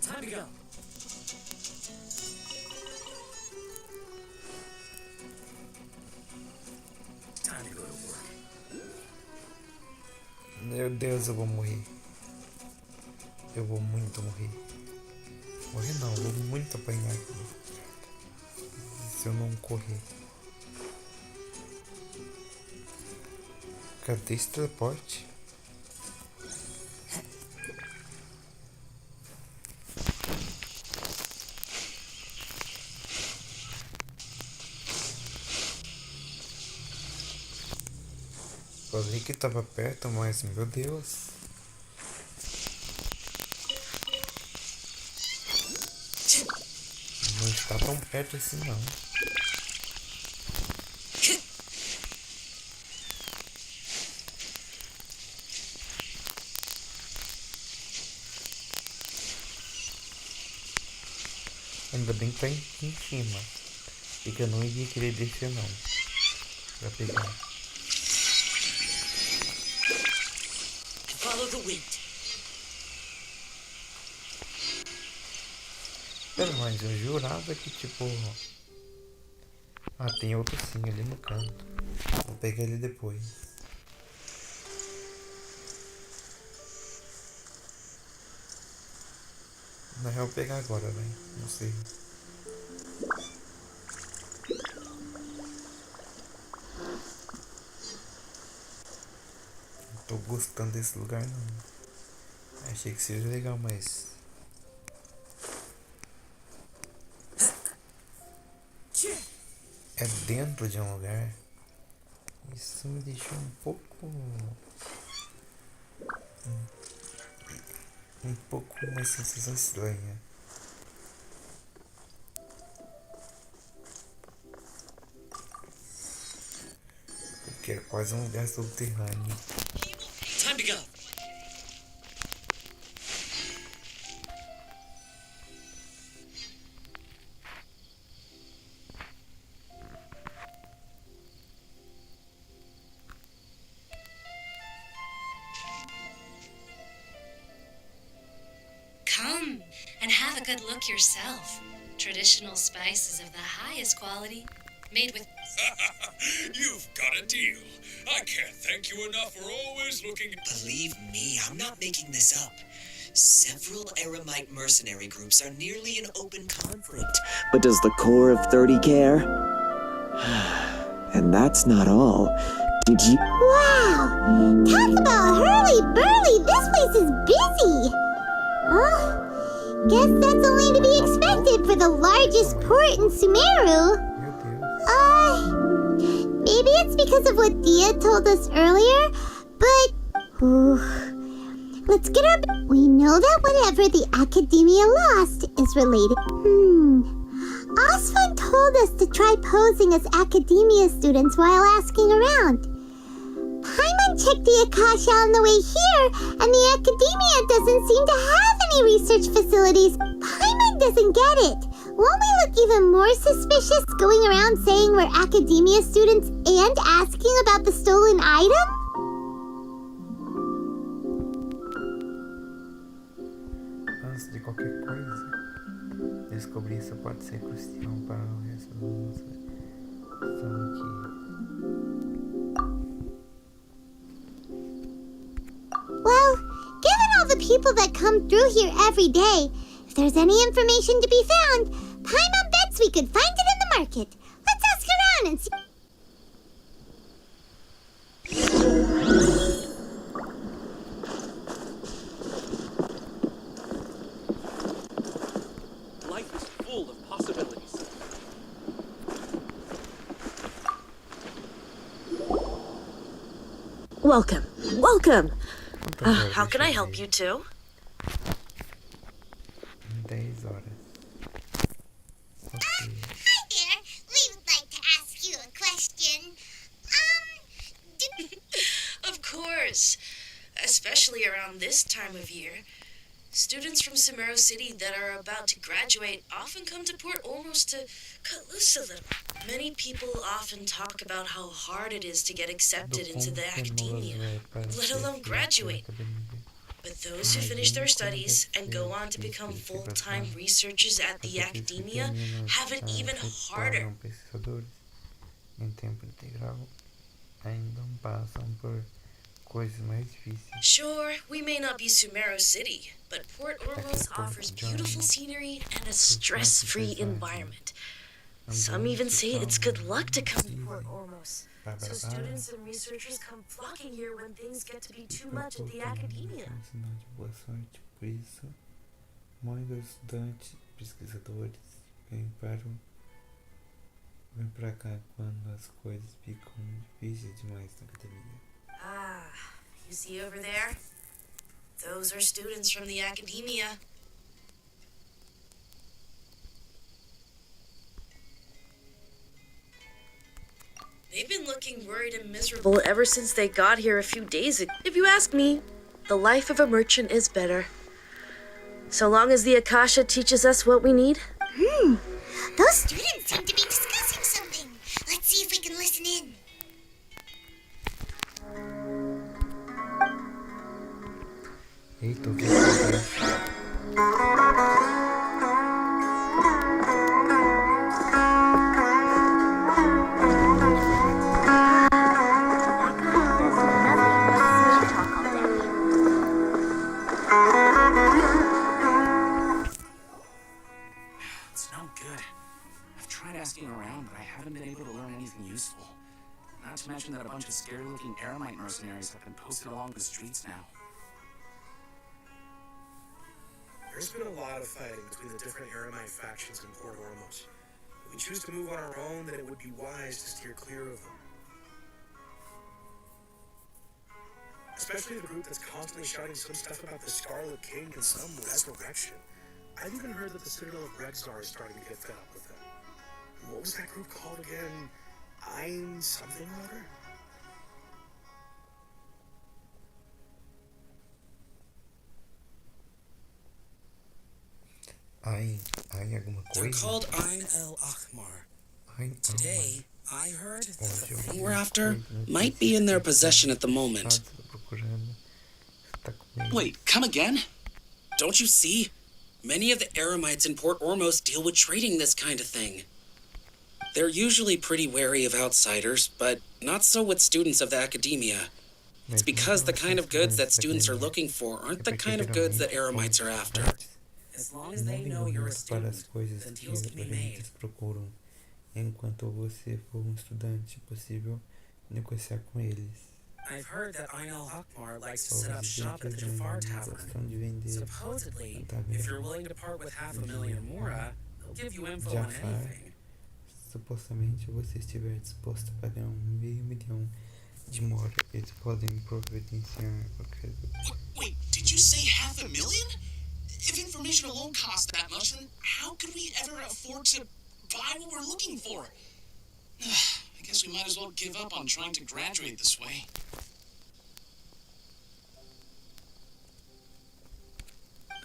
Time to go. Time to go to work. Meu Deus, eu vou morrer. Eu vou muito morrer. Morrer não, eu vou muito apanhar aqui. Se eu não correr. Cadê esse teleporte? Falei que tava perto, mas meu Deus. Não está tão perto assim não. Ainda bem que tá aqui em cima. E que eu não iria querer descer não. Pra pegar. Follow the wind. Pera, mas eu jurava que tipo... Ah, tem outro sim ali no canto. Vou pegar ele depois. Na real, vou pegar agora, velho. Não sei. Não tô gostando desse lugar, não. Achei que seja legal, mas... É dentro de um lugar. Isso me deixou um pouco... Um pouco uma sensação estranha. Porque é quase um lugar subterrâneo. Time to go. Come and have a good look yourself. Traditional spices of the highest quality, made with... You've got a deal. I can't thank you enough for always looking... Believe me, I'm not making this up. Several Eremite mercenary groups are nearly in open conflict. But does the core of 30 care? And that's not all. Did you... Wow! Talk about hurly-burly! This place is busy! Huh? Guess that's only to be expected for the largest port in Sumeru. Maybe it's because of what Dia told us earlier, but... let's get our... We know that whatever the Academia lost is related... Osvan told us to try posing as Academia students while asking around. Paimon checked the Akasha on the way here, and the Academia doesn't seem to have any research facilities. Paimon doesn't get it. Won't we look even more suspicious going around saying we're Academia students and asking about the stolen item? Antes de qualquer coisa, descobrir isso pode ser crucial para o resto da nossa missão aqui. Well, given all the people that come through here every day, if there's any information to be found, Paimon bets we could find it in the market. Let's ask around and see. Life is full of possibilities. Welcome. Welcome. How can I help you two? 10 horas. Hi there. We would like to ask you a question. Of course. Especially around this time of year. Students from Sumeru City that are about to graduate often come to Port Ormos to cut loose a little. Many people often talk about how hard it is to get accepted into the academia, let alone graduate. But those who finish their studies and go on to become full-time researchers at the academia have it even harder. Em tempo integral ainda passam por coisas mais difíceis. Sure, we may not be Sumeru City, but Port Ormos offers beautiful scenery and a stress-free environment. Some even say it's good luck to come to Port Ormos. So students and researchers come flocking here when things get to be too much at the academia. Boa sorte, por isso, muitos estudantes, pesquisadores vêm pra cá quando as coisas ficam difíceis demais na academia. Ah, you see over there? Those are students from the academia. They've been looking worried and miserable ever since they got here a few days ago. If you ask me, the life of a merchant is better. So long as the Akasha teaches us what we need. Those students seem to be discussing something. Let's see if we can listen in. Eita, o que é? asking around, but I haven't been able to learn anything useful. Not to mention that a bunch of scary-looking Eremite mercenaries have been posted along the streets now. There's been a lot of fighting between the different Eremite factions in Port Ormos. If we choose to move on our own, then it would be wise to steer clear of them. Especially the group that's constantly shouting some stuff about the Scarlet King and some resurrection. I've even heard that the Citadel of Rexar is starting to get fed up with them. What was that group called again? Ein something or other? Alguma They're coisa? called Ein El Ahmar. Today, I heard that the thing we're Hoje after might be in their possession at the moment. Wait, come again? Don't you see? Many of the Eremites in Port Ormos deal with trading this kind of thing. They're usually pretty wary of outsiders, but not so with students of the academia. It's because the kind of goods that students are looking for aren't the kind of goods that Eremites are after. As long as they know you're a student, then deals can be made. Procuram. Enquanto você for estudante, é possível negociar com eles. I've heard that Ein El Ahmar likes to set up shop at the Jafar Tavern. Supposedly, if you're willing to part with 500,000 Mora, they'll give you info on anything. Supostamente, você estiver disposto a pagar 500 milhões de mora, eles podem providenciar qualquer coisa. Wait, did you say 500,000? If information alone costs that much, then how could we ever afford to buy what we're looking for? I guess we might as well give up on trying to graduate this way.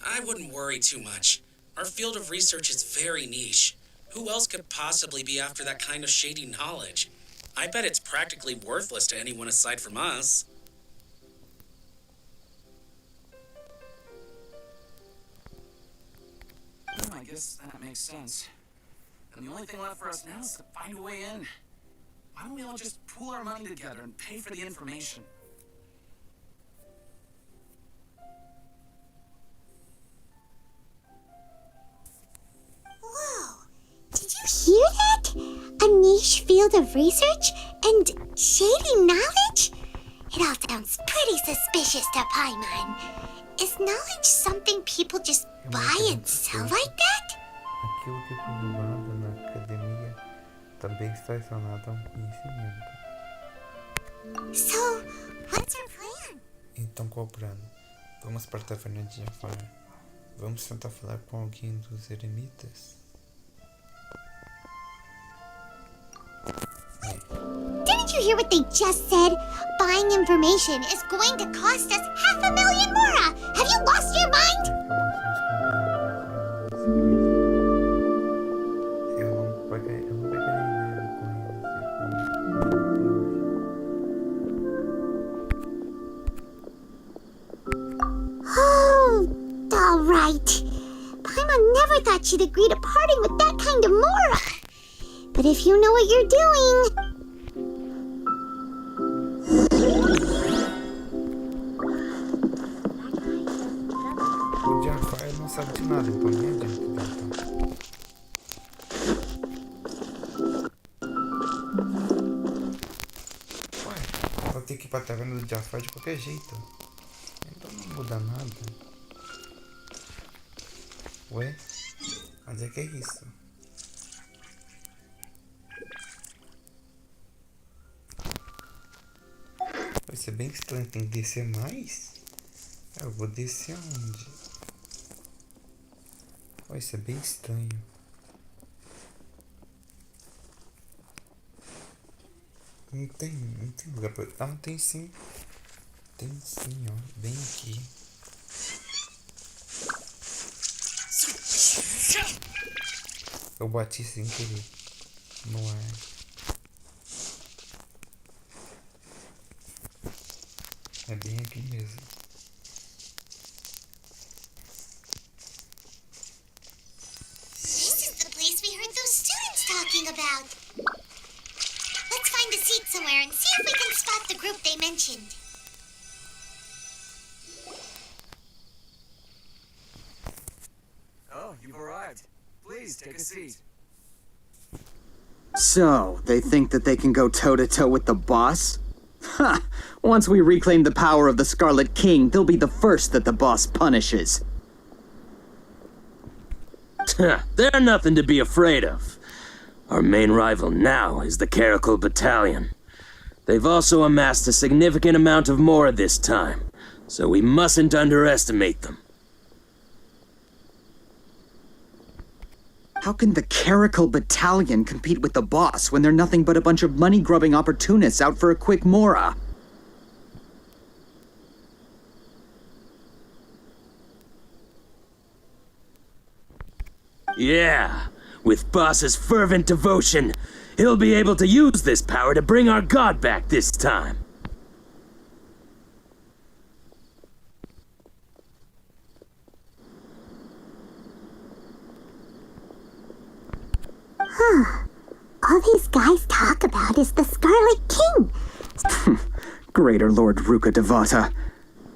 I wouldn't worry too much. Our field of research is very niche. Who else could possibly be after that kind of shady knowledge? I bet it's practically worthless to anyone aside from us. I guess that makes sense. And the only thing left for us now is to find a way in. Why don't we all just pool our money together and pay for the information? Whoa! Did you hear that? A niche field of research and shady knowledge? It all sounds pretty suspicious to Paimon. Is knowledge something people just buy and sell like that? Aquilo que foi doado na academia também está relacionado a conhecimento. So, what's our plan? Então, qual o plano? Vamos para a taverna de Jafar. Vamos tentar falar com alguém dos eremitas. Didn't you hear what they just said? Buying information is going to cost us 500,000 Mora! Have you lost your mind? Oh, all right. Paimon never thought she'd agree to parting with that kind of Mora. But if you know what you're doing... O Jafar não sabe de nada, então nem adianta tentar. Ué, vou ter que ir pra taverna do Jafar de qualquer jeito. Então não muda nada. Ué, mas é que é isso. Vai ser bem estranho, tem que descer mais? Eu vou descer aonde? Vai ser bem estranho. Não tem lugar pra... Ah, tem sim. Tem sim, ó. Bem aqui. Eu bati sem querer no ar. É bem aqui mesmo. This is the place we heard those students talking about. Let's find a seat somewhere and see if we can spot the group they mentioned. Oh, you've arrived. Please, take a seat. So, they think that they can go toe-to-toe with the boss? Ha! Once we reclaim the power of the Scarlet King, they'll be the first that the boss punishes. They're nothing to be afraid of. Our main rival now is the Caracal Battalion. They've also amassed a significant amount of Mora this time, so we mustn't underestimate them. How can the Caracal Battalion compete with the boss when they're nothing but a bunch of money-grubbing opportunists out for a quick Mora? Yeah, with Boss's fervent devotion, he'll be able to use this power to bring our god back this time. All these guys talk about is the Scarlet King. Greater Lord Ruka Devata.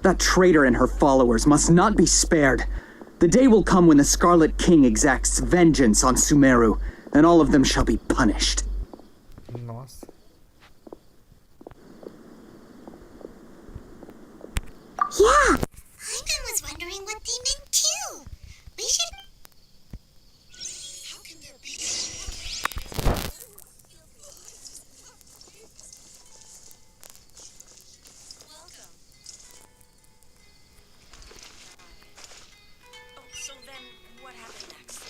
That traitor and her followers must not be spared. The day will come when the Scarlet King exacts vengeance on Sumeru, and all of them shall be punished. Nossa. Yeah, Hyman was wondering what they meant too. We should... How can there be... Welcome. Oh, so then what happened next?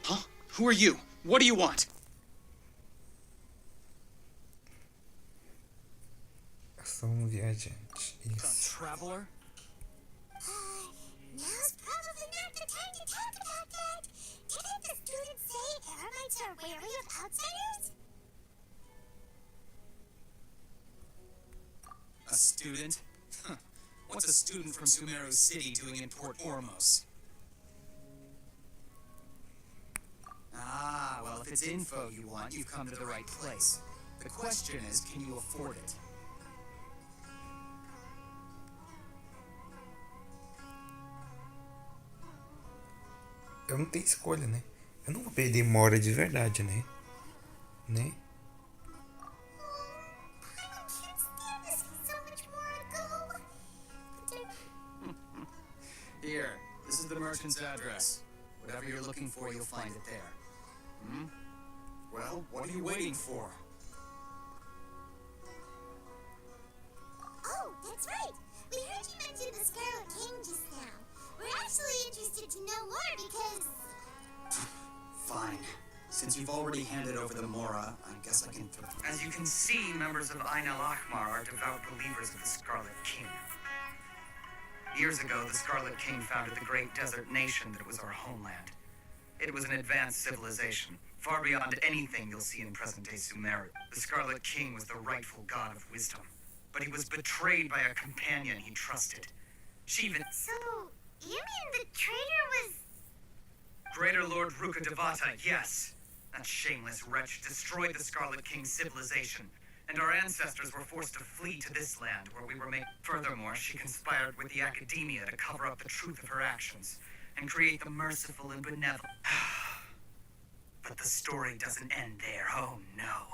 Huh? Who are you? What do you want? Sou viajante. Isso. Traveler? Now's probably not the time to talk about that. Didn't the students say Eremites are wary of outsiders? A student? Huh. What's a student from Sumeru City doing in Port Ormos? Ah, well, if it's info you want, you've come to the right place. The question is, can you afford it? Eu não tenho escolha, né? Eu não vou perder Mora de verdade, né? Né? Here, this is the merchant's address. Whatever you're looking for, you'll find it there. Hmm? Well, what are you waiting for? Oh, that's right. We heard you mention the Scarlet King just now. We're actually interested to know more because... Fine. Since you've already handed over the Mora, I guess I can... As you can see, members of Ain al-Ahmar are devout believers of the Scarlet King. Years ago, the Scarlet King founded the great desert nation that was our homeland. It was an advanced civilization, far beyond anything you'll see in present-day Sumeru. The Scarlet King was the rightful god of wisdom, but he was betrayed by a companion he trusted. She even... So, you mean the traitor was... Greater Lord Ruka Devata, yes. That shameless wretch destroyed the Scarlet King's civilization, and our ancestors were forced to flee to this land where we were made. Furthermore, she conspired with the academia to cover up the truth of her actions and create the merciful and benevolent. But the story doesn't end there. Oh no.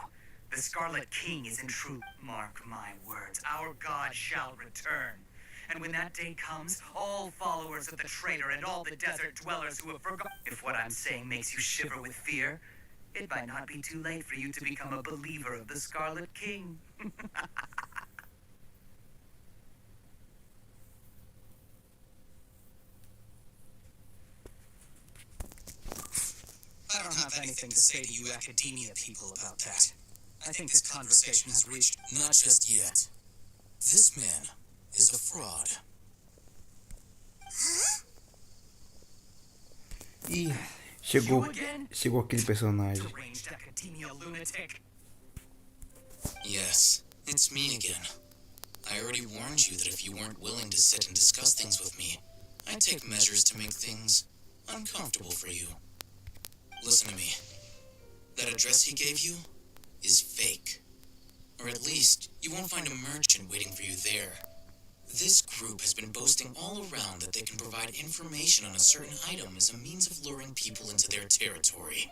The Scarlet King is in truth. Mark my words. Our God shall return. And when that day comes, all followers of the traitor and all the desert dwellers who have forgotten. If what I'm saying makes you shiver with fear, it might not be too late for you to become a believer of the Scarlet King. I don't have anything to say to you academia people about that. I think this conversation has reached... Not just yet. This man is a fraud. Ih, chegou aquele personagem. Yes, it's me again. I already warned you that if you weren't willing to sit and discuss things with me, I'd take measures to make things uncomfortable for you. Listen to me. That address he gave you is fake. Or at least, you won't find a merchant waiting for you there. This group has been boasting all around that they can provide information on a certain item as a means of luring people into their territory.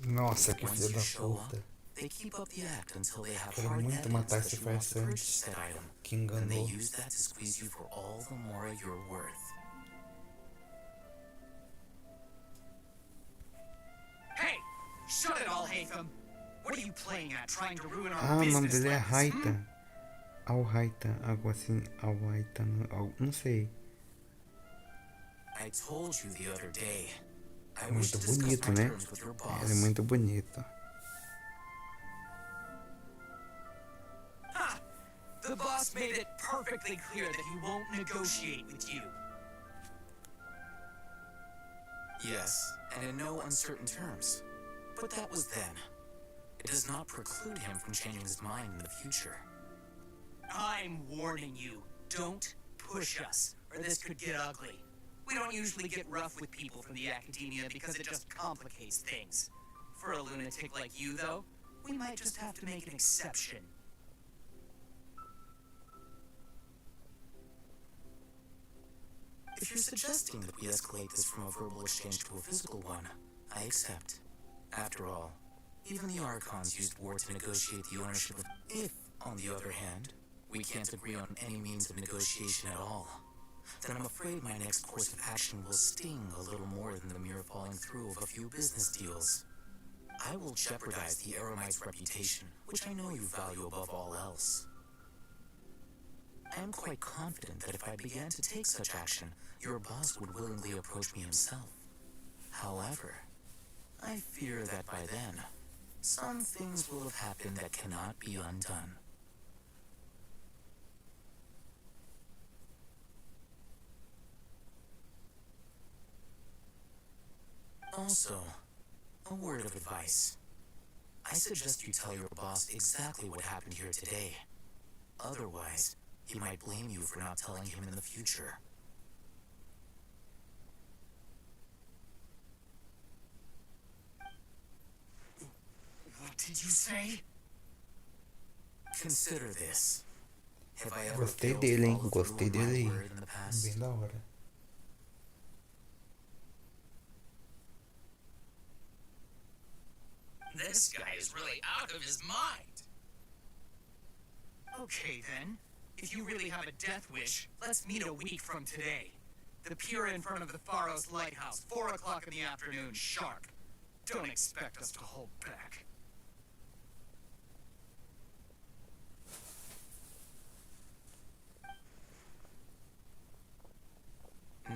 Nossa, que Once filho you da show up, puta. they keep up the act until they have Quero hard muito evidence matar that esse you want to farsante purchase that item. que And they enganou. use that to squeeze you for all the more you're worth. Hey! Shut it all, Hatham! What are you playing at, trying to ruin our Ah, o nome business dele é like this, Raita. Al-Raita, algo assim. Al-Raita, não sei. I told you the other day. I wish Muito to discuss bonito, my né? terms with your boss. Ele é muito bonito. Ha! The boss made it perfectly clear that he won't negotiate with you. Yes, and in no uncertain terms. But that was then. It does not preclude him from changing his mind in the future. I'm warning you, don't push us, or this could get ugly. We don't usually get rough with people from the academia because it just complicates things. For a lunatic like you, though, we might just have to make an exception. If you're suggesting that we escalate this from a verbal exchange to a physical one, I accept. After all, even the Archons used war to negotiate the ownership of... If, on the other hand, we can't agree on any means of negotiation at all, then I'm afraid my next course of action will sting a little more than the mere following through of a few business deals. I will jeopardize the Eremite's reputation, which I know you value above all else. I am quite confident that if I began to take such action, your boss would willingly approach me himself. However, I fear that by then, some things will have happened that cannot be undone. Also, a word of advice. I suggest you tell your boss exactly what happened here today. Otherwise, he might blame you for not telling him in the future. What did you say? Consider this. Have I ever Gostei failed to dele, hein? follow through Gostei on my dele aí. word in the past? Bem da hora. This guy is really out of his mind. Okay, then. If you really have a death wish, let's meet a week from today. The pier in front of the Faros Lighthouse, 4 o'clock in the afternoon, sharp. Don't expect us to hold back.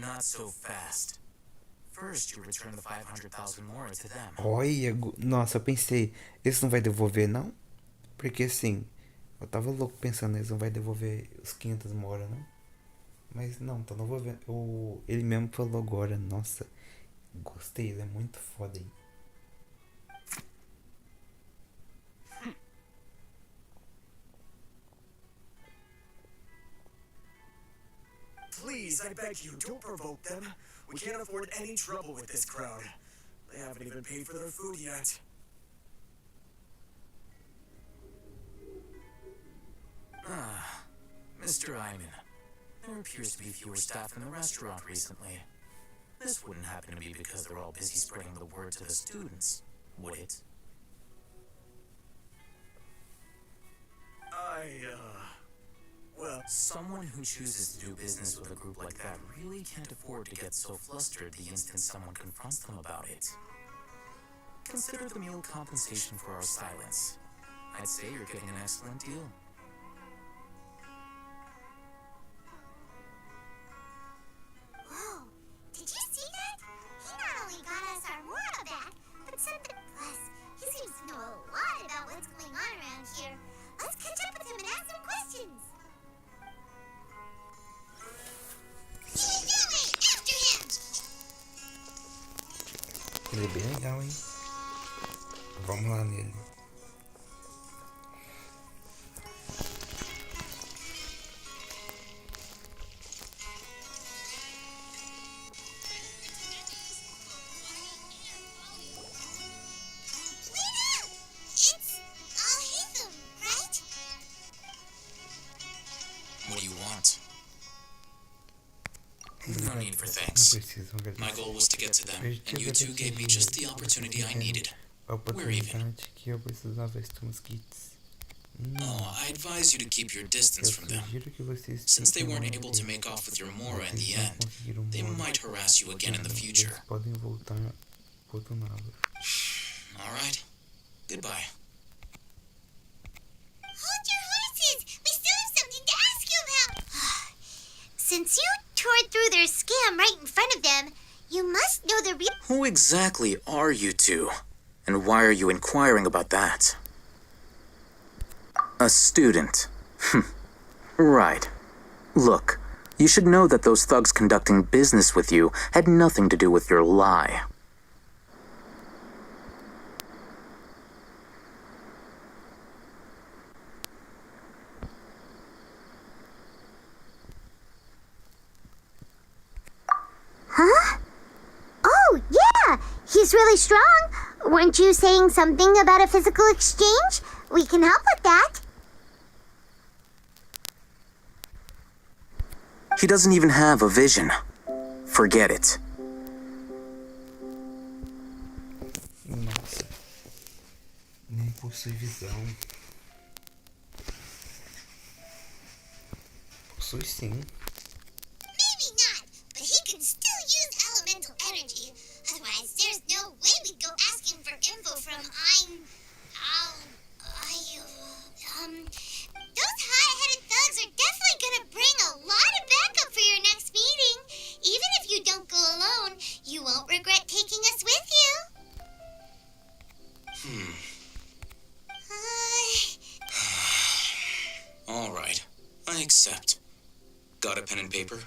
Not so fast. First, you return the 500,000 more to them. Olha, nossa, eu pensei, esse não vai devolver não? Porque assim, eu tava louco pensando, eles não vai devolver os 500 mora, não? Mas não, tá devolvendo. Ele mesmo falou agora, nossa, gostei, ele é muito foda, hein? Please, I beg you, don't provoke them. We can't afford any trouble with this crowd. They haven't even paid for their food yet. Ah, Mr. Iman. There appears to be fewer staff in the restaurant recently. This wouldn't happen to be because they're all busy spreading the word to the students, would it? Well, someone who chooses to do business with a group like that really can't afford to get so flustered the instant someone confronts them about it. Consider the meal compensation for our silence. I'd say you're getting an excellent deal. Whoa, did you see that? He not only got us our moral back, but said that, plus, he seems to know a lot about what's going on around here. Let's catch up with him and ask some questions. He's that way! After him! Ele é bem legal, hein? Vamos lá nele. It's Al-Hatham. No need for thanks. My goal was to get to them, and you two gave me just the opportunity I needed. We're even. Que eu precisava estes mosquitos. Oh, I advise you to keep your distance from them. Since they weren't able to make off with your Mora in the end, they might harass you again in the future. Podem voltar pro outro lado. Alright. Goodbye. Hold your horses! We still have something to ask you about! Since you tore through their scam right in front of them, you must know the real... Who exactly are you two? And why are you inquiring about that? A student. Right. Look, you should know that those thugs conducting business with you had nothing to do with your lie. Huh? Oh, yeah! He's really strong. Weren't you saying something about a physical exchange? We can help with that. He doesn't even have a vision. Forget it. Nossa. Nem possui visão. Possui sim. Maybe not, but he can still use elemental energy. Otherwise, there's no way we'd go asking for info from those high-headed thugs are definitely gonna bring a lot of backup for your next meeting. Even if you don't go alone, you won't regret taking us with you. Alright. I accept. Got a pen and paper?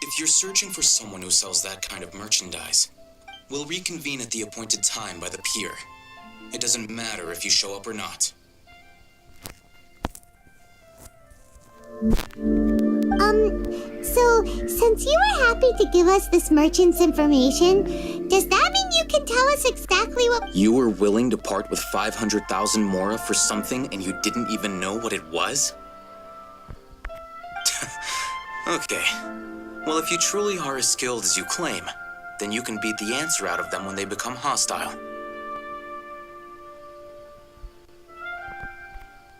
If you're searching for someone who sells that kind of merchandise, we'll reconvene at the appointed time by the pier. It doesn't matter if you show up or not. So, since you were happy to give us this merchant's information, does that mean you can tell us exactly what... You were willing to part with 500,000 Mora for something and you didn't even know what it was? Okay. Well, if you truly are as skilled as you claim, then you can beat the answer out of them when they become hostile.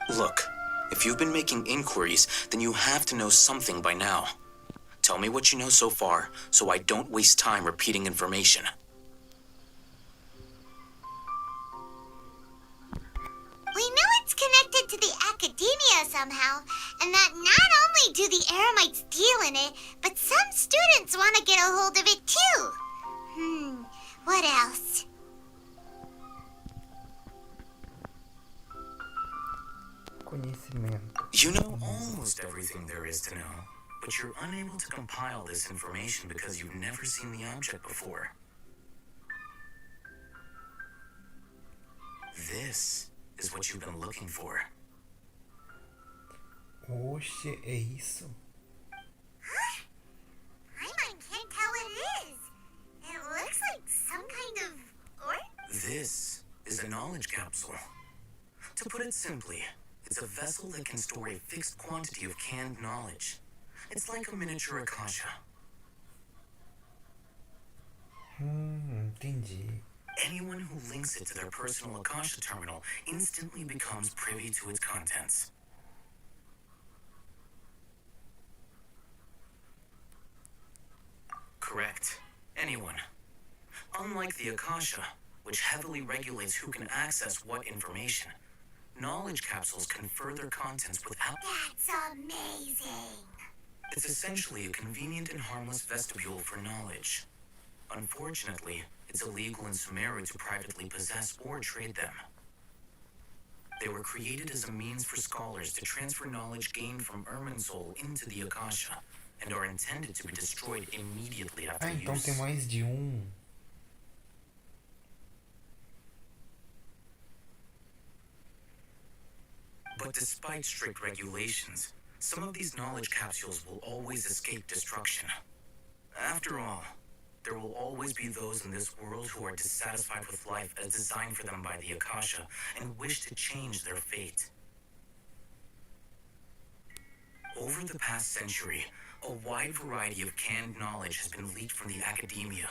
Look, if you've been making inquiries, then you have to know something by now. Tell me what you know so far, so I don't waste time repeating information. We know it's connected to the academia somehow, and that not only do the Eremites deal in it, but some students want to get a hold of it too. What else? Conhecimento. You know almost everything there is to know, but you're unable to compile this information because you've never seen the object before. This is what you've been looking for. Oxe, é isso? Huh? Paimon can't tell what it is. It looks like some kind of orb. This is a knowledge capsule. To put it simply, it's a vessel that can store a fixed quantity of canned knowledge. It's like a miniature Akasha. Entendi. Anyone who links it to their personal Akasha terminal instantly becomes privy to its contents. Correct. Anyone. Unlike the Akasha, which heavily regulates who can access what information, knowledge capsules confer their contents without... That's amazing. It's essentially a convenient and harmless vestibule for knowledge. Unfortunately, it's illegal in Sumeru to privately possess or trade them. They were created as a means for scholars to transfer knowledge gained from Irminsul into the Akasha, and are intended to be destroyed immediately after use. Então tem mais de But despite strict regulations, some of these knowledge capsules will always escape destruction. After all, there will always be those in this world who are dissatisfied with life as designed for them by the Akasha and wish to change their fate. Over the past century, A wide variety of canned knowledge has been leaked from the academia.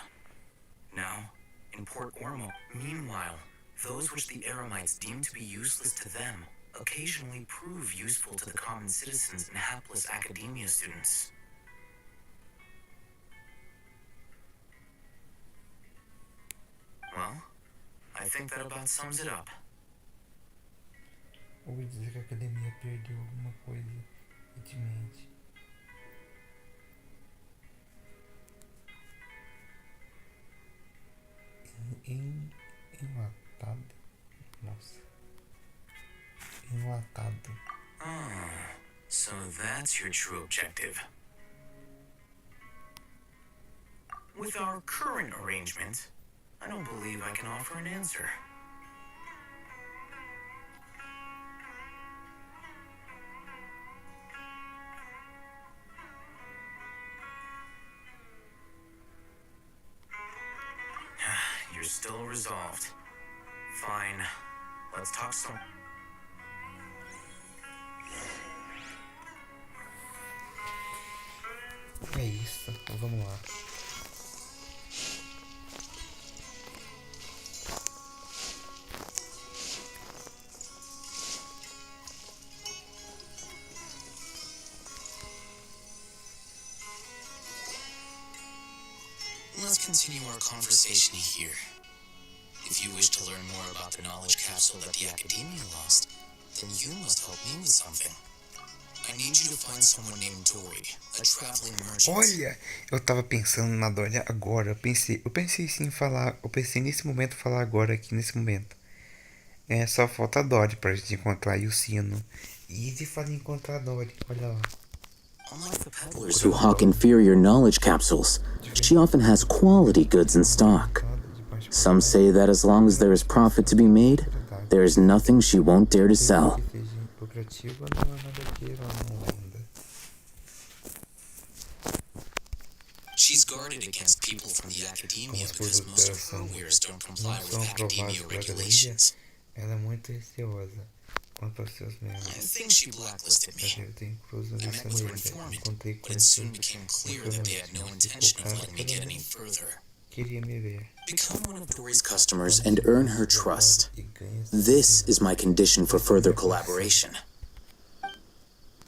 Now, in Port Ormo, meanwhile, those which the Eremites deem to be useless to them occasionally prove useful to the common citizens and hapless academia students. Well, I think that about sums it up. Ouvi dizer que a academia perdeu alguma coisa recentemente. Enlatado. Nossa. Enlatado. Ah, so that's your true objective. With our current arrangement, I don't believe I can offer an answer. You're still resolved. Fine. Let's talk some. É isso, vamos lá. Let's continue our conversation here. If you wish to learn more about the knowledge capsule that the Academia lost, then you must help me with something. I need you to find someone named Dory, a traveling merchant. Olha, eu tava pensando na Dory agora. Eu pensei sim em falar. Eu pensei nesse momento falar agora aqui nesse momento. É, só falta a Dory pra gente encontrar e o sino. E de falar em encontrar a Dory, olha lá. Who hawk inferior knowledge capsules. She often has quality goods in stock. Some say that as long as there is profit to be made, there is nothing she won't dare to sell. She's guarded against people from the Academia because most of her wares don't comply with Academia regulations. Ela é muito receosa quanto aos seus membros. I think she blacklisted me. I met with her informant, but it soon became clear that they had no intention of letting me get any further. Become one of Dory's customers and earn her trust. This is my condition for further collaboration.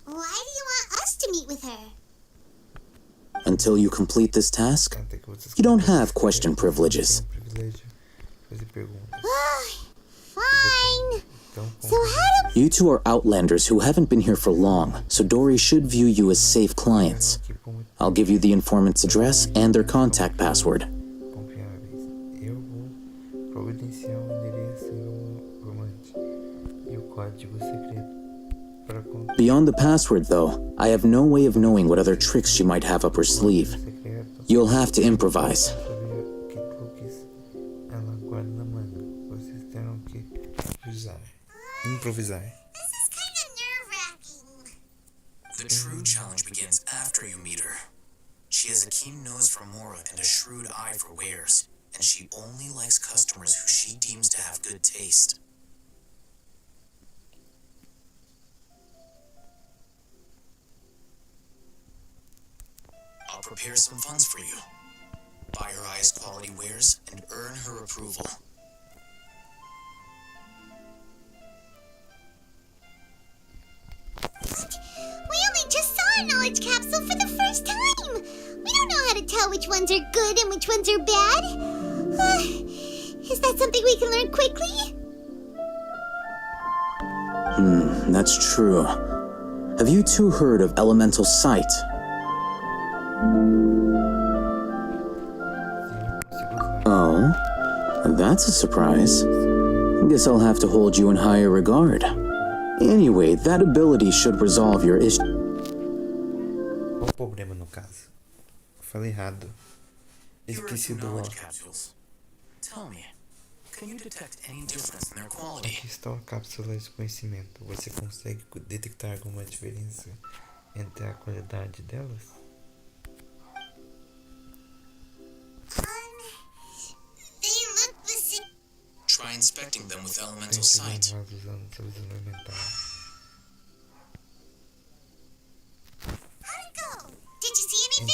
Why do you want us to meet with her? Until you complete this task, you don't have question privileges. Fine. So how do... You two are outlanders who haven't been here for long, so Dory should view you as safe clients. I'll give you the informant's address and their contact password. Beyond the password, though, I have no way of knowing what other tricks she might have up her sleeve. You'll have to improvise. Improvisar. This is kind of nerve-wracking. The true challenge begins after you meet her. She has a keen nose for Mora and a shrewd eye for wares, and she only likes customers who she deems to have good taste. I'll prepare some funds for you. Buy her highest quality wares and earn her approval. We only just saw a knowledge capsule for the first time. We don't know how to tell which ones are good and which ones are bad. Is that something we can learn quickly? That's true. Have you two heard of elemental sight? Oh, that's a surprise. Guess I'll have to hold you in higher regard. Anyway, that ability should resolve your issue. Qual o problema no caso? Falei errado. Esqueci do knowledge capsules. Tell me, can you detect any difference in their quality? Aqui está a cápsula de conhecimento. Você consegue detectar alguma diferença entre a qualidade delas? They look the same. Try inspecting them with elemental sight. How'd it go? Did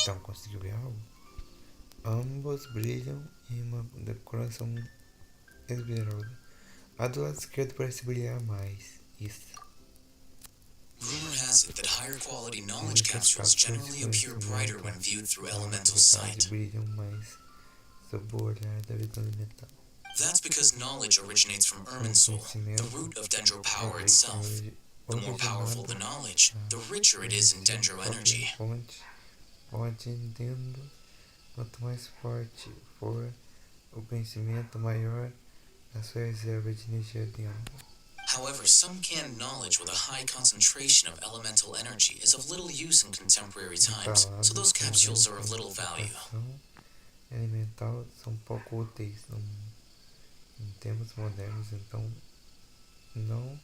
Então, conseguiu ver algo? Ambos brilham em uma decoração esmeralda. A do lado esquerdo parece brilhar mais. Isso. Rumor has it that higher quality knowledge capsules generally appear brighter when viewed through elemental sight. Brilham mais sob o olhar da visão elemental. That's because knowledge originates from Irminsul, the root of Dendro power itself. The more powerful the knowledge, the richer it is in Dendro energy. Fonte entendo, quanto mais forte for o conhecimento, maior a sua reserva de energia dentro. However, some canned knowledge with a high concentration of elemental energy is of little use in contemporary times, so those capsules are of little value. Elemental são pouco úteis em tempos modernos, então não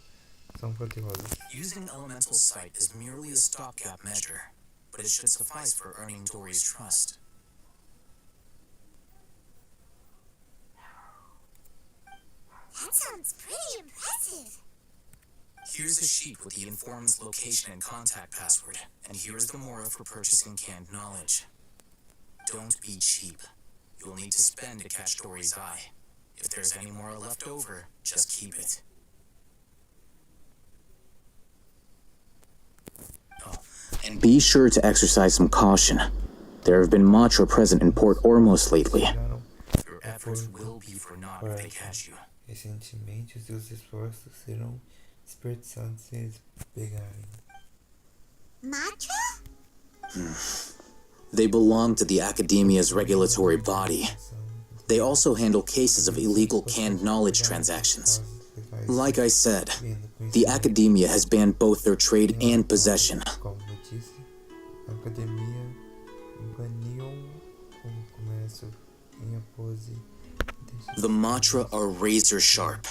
são valiosos. Using elemental sight is merely a stopgap measure, but it should suffice for earning Dory's trust. That sounds pretty impressive. Here's a sheet with the informant's location and contact password, and here's the mora for purchasing canned knowledge. Don't be cheap. You'll need to spend to catch Dory's eye. If there's any mora left over, just keep it. And be sure to exercise some caution. There have been Matra present in Port Ormos lately. Your efforts will be for naught if they catch you. Recentemente, os seus esforços serão desperdiçados se eles pegarem. Matra? They belong to the Academia's regulatory body. They also handle cases of illegal canned knowledge transactions. Like I said, the Academia has banned both their trade and possession. Como eu disse, a Academia baniu o comércio em apose. The Matra are razor sharp.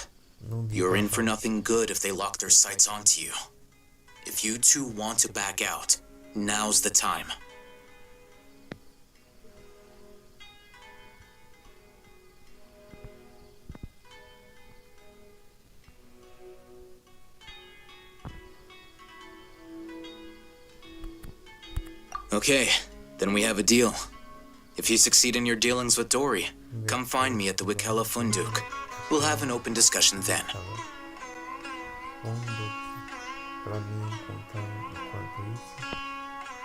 You're in for nothing good if they lock their sights onto you. If you two want to back out, now's the time. Okay, then we have a deal. If you succeed in your dealings with Dory, come find me at the Wikela Funduk. We'll have an open discussion then. Para mim encontrar enquanto isso,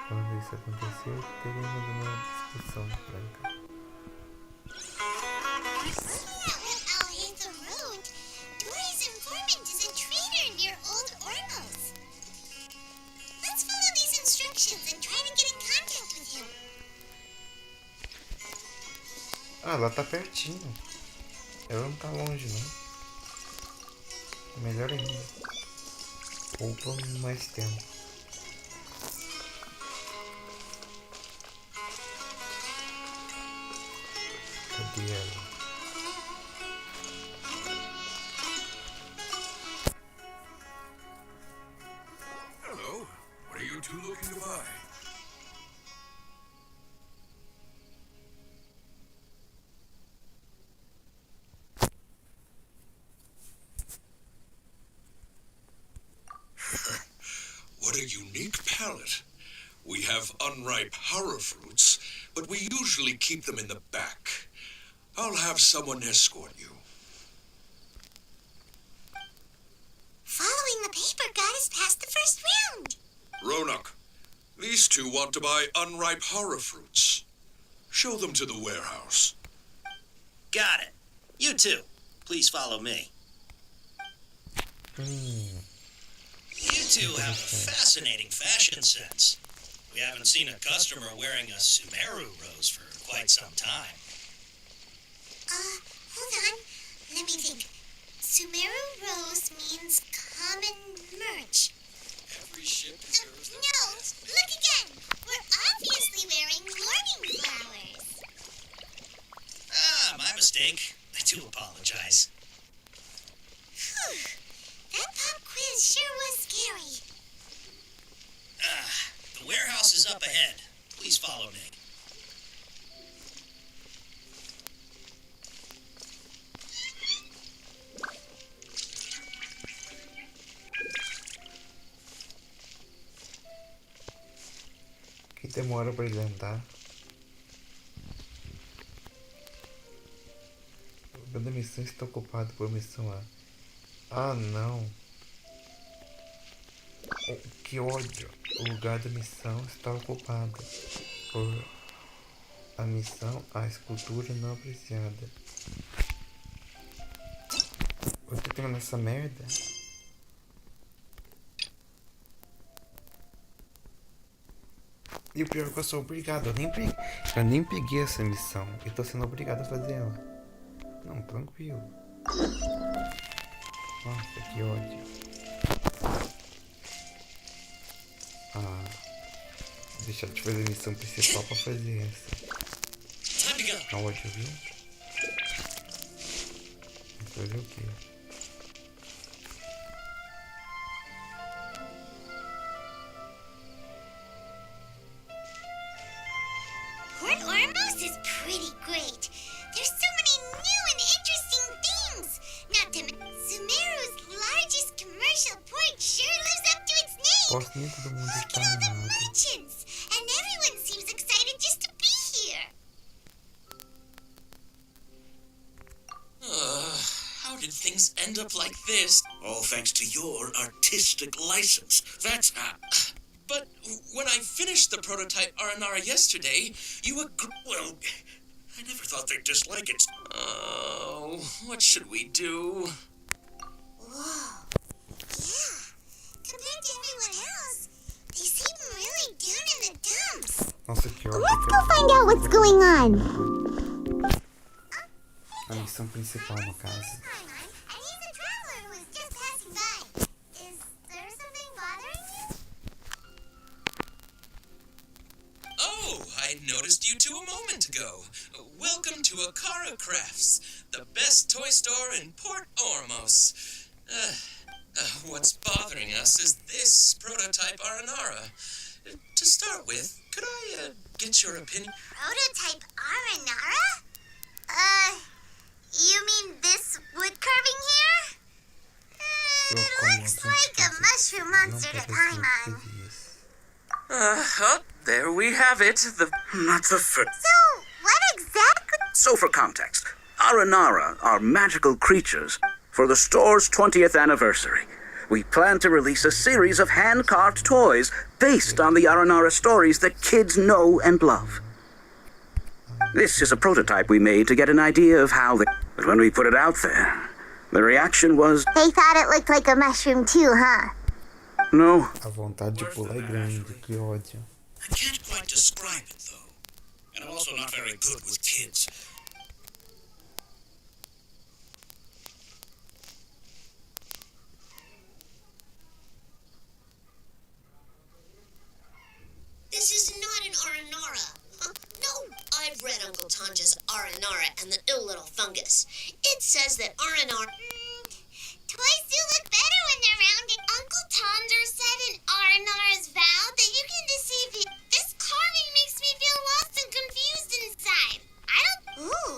quando isso acontecer, teremos uma discussão franca. Dory's informant is a traitor near Old Ormos. Let's follow these instructions and try to get in contact with him. Ah, lá tá pertinho. Ela não tá longe, não. Melhor ainda. Poupa mais tempo. Cadê ela? Hello. What are you two looking to buy? What a unique palate. We have unripe hara fruits, but we usually keep them in the back. I'll have someone escort you. Following the paper got us past the first round. Ronak, these two want to buy unripe hara fruits. Show them to the warehouse. Got it. You two, please follow me. You two have a fascinating fashion sense. We haven't seen a customer wearing a sumeru rose for quite some time. Hold on. Let me think. Sumeru rose means common merch. Every ship deserves their No, look again. We're obviously wearing mourning flowers. Ah, my mistake. I do apologize. Phew. That pop quiz sure was scary. Ah, the warehouse is up ahead. Please follow me. Que Demora pra ele andar. O lugar da missão está ocupado por missão A. Ah, não. Oh, que ódio. O lugar da missão está ocupado por a missão A, escultura não apreciada. Vou ter que terminar essa merda. E o pior é que eu sou obrigado. Eu nem peguei essa missão. E tô sendo obrigado a fazer ela. Não, tranquilo. Nossa, que ódio. Ah, deixa eu te fazer a missão principal pra fazer essa. Tá ódio, viu? Vou fazer o quê? Port Ormos is pretty great. There's so many new and interesting things. Not to mention, Sumeru's largest commercial port sure lives up to its name. Posso nem todo mundo Look estar at all the animado. merchants, and everyone seems excited just to be here. How did things end up like this? All thanks to your artistic license. That's how. But when I finished the prototype Aranara yesterday, you well, I never thought they'd dislike it. Oh, what should we do? Whoa. Yeah. Compared to everyone else, they seem really down in the dumps. Nossa, que ódio. Let's go find out what's going on. A missão principal, no caso. And he's a traveler who was just passing by. Is there something bothering you? Oh, I noticed you two a moment ago. Welcome to Akara Crafts, the best toy store in Port Ormos. What's bothering us is this prototype Aranara. To start with, could I get your opinion? Prototype Aranara? You mean this wood carving here? It looks like a mushroom monster to climb on. There we have it. That's the first. So, what exactly? So, for context, Aranara are magical creatures for the store's 20th anniversary. We plan to release a series of hand-carved toys based on the Aranara stories that kids know and love. This is a prototype we made to get an idea of how they... But when we put it out there, the reaction was... They thought it looked like a mushroom too, huh? No. A vontade de pular é grande, que ódio. I can't quite describe it, though. And I'm also not very good with kids. This is not an Aranara. No, I've read Uncle Tanja's Aranara and the ill little fungus. It says that Aranara... Toys do look better when they're rounded. Uncle Tonder said in Aranara's vow that you can deceive you. This carving makes me feel lost and confused inside. I don't... Ooh,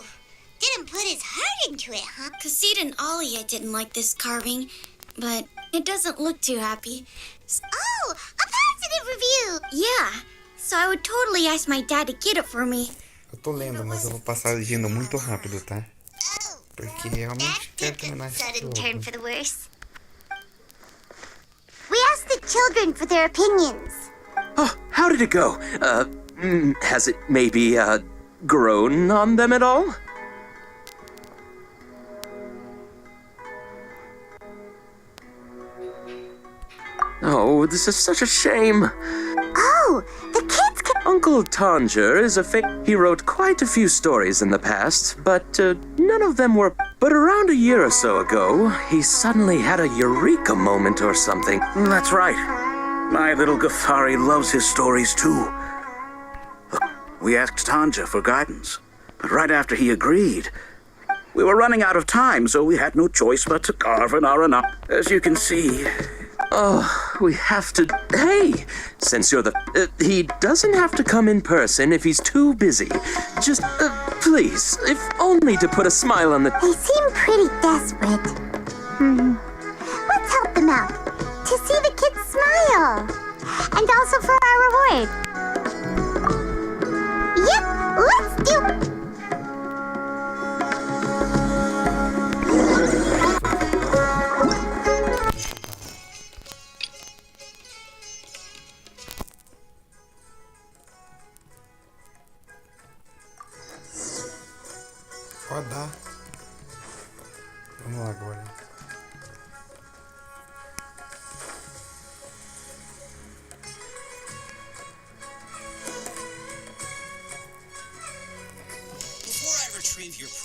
didn't put his heart into it, huh? Cassid and Alia didn't like this carving, but it doesn't look too happy. Oh, a positive review! Yeah, so I would totally ask my dad to get it for me. Eu tô lendo, mas eu vou passar lendo muito rápido, tá? Porque realmente quero terminar esse Sudden jogo. turn for the worse. We asked the children for their opinions. Oh, how did it go? Has it maybe, grown on them at all? Oh, this is such a shame. Oh, the kids can... Uncle Tanger is he wrote quite a few stories in the past, but none of them were... But around a year or so ago, he suddenly had a eureka moment or something. That's right. My little Ghaffari loves his stories too. We asked Tanja for guidance, but right after he agreed, we were running out of time, so we had no choice but to carve an Aranara. As you can see... Oh, we have to... Hey! Since you're he doesn't have to come in person if he's too busy. Just, please, if only to put a smile on the... They seem pretty desperate. Let's help them out. To see the kids smile. And also for our reward.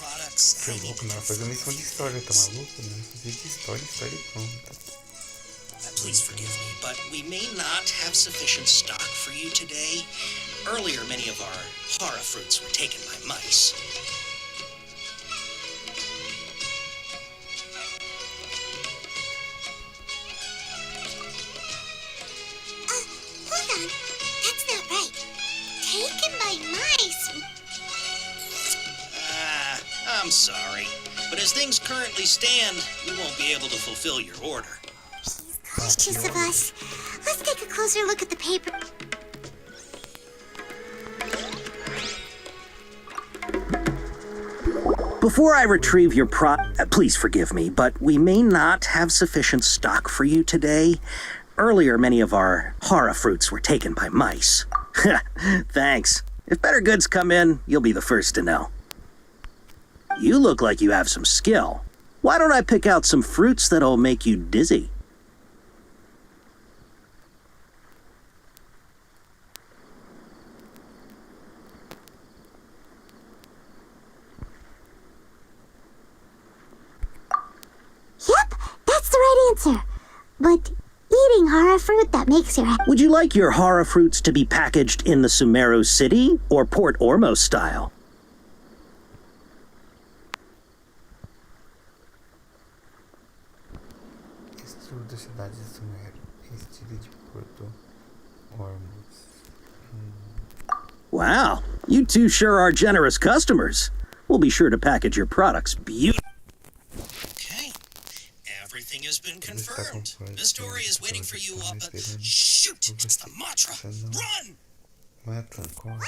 products. Que louco, não vai fazer missão de história, tá maluco? Não vai fazer de história e pronto. Please forgive me, but we may not have sufficient stock for you today. Earlier, many of our horror fruits were taken by mice. Hold on. That's not right. Taken by mice. I'm sorry, but as things currently stand, we won't be able to fulfill your order. Cautious of us. Let's take a closer look at the paper. Before I retrieve your please forgive me, but we may not have sufficient stock for you today. Earlier, many of our horror fruits were taken by mice. Thanks. If better goods come in, you'll be the first to know. You look like you have some skill. Why don't I pick out some fruits that'll make you dizzy? Yep, that's the right answer. But eating horror fruit, that makes your... Would you like your horror fruits to be packaged in the Sumeru City or Port Ormos style? Estilo da cidade de Sumeru, estilo de Porto Ormos. Wow, you two sure are generous customers. We'll be sure to package your products beautifully. Okay, everything has been confirmed. The story is waiting for you up at... Shoot, it's the Matra. Run! Matra, corre.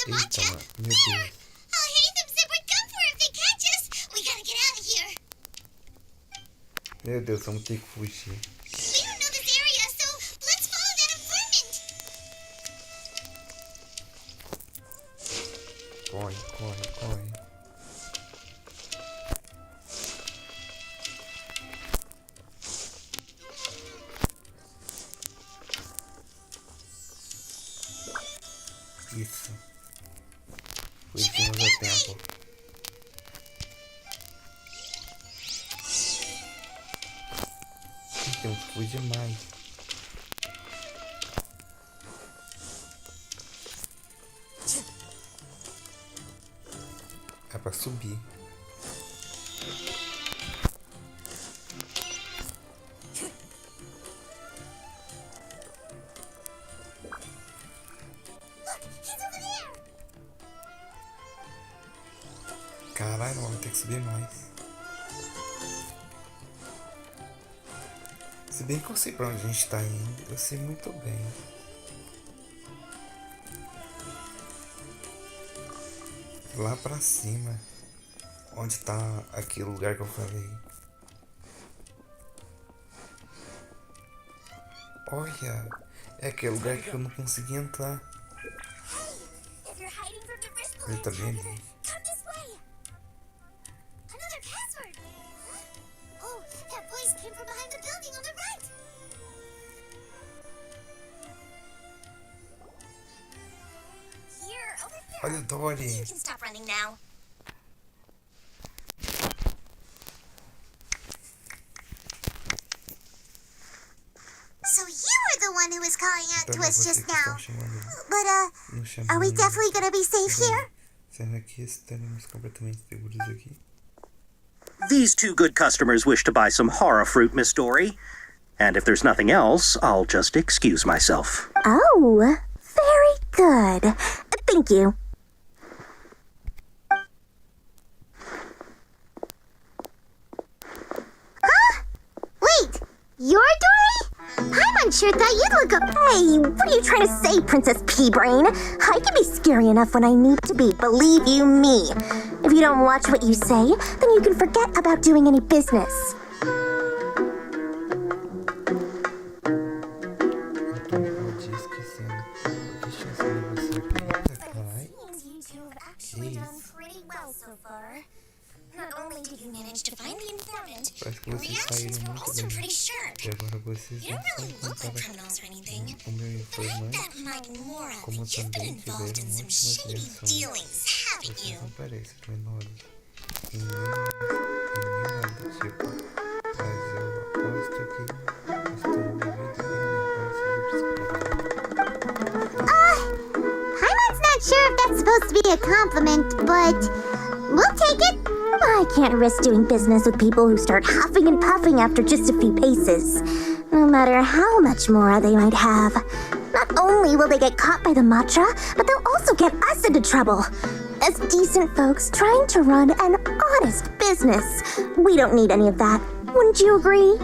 Eita, meu Deus. I'll hate them, Zip. We're done for if they catch us. We gotta get out of here. Meu Deus, vamos ter que fugir. We don't know this area, so let's follow that informant. Corre, corre, corre. Isso. Fugimos a tempo. Temos que fugir mais. É pra subir. Caralho, vamos ter que subir mais. Se bem que eu sei pra onde a gente tá indo, eu sei muito bem. Lá pra cima, onde tá aquele lugar que eu falei. Olha, é aquele lugar que eu não consegui entrar. Ele tá bem ali. Olha, Dory. You can stop running now. So you were the one who was calling out to us just now. But, are we definitely gonna be safe here? Será que estaremos completamente seguros aqui? These two good customers wish to buy some horror fruit, Miss Dory. And if there's nothing else, I'll just excuse myself. Oh, very good. Thank you. Huh? Wait, you're Dory? I'm unsure that you'd look up. Hey, what are you trying to say, Princess Pea-Brain? I can be scary enough when I need to be, believe you me. If you don't watch what you say, then you can forget about doing any business. Not only did you manage to find the informant, Parece que your vocês reactions saíram were muito also bem. pretty sharp. E agora vocês You não don't são really look like contadas criminals or anything. com o meu But I informante, bet Mike Mora como that you've been também involved tiveram in some ótimas shady reações. dealings, haven't Vocês you? não parecem criminosos. e nem nada do tipo, mas eu aposto que estou envolvido em um negócio de psicologia. Paimon's not sure if that's supposed to be a compliment, but we'll take it. I can't risk doing business with people who start huffing and puffing after just a few paces, no matter how much more they might have. Not only will they get caught by the matcha, but they'll also get us into trouble. As decent folks trying to run an honest business, we don't need any of that. Wouldn't you agree?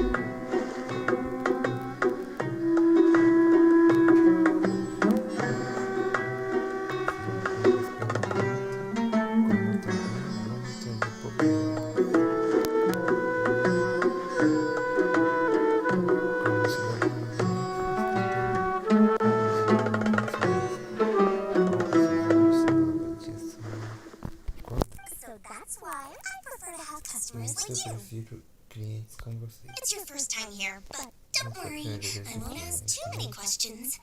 Clientes como vocês. It's your first time here, but don't worry, I won't ask too many questions.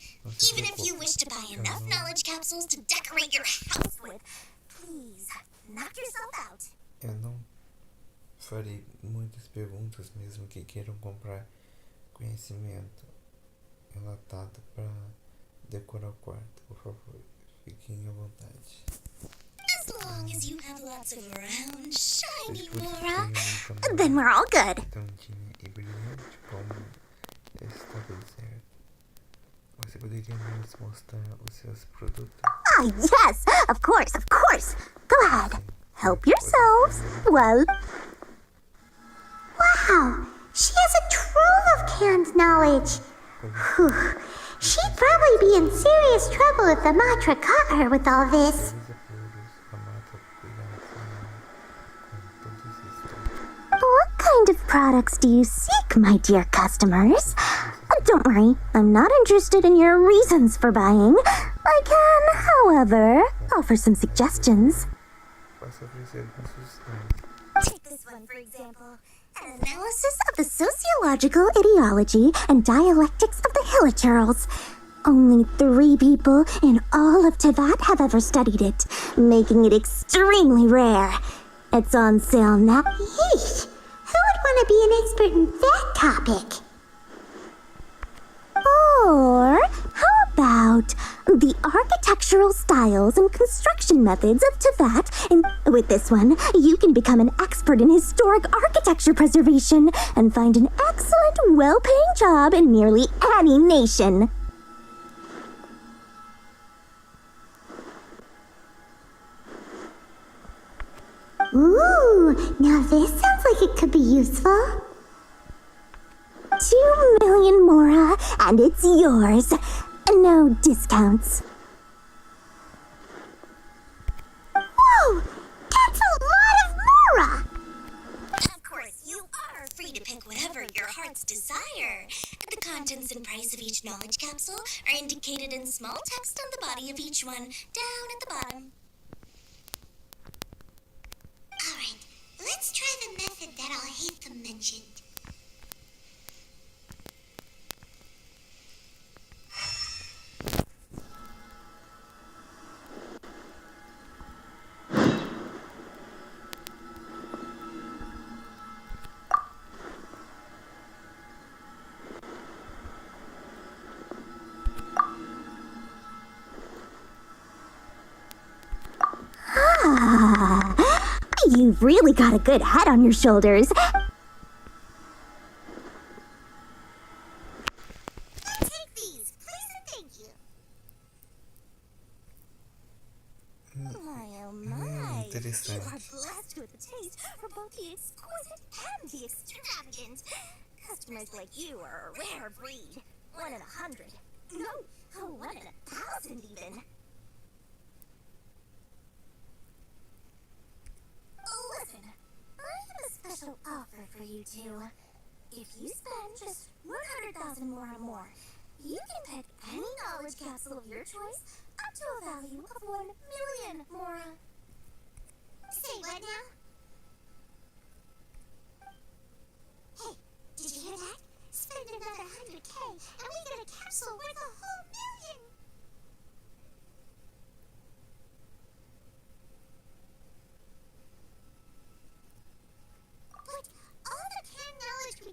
Even if you wish to buy enough knowledge capsules to decorate your house with, please, knock yourself out. Eu não farei muitas perguntas, mesmo que queiram comprar conhecimento enlatado para decorar o quarto. Por favor, fiquem à vontade. As long as you have lots of round, shiny Mora, then we're all good. Redondinha e brilhante como está tudo certo. Você poderia nos mostrar os seus produtos? Ah, yes, of course. Go ahead. Help yourselves. Well... Wow, she has a trove of canned knowledge. Whew. She'd probably be in serious trouble if the Matra caught her with all this. What kind of products do you seek, my dear customers? Don't worry, I'm not interested in your reasons for buying. I can, however, offer some suggestions. Take this one, for example. An analysis of the sociological ideology and dialectics of the Hilichurls. Only 3 people in all of Tevat have ever studied it, making it extremely rare. It's on sale now. Yeesh! Who would want to be an expert in that topic? Or how about the architectural styles and construction methods of Tevat? And with this one, you can become an expert in historic architecture preservation and find an excellent, well-paying job in nearly any nation. Ooh, now this sounds like it could be useful. 2 million Mora, and it's yours. No discounts. Whoa! That's a lot of Mora! Of course, you are free to pick whatever your heart's desire. The contents and price of each knowledge capsule are indicated in small text on the body of each one, down at the bottom. Alright, let's try the method that I'll hate them mentioned. You've really got a good head on your shoulders. Take these, please and thank you. My, oh my. You are blessed with a taste for both the exquisite and the extravagant. Customers like you are a rare breed. 1 in 100. No, 1 in 1,000 even. Listen, I have a special offer for you two. If you spend just 100,000 Mora or more, you can pick any knowledge capsule of your choice up to a value of 1 million Mora. Say what now? Hey, did you hear that? Spend another 100K and we get a capsule worth a whole million!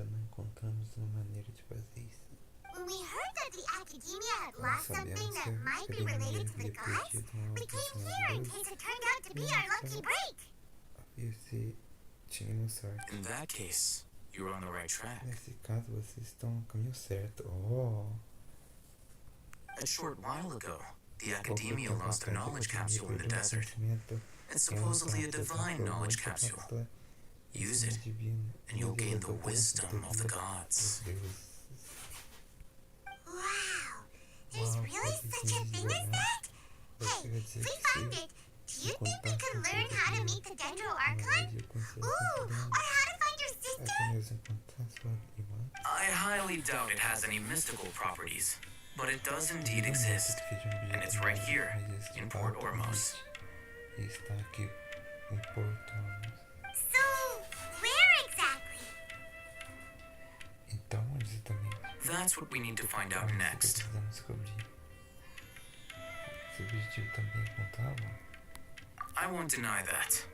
ainda não encontramos uma maneira de fazer isso. When we heard that the academia had lost something that might be related to the gods, we came here in case it turned out to be our lucky break. E se tínhamos sorte. In that case, you're on the right track. Nesse caso, vocês estão no caminho certo. Oh. A short while ago, the academia lost a knowledge capsule in the desert. It's supposedly a divine knowledge capsule. Use it, and you'll gain the wisdom of the gods. Wow! There's really such a thing as that? Hey, if we find it, do you think we can learn how to meet the Dendro Archon? Ooh, or how to find your sister? I highly doubt it has any mystical properties, but it does indeed exist, and it's right here, in Port Ormos. Está aqui em Porto Ormos. So, where exactly? Então, onde também? That's what we need to find out next. Precisamos descobrir. Seu objetivo também encontrá-lo? I won't deny that.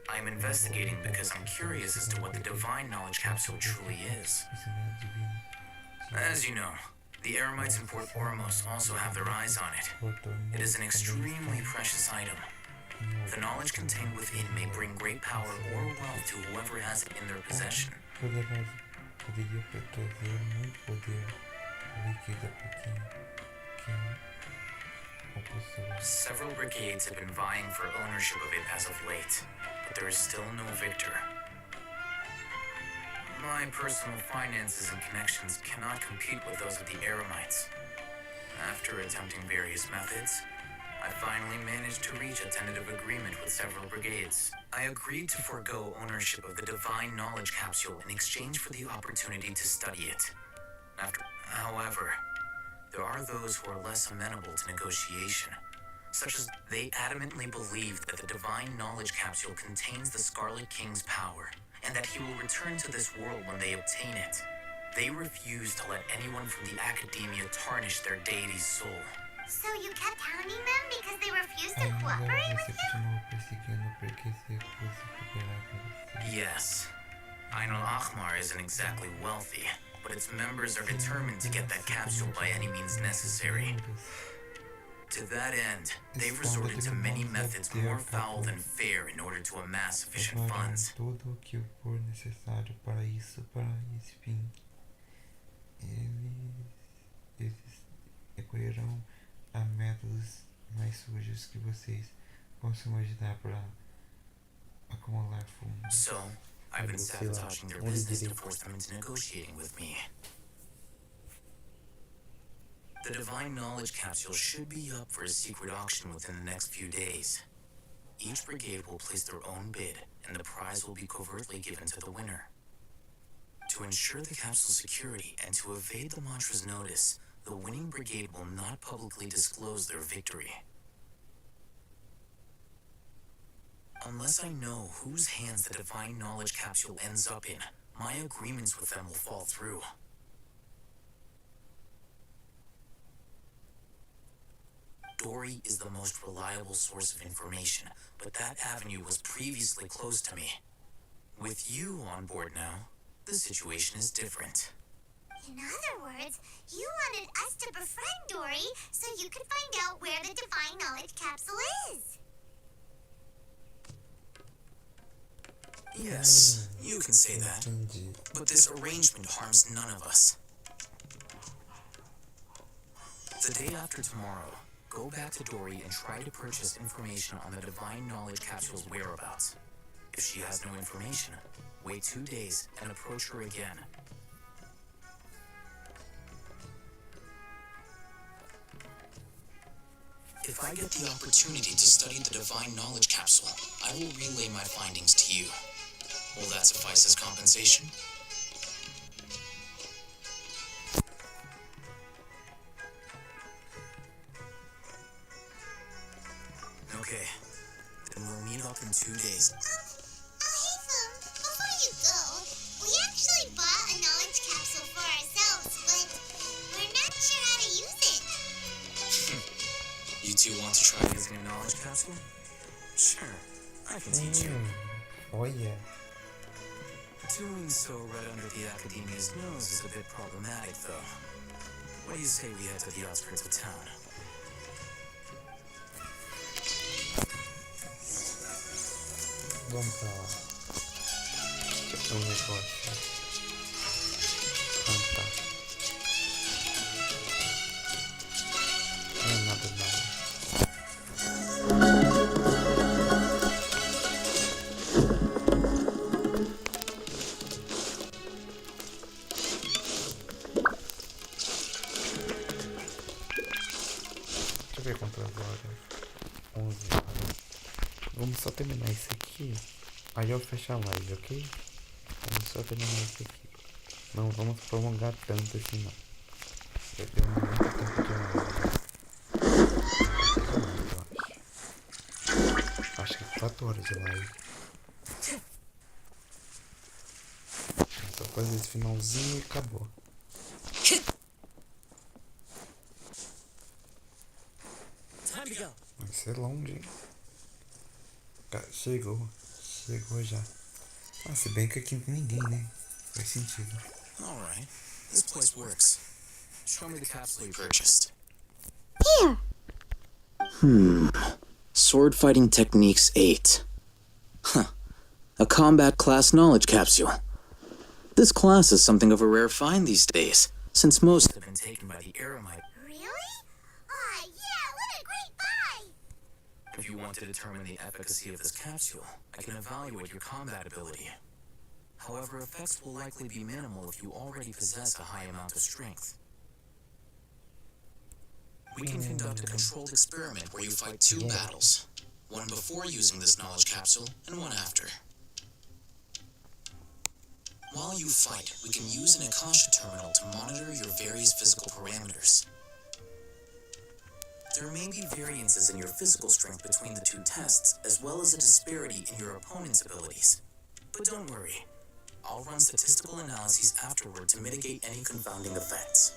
I'm investigating because I'm curious as to what the divine knowledge capsule truly is. As you know, the Eremites in Port Ormos also have their eyes on it. It is an extremely precious item. The knowledge contained within may bring great power or wealth to whoever has it in their possession. Poderia trazer muito poder líquido para quem o possui. Several brigades have been vying for ownership of it as of late, but there is still no victor. My personal finances and connections cannot compete with those of the Eremites. After attempting various methods, I finally managed to reach a tentative agreement with several brigades. I agreed to forego ownership of the divine knowledge capsule in exchange for the opportunity to study it. However, there are those who are less amenable to negotiation, such as they adamantly believe that the divine knowledge capsule contains the Scarlet King's power, and that he will return to this world when they obtain it. They refuse to let anyone from the academia tarnish their deity's soul. So you kept hounding them because they refused to cooperate with you? Yes. Ainul Ahmar isn't exactly wealthy, but its members are determined to get that capsule by any means necessary. To that end, they've resorted to many methods more foul than fair in order to amass sufficient funds. Tudo o que for necessário para isso, para esse fim. Eles recorrerão a métodos mais sujos que vocês possam imaginar para acumular fundos. So, I've been sabotaging their business to force them into negotiating with me. The divine knowledge capsule should be up for a secret auction within the next few days. Each brigade will place their own bid, and the prize will be covertly given to the winner. To ensure the capsule's security and to evade the mantra's notice, the winning brigade will not publicly disclose their victory. Unless I know whose hands the divine knowledge capsule ends up in, my agreements with them will fall through. Dory is the most reliable source of information, but that avenue was previously closed to me. With you on board now, the situation is different. In other words, you wanted us to befriend Dory so you could find out where the divine knowledge capsule is. Yes, you can say that. But this arrangement harms none of us. The day after tomorrow, go back to Dory and try to purchase information on the divine knowledge capsule's whereabouts. If she has no information, wait 2 days and approach her again. If I get the opportunity to study the divine knowledge capsule, I will relay my findings to you. Will that suffice as compensation? Okay, then we'll meet up in 2 days. Haytham, before you go, we actually bought a knowledge capsule for ourselves, but we're not sure how to use it. You two want to try using a knowledge capsule? Sure, I can teach you. Oh yeah. Doing so right under the Academia's nose is a bit problematic, though. What do you say we head to the outskirts of town? Vamos pra lá. É um negócio. Ah, tá. Não é nada não. Deixa eu ver quantas horas. 11 horas. Vamos só terminar isso aqui. Aí eu fecho a live, ok? Vamos só terminar isso aqui. Não vamos prolongar tanto assim não. Já deu muito tempo de live. Eu acho que 4 horas de live. Só fazer esse finalzinho e acabou. Vai ser longo, hein? Chegou já. Ah, se bem que aqui não tem ninguém, né? Faz sentido. Alright, this place works. Show me the capsule you purchased. Here! Sword Fighting Techniques 8. Huh. A combat class knowledge capsule. This class is something of a rare find these days, since most have been taken by the Eremite. Really? Aw, yeah, what a great buy! If you want to determine the efficacy of this capsule, I can evaluate your combat ability. However, effects will likely be minimal if you already possess a high amount of strength. We can conduct a controlled experiment where you fight 2 battles. One before using this knowledge capsule, and one after. While you fight, we can use an Akasha terminal to monitor your various physical parameters. There may be variances in your physical strength between the 2 tests, as well as a disparity in your opponent's abilities. But don't worry, I'll run statistical analyses afterward to mitigate any confounding effects.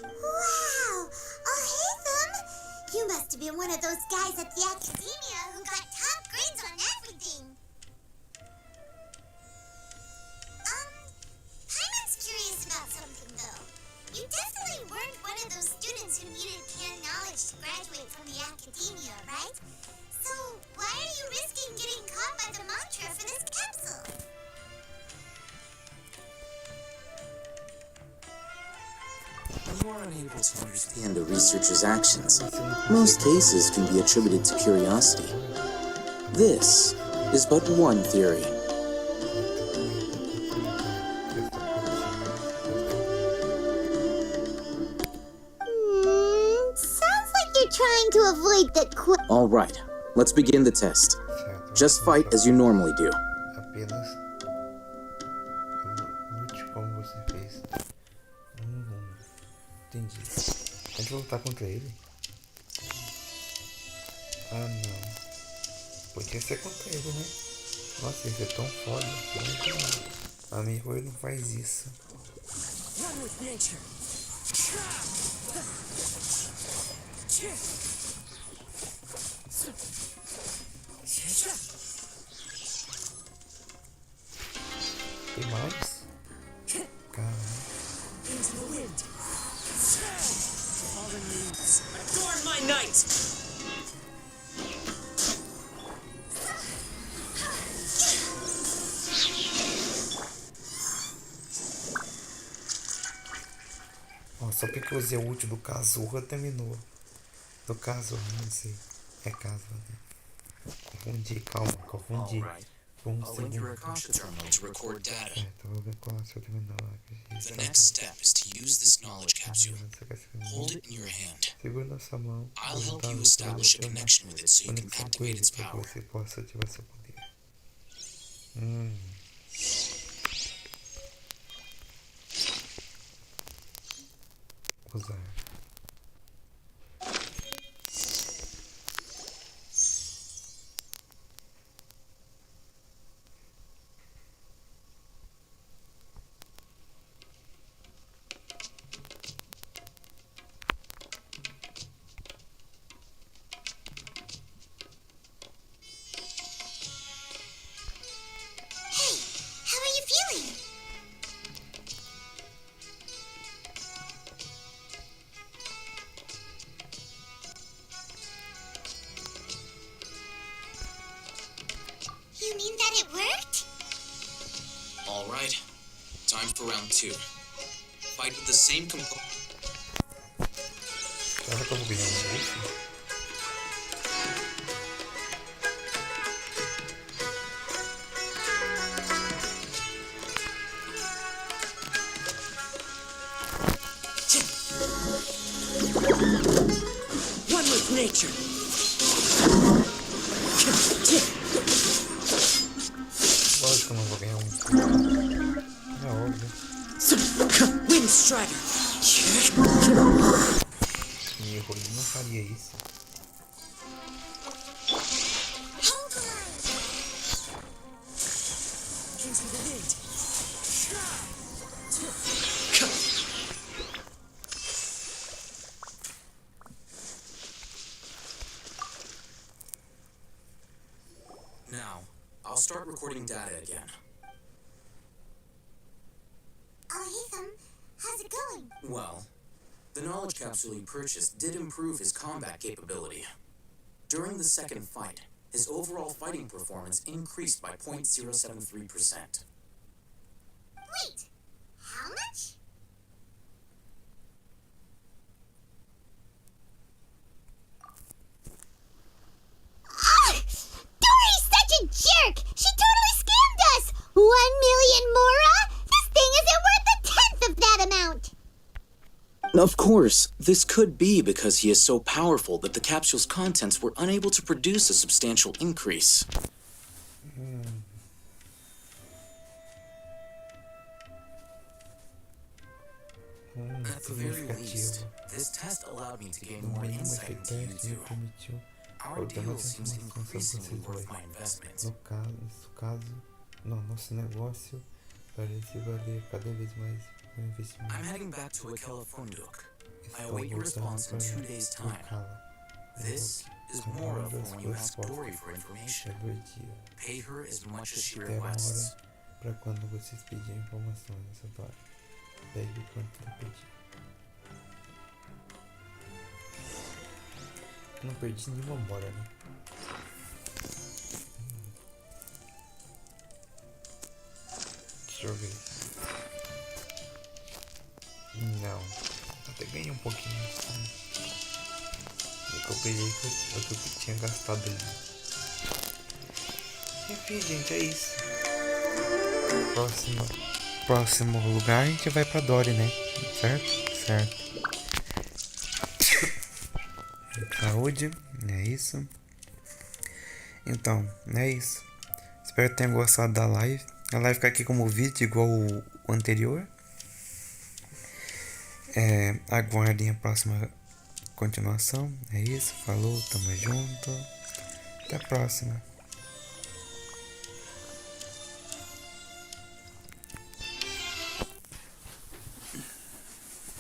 Wow! Oh, hey, Thumb! You must have been one of those guys at the Academia who got top grades on everything. Paimon's curious about something, though. You definitely weren't one of those students who needed canned knowledge to graduate from the Academia, right? So, why are you risking getting caught by the mantra for this capsule? You are unable to understand the researcher's actions. Most cases can be attributed to curiosity. This is but one theory. Sounds like you're trying to avoid the All right, let's begin the test. Just fight as you normally do. Apenas lute como você fez. Entendi. Tem que lutar contra ele? Ah, não. Podia ser contra ele, né? Nossa, ele é tão foda. Amigo, ele não faz isso. One with nature. Tem mais? Caralho. Into the wind. Fallen leaves. Adorn my night. Ó, só porque eu usei o ult do Kazuha terminou. Do Kazuha, não sei. É Kazuha, né? Confundi, calma, confundi. Um segundo. Tava vendo qual é o seu terminal. The next step is to use this knowledge capsule. Hold it in your hand. Segura na sua mão. I'll help you establish a connection with it so you can activate its power. Você possa ativar seu poder. Usar. All right. Time for round 2. Fight with the same component. Será que eu vou ganhar isso? One with nature. Lógico que eu não vou ganhar É óbvio. Wind Strider. Erro, ele não faria isso. Into the wind. Now, I'll start recording data again. Ethan, how's it going? Well, the knowledge capsule you purchased did improve his combat capability. During the second fight, his overall fighting performance increased by 0.073%. Wait, how much? Dory's such a jerk! She totally scammed us! 1 million mora? This thing isn't worth a tenth of that amount! Of course, this could be because he is so powerful that the capsule's contents were unable to produce a substantial increase. At the very least, this test allowed me to gain more insight into you two. Our deal seems increasingly worth my investment. Nosso negócio parece valer cada vez mais investimento. I'm heading back to Akela Funduk. I await your response in 2 days' time. This is Mora for when you ask Dory for information. Pay her as much as she requests. Para quando vocês pedirem informações, Adora. Pegue o quanto eu pedir. Não perdi nenhuma mora, né? Deixa eu ver. Não. Até ganhei um pouquinho. E que eu peguei que eu tinha gastado ali. Enfim, gente, é isso. Próximo lugar a gente vai pra Dory, né? Certo? Certo. Saúde, é isso. Então, é isso. Espero que tenham gostado da live. A live fica aqui como vídeo, igual o anterior. Aguardem a próxima continuação. É isso, falou, tamo junto. Até a próxima.